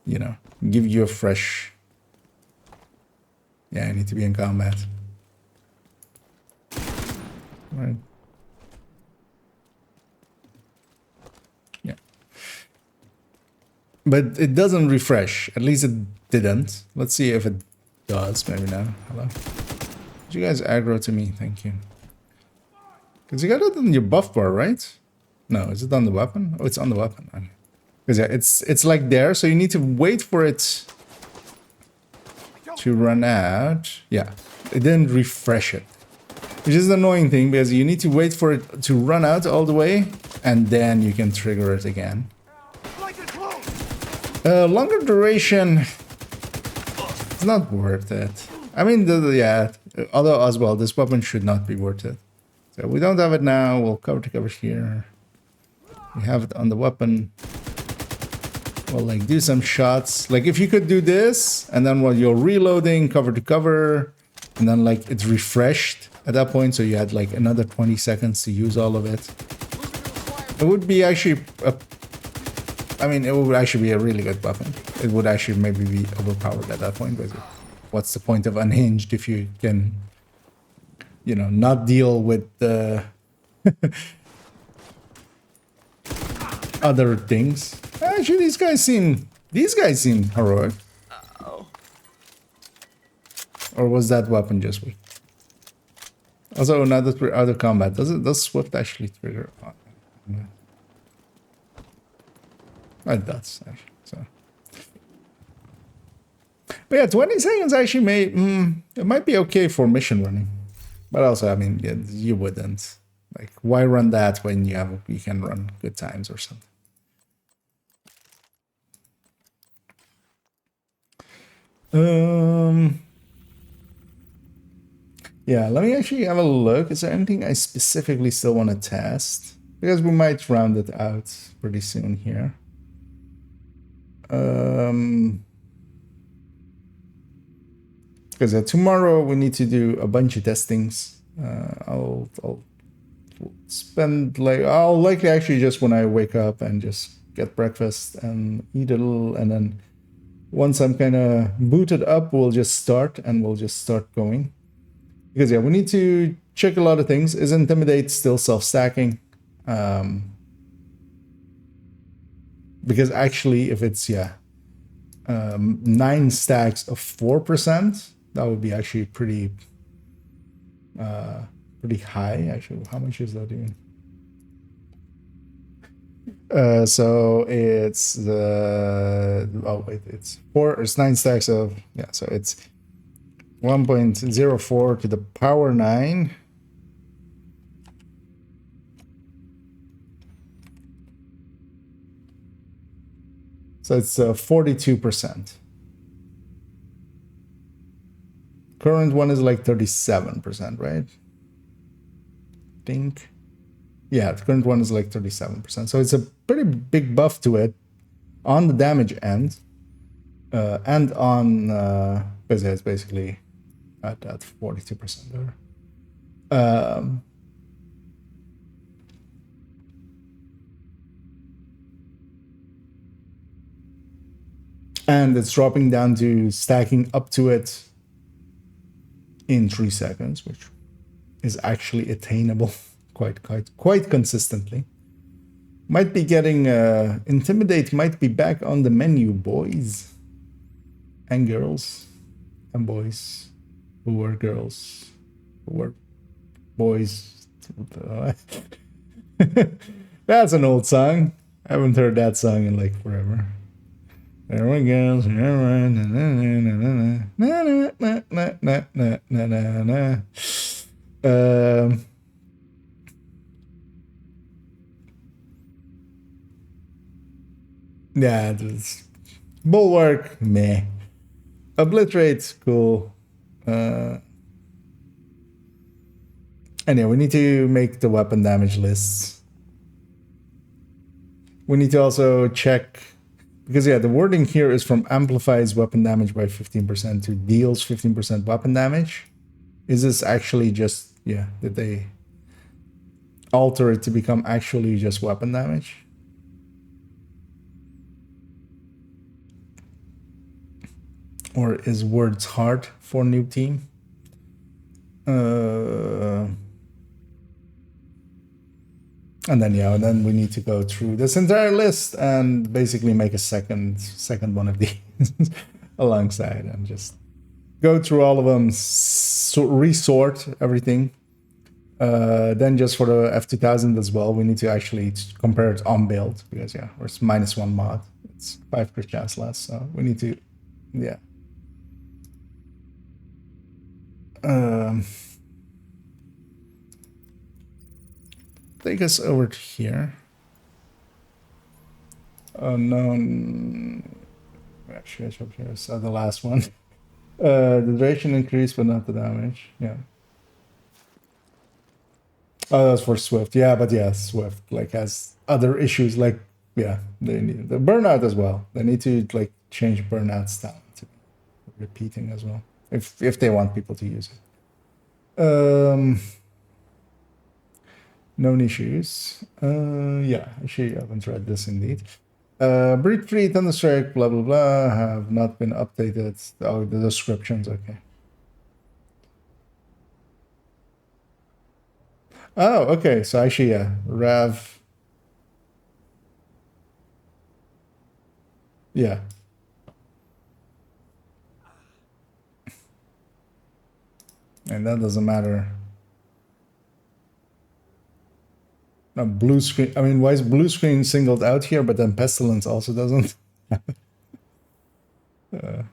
you know, give you a fresh. Yeah, I need to be in combat. Right. Yeah. But it doesn't refresh. At least it didn't. Let's see if it does. Maybe now. Hello. Did you guys aggro to me? Thank you. Because you got it on your buff bar, right? No, is it on the weapon? Oh, it's on the weapon. Okay. Because yeah, it's like there, so you need to wait for it to run out. Yeah, it didn't refresh it, which is the annoying thing because you need to wait for it to run out all the way, and then you can trigger it again. Longer duration. It's not worth it. I mean, yeah. Although as well, this weapon should not be worth it. So we don't have it now. We'll cover to cover here. We have it on the weapon. We'll like do some shots. Like if you could do this, and then while you're reloading, cover to cover, and then like it's refreshed at that point, so you had like another 20 seconds to use all of it. It would be actually I mean, it would actually be a really good weapon. It would actually maybe be overpowered at that point, but what's the point of unhinged if you can, you know, not deal with the other things? Actually, these guys seem heroic. Or was that weapon just weak? Also, another other combat. Does Swift actually trigger? It does actually. So, but yeah, 20 seconds actually it might be okay for mission running, but also I mean yeah, you wouldn't like why run that when you can run good times or something. Yeah, let me actually have a look. Is there anything I specifically still want to test? Because we might round it out pretty soon here. Because tomorrow we need to do a bunch of testings. I'll spend like I'll likely actually just when I wake up and just get breakfast and eat a little, and then once I'm kind of booted up, we'll just start going. Because yeah, we need to check a lot of things. Is Intimidate still self-stacking? because actually if it's 9 stacks of 4%, that would be actually pretty high. Actually, how much is that even? So it's it's 9 stacks of, so it's 1.04 to the power 9. So it's 42%. Current one is like 37%, right? Think. Yeah, the current one is like 37%. So it's a pretty big buff to it on the damage end. And on because it's basically at 42% there. And it's dropping down to stacking up to it in 3 seconds, which is actually attainable quite consistently. Might be getting Intimidate might be back on the menu, boys and girls and boys who were girls who were boys. That's an old song. I haven't heard that song in like forever. There we go. Yeah, this Bulwark, meh. Obliterate, cool. Anyway, we need to make the weapon damage lists. We need to also check, because the wording here is from amplifies weapon damage by 15% to deals 15% weapon damage. Is this actually just, did they alter it to become actually just weapon damage? Or is words hard for new team? And then we need to go through this entire list and basically make a second one of these alongside, and just go through all of them, resort everything. Then just for the F2000 as well, we need to actually compare it on build, because it's -1 mod. It's 5% chance less, so we need to, take us over to here. Oh no, actually, so the last one. The duration increased, but not the damage. Yeah. Oh, that's for Swift. Yeah, but Swift has other issues. They need the burnout as well. They need to change burnouts down to repeating as well, if they want people to use it. Known issues. Actually, I haven't read this indeed. Breed free, Thunderstrike, blah blah blah, have not been updated. Oh, the descriptions, okay. Oh, okay. So actually, Rav. Yeah. And that doesn't matter. No, blue screen. I mean, why is blue screen singled out here, but then Pestilence also doesn't? The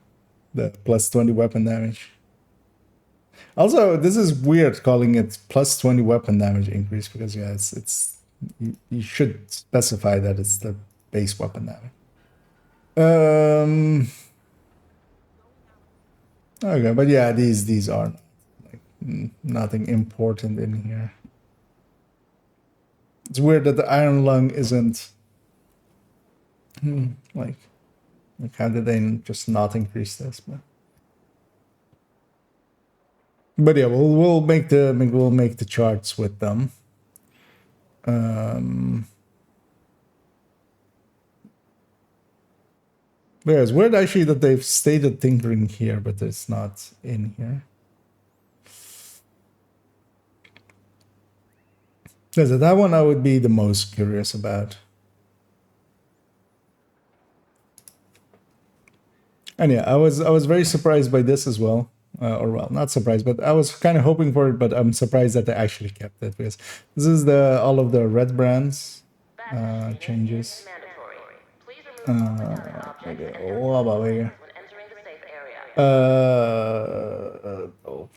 plus 20 weapon damage. Also, this is weird calling it plus 20 weapon damage increase, because you should specify that it's the base weapon damage. Okay, but these are nothing important in here. It's weird that the Iron Lung isn't like how did they just not increase this? But we'll make the charts with them. It's weird actually that they've stated tinkering here, but it's not in here. That one I would be the most curious about. And yeah, I was very surprised by this as well. Or well, not surprised, but I was kind of hoping for it, but I'm surprised that they actually kept it because this is the all of the red brands changes.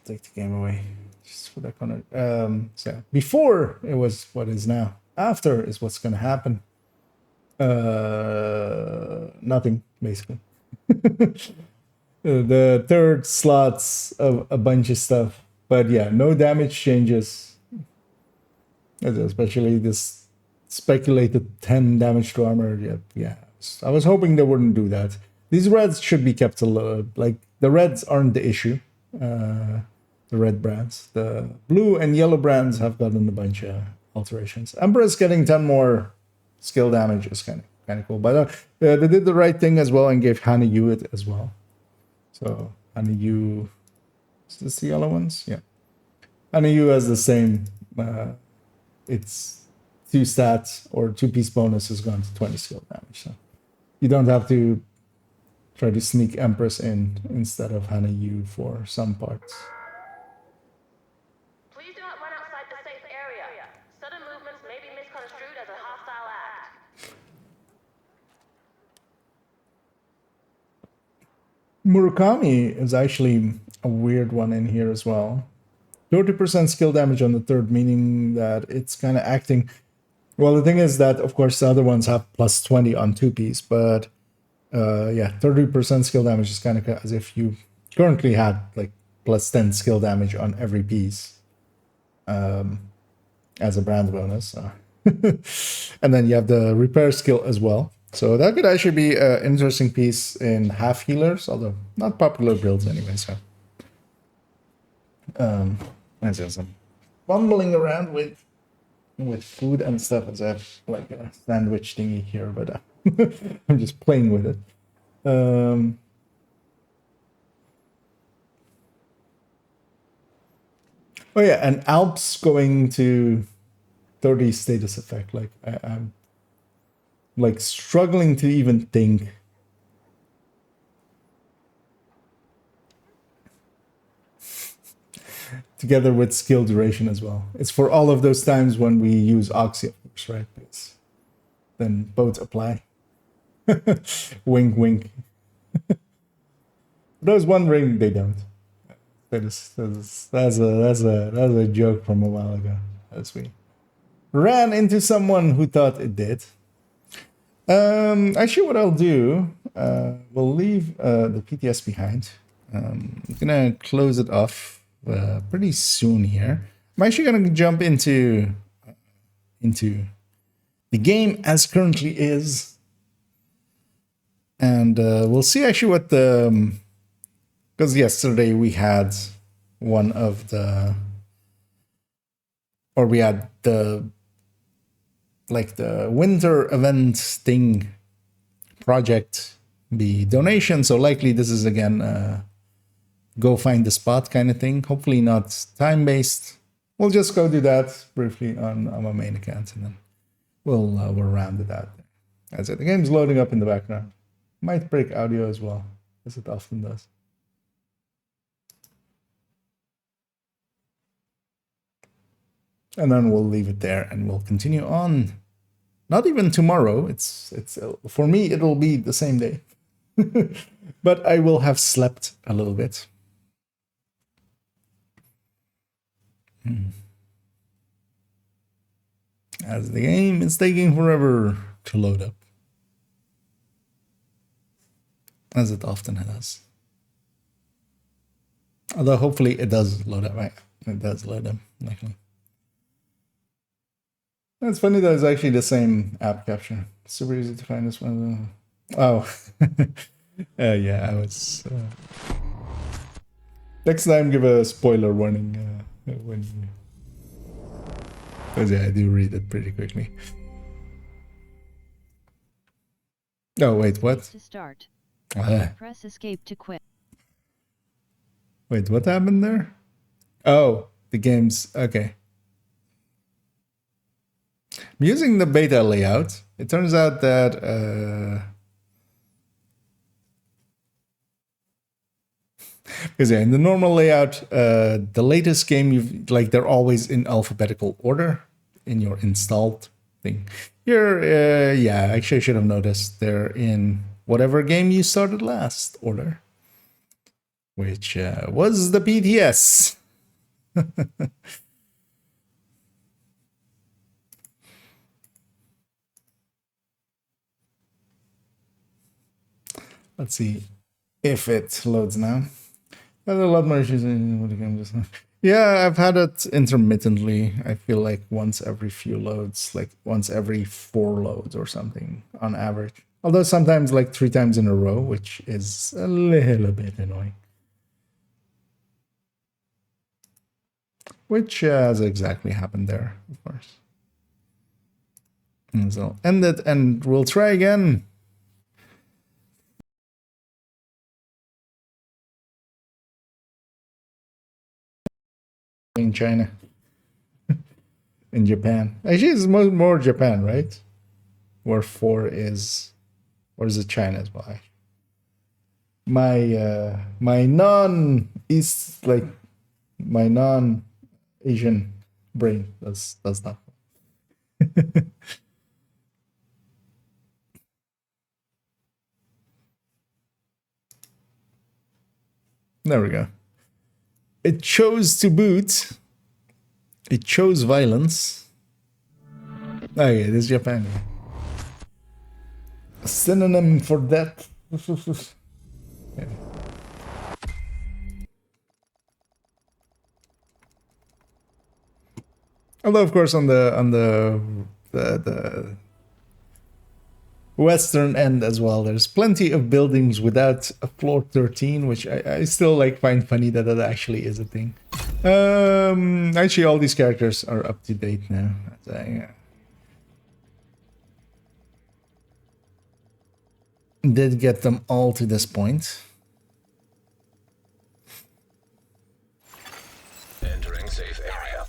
Take the game away. Just for that corner. So before it was what is now. After is what's gonna happen. Nothing basically. The third slots of a bunch of stuff, but yeah, no damage changes. Especially this speculated 10 damage to armor. Yeah. I was hoping they wouldn't do that. These reds should be kept a little, like the reds aren't the issue. The red brands, the blue and yellow brands have gotten a bunch of alterations. Empress getting 10 more skill damage is kind of cool, but they did the right thing as well and gave Hana Yu it as well. So Hana Yu, is this the yellow ones? Yeah, Hana Yu has the same. It's 2 stats or 2-piece bonus has gone to 20 skill damage. So you don't have to try to sneak Empress in instead of Hana Yu for some parts. Please do not run outside the safe area. Sudden movements may be misconstrued as a hostile act. Murakami is actually a weird one in here as well. 30% skill damage on the third, meaning that it's kind of acting. Well, the thing is that, of course, the other ones have plus 20 on 2-piece, but yeah, 30% skill damage is kind of as if you currently had like plus 10 skill damage on every piece as a brand bonus. And then you have the repair skill as well. So that could actually be an interesting piece in half healers, although not popular builds anyway. So that's just some bumbling around with food and stuff as I have like a sandwich thingy here, but I'm just playing with it. Oh yeah, and Alps going to 30 status effect. Like I'm like struggling to even think. Together with skill duration as well. It's for all of those times when we use Oxy, of course, right? Then both apply. Wink, wink. For those wondering, they don't. That's a joke from a while ago, as we ran into someone who thought it did. Actually, what I'll do, we'll leave the PTS behind. I'm gonna close it off pretty soon here. I'm actually gonna jump into the game as currently is, and we'll see actually what the because yesterday we had one of the we had the like the winter event thing project, the donation. So likely this is again go find the spot kind of thing. Hopefully not time based. We'll just go do that briefly on my main account, and then we'll round it out. That's it. The game's loading up in the background. Might break audio as well, as it often does. And then we'll leave it there, and we'll continue on. Not even tomorrow. It's for me. It'll be the same day, but I will have slept a little bit. As the game is taking forever to load up, as it often has. Although hopefully it does load up, right? It does load up, likely. It's funny that it's actually the same app capture. Super easy to find this one. Oh, yeah, I was. Next time, give a spoiler warning when you. Because yeah, I do read it pretty quickly. Oh wait, what? To start. Ah. Press escape to quit. Wait, what happened there? Oh, the game's okay. I'm using the beta layout. It turns out that Because yeah, in the normal layout, the latest game, you've like they're always in alphabetical order in your installed thing. Here, yeah, actually, I should have noticed they're in whatever game you started last order, which was the PTS. Let's see if it loads now. There's a lot more issues in what game just now. Yeah, I've had it intermittently. I feel like once every few loads, like once every 4 loads or something on average. Although sometimes like 3 times in a row, which is a little bit annoying. Which has exactly happened there, of course. And so I'll end it and we'll try again. In China. In Japan. Actually, it's more Japan, right? Where 4 is... Or is it China as well? My non-East, like... My non-Asian brain does not. There we go. It chose to boot. It chose violence. Okay, this is Japan. A synonym for that. Yeah. Although, of course, on the western end as well, there's plenty of buildings without a floor 13, which I still like find funny that that actually is a thing. Actually, all these characters are up to date now. Did get them all to this point. Entering safe area.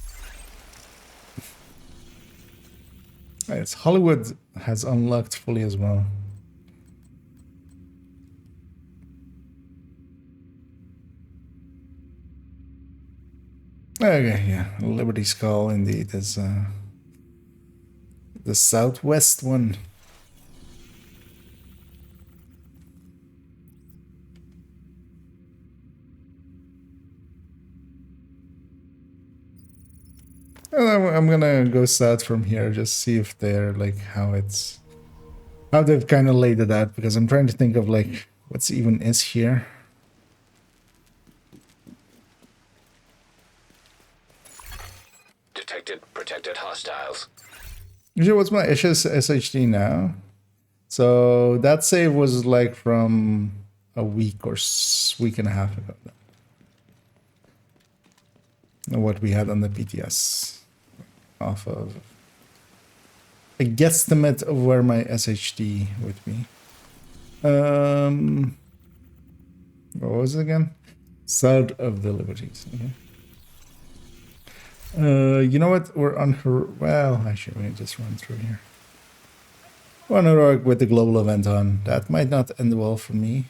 Yes, Hollywood has unlocked fully as well. Okay, yeah, Liberty Skull indeed is the southwest one. I'm gonna go south from here, just see if they're like how they've kind of laid it out, because I'm trying to think of like what's even is here. Detected protected hostiles. Usually, what's my SHD now? So that save was like from a week or week and a half ago. What we had on the PTS. Off of a guesstimate of where my SHD would be. What was it again? South of the Liberties. Okay. You know what? We're on her. Well, actually, we just run through here. We're on heroic with the global event on. That might not end well for me.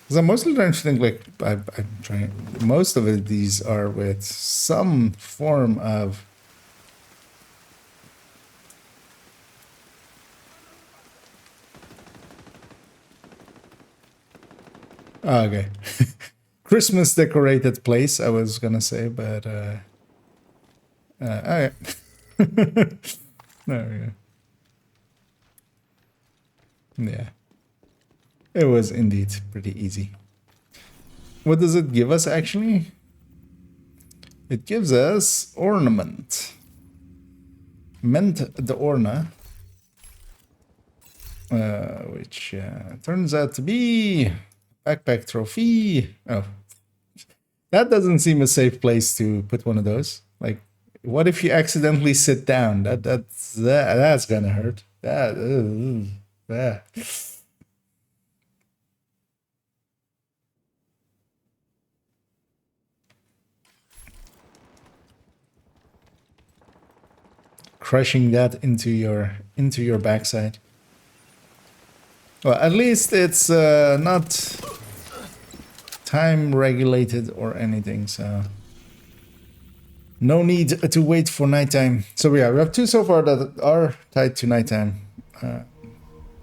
Because I'm mostly trying to think like I'm trying. Most of it, these are with some form of. Oh, okay. Christmas decorated place, I was gonna say, but okay. There we go. Yeah. It was indeed pretty easy. What does it give us actually? It gives us ornament. Meant the Orna. Which turns out to be backpack trophy. Oh. That doesn't seem a safe place to put one of those. Like, what if you accidentally sit down? That's gonna hurt. Yeah. Crushing that into your backside. Well, at least it's not time regulated or anything, so no need to wait for nighttime. So yeah, we have 2 so far that are tied to nighttime.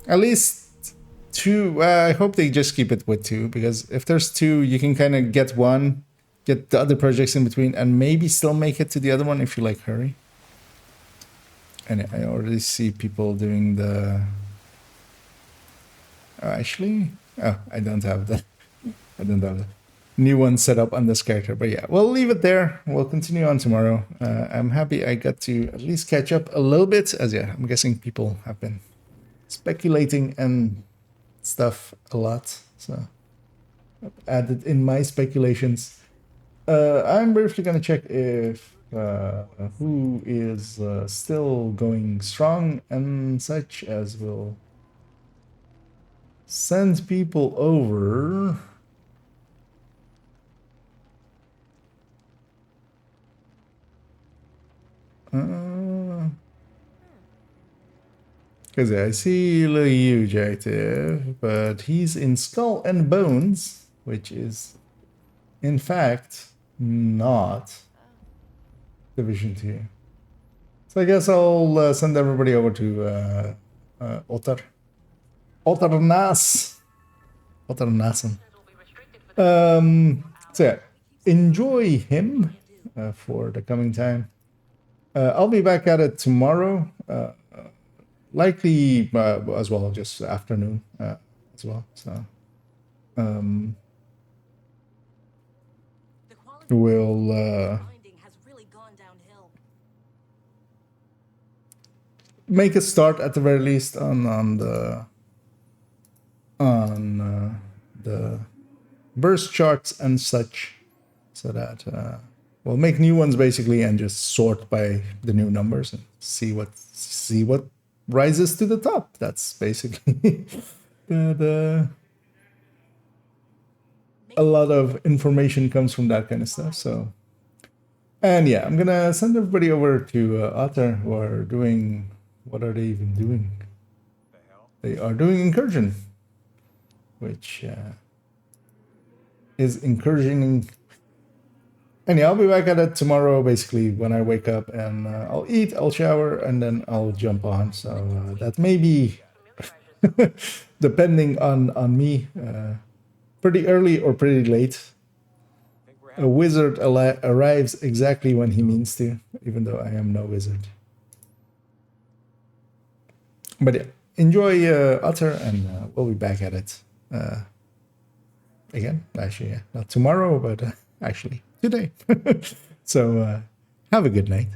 At least 2. I hope they just keep it with 2, because if there's 2, you can kind of get one, get the other projects in between, and maybe still make it to the other one if you like hurry. And I already see people doing the... actually, oh, I don't have that. I don't have the new one set up on this character. But yeah, we'll leave it there. We'll continue on tomorrow. I'm happy I got to at least catch up a little bit, as yeah, I'm guessing people have been speculating and stuff a lot. So I've added in my speculations. I'm briefly going to check if who is still going strong and such, as will send people over. Because I see little huge active, but he's in Skull and Bones, which is in fact not Division 2. So I guess I'll send everybody over to Otternasen. So yeah, enjoy him for the coming time. I'll be back at it tomorrow, likely as well, just afternoon as well. So we'll make a start at the very least on the burst charts and such, so that we'll make new ones basically and just sort by the new numbers and see what rises to the top. That's basically a lot of information comes from that kind of stuff. So, and yeah, I'm gonna send everybody over to Otter, who are doing, what are they even doing? They are doing incursion, which is incursioning. And yeah, I'll be back at it tomorrow, basically, when I wake up, and I'll eat, I'll shower, and then I'll jump on. So that may be, depending on me, pretty early or pretty late. A wizard arrives exactly when he means to, even though I am no wizard. But yeah, enjoy Otter, and we'll be back at it again. Actually, yeah, not tomorrow, but actually today. So have a good night.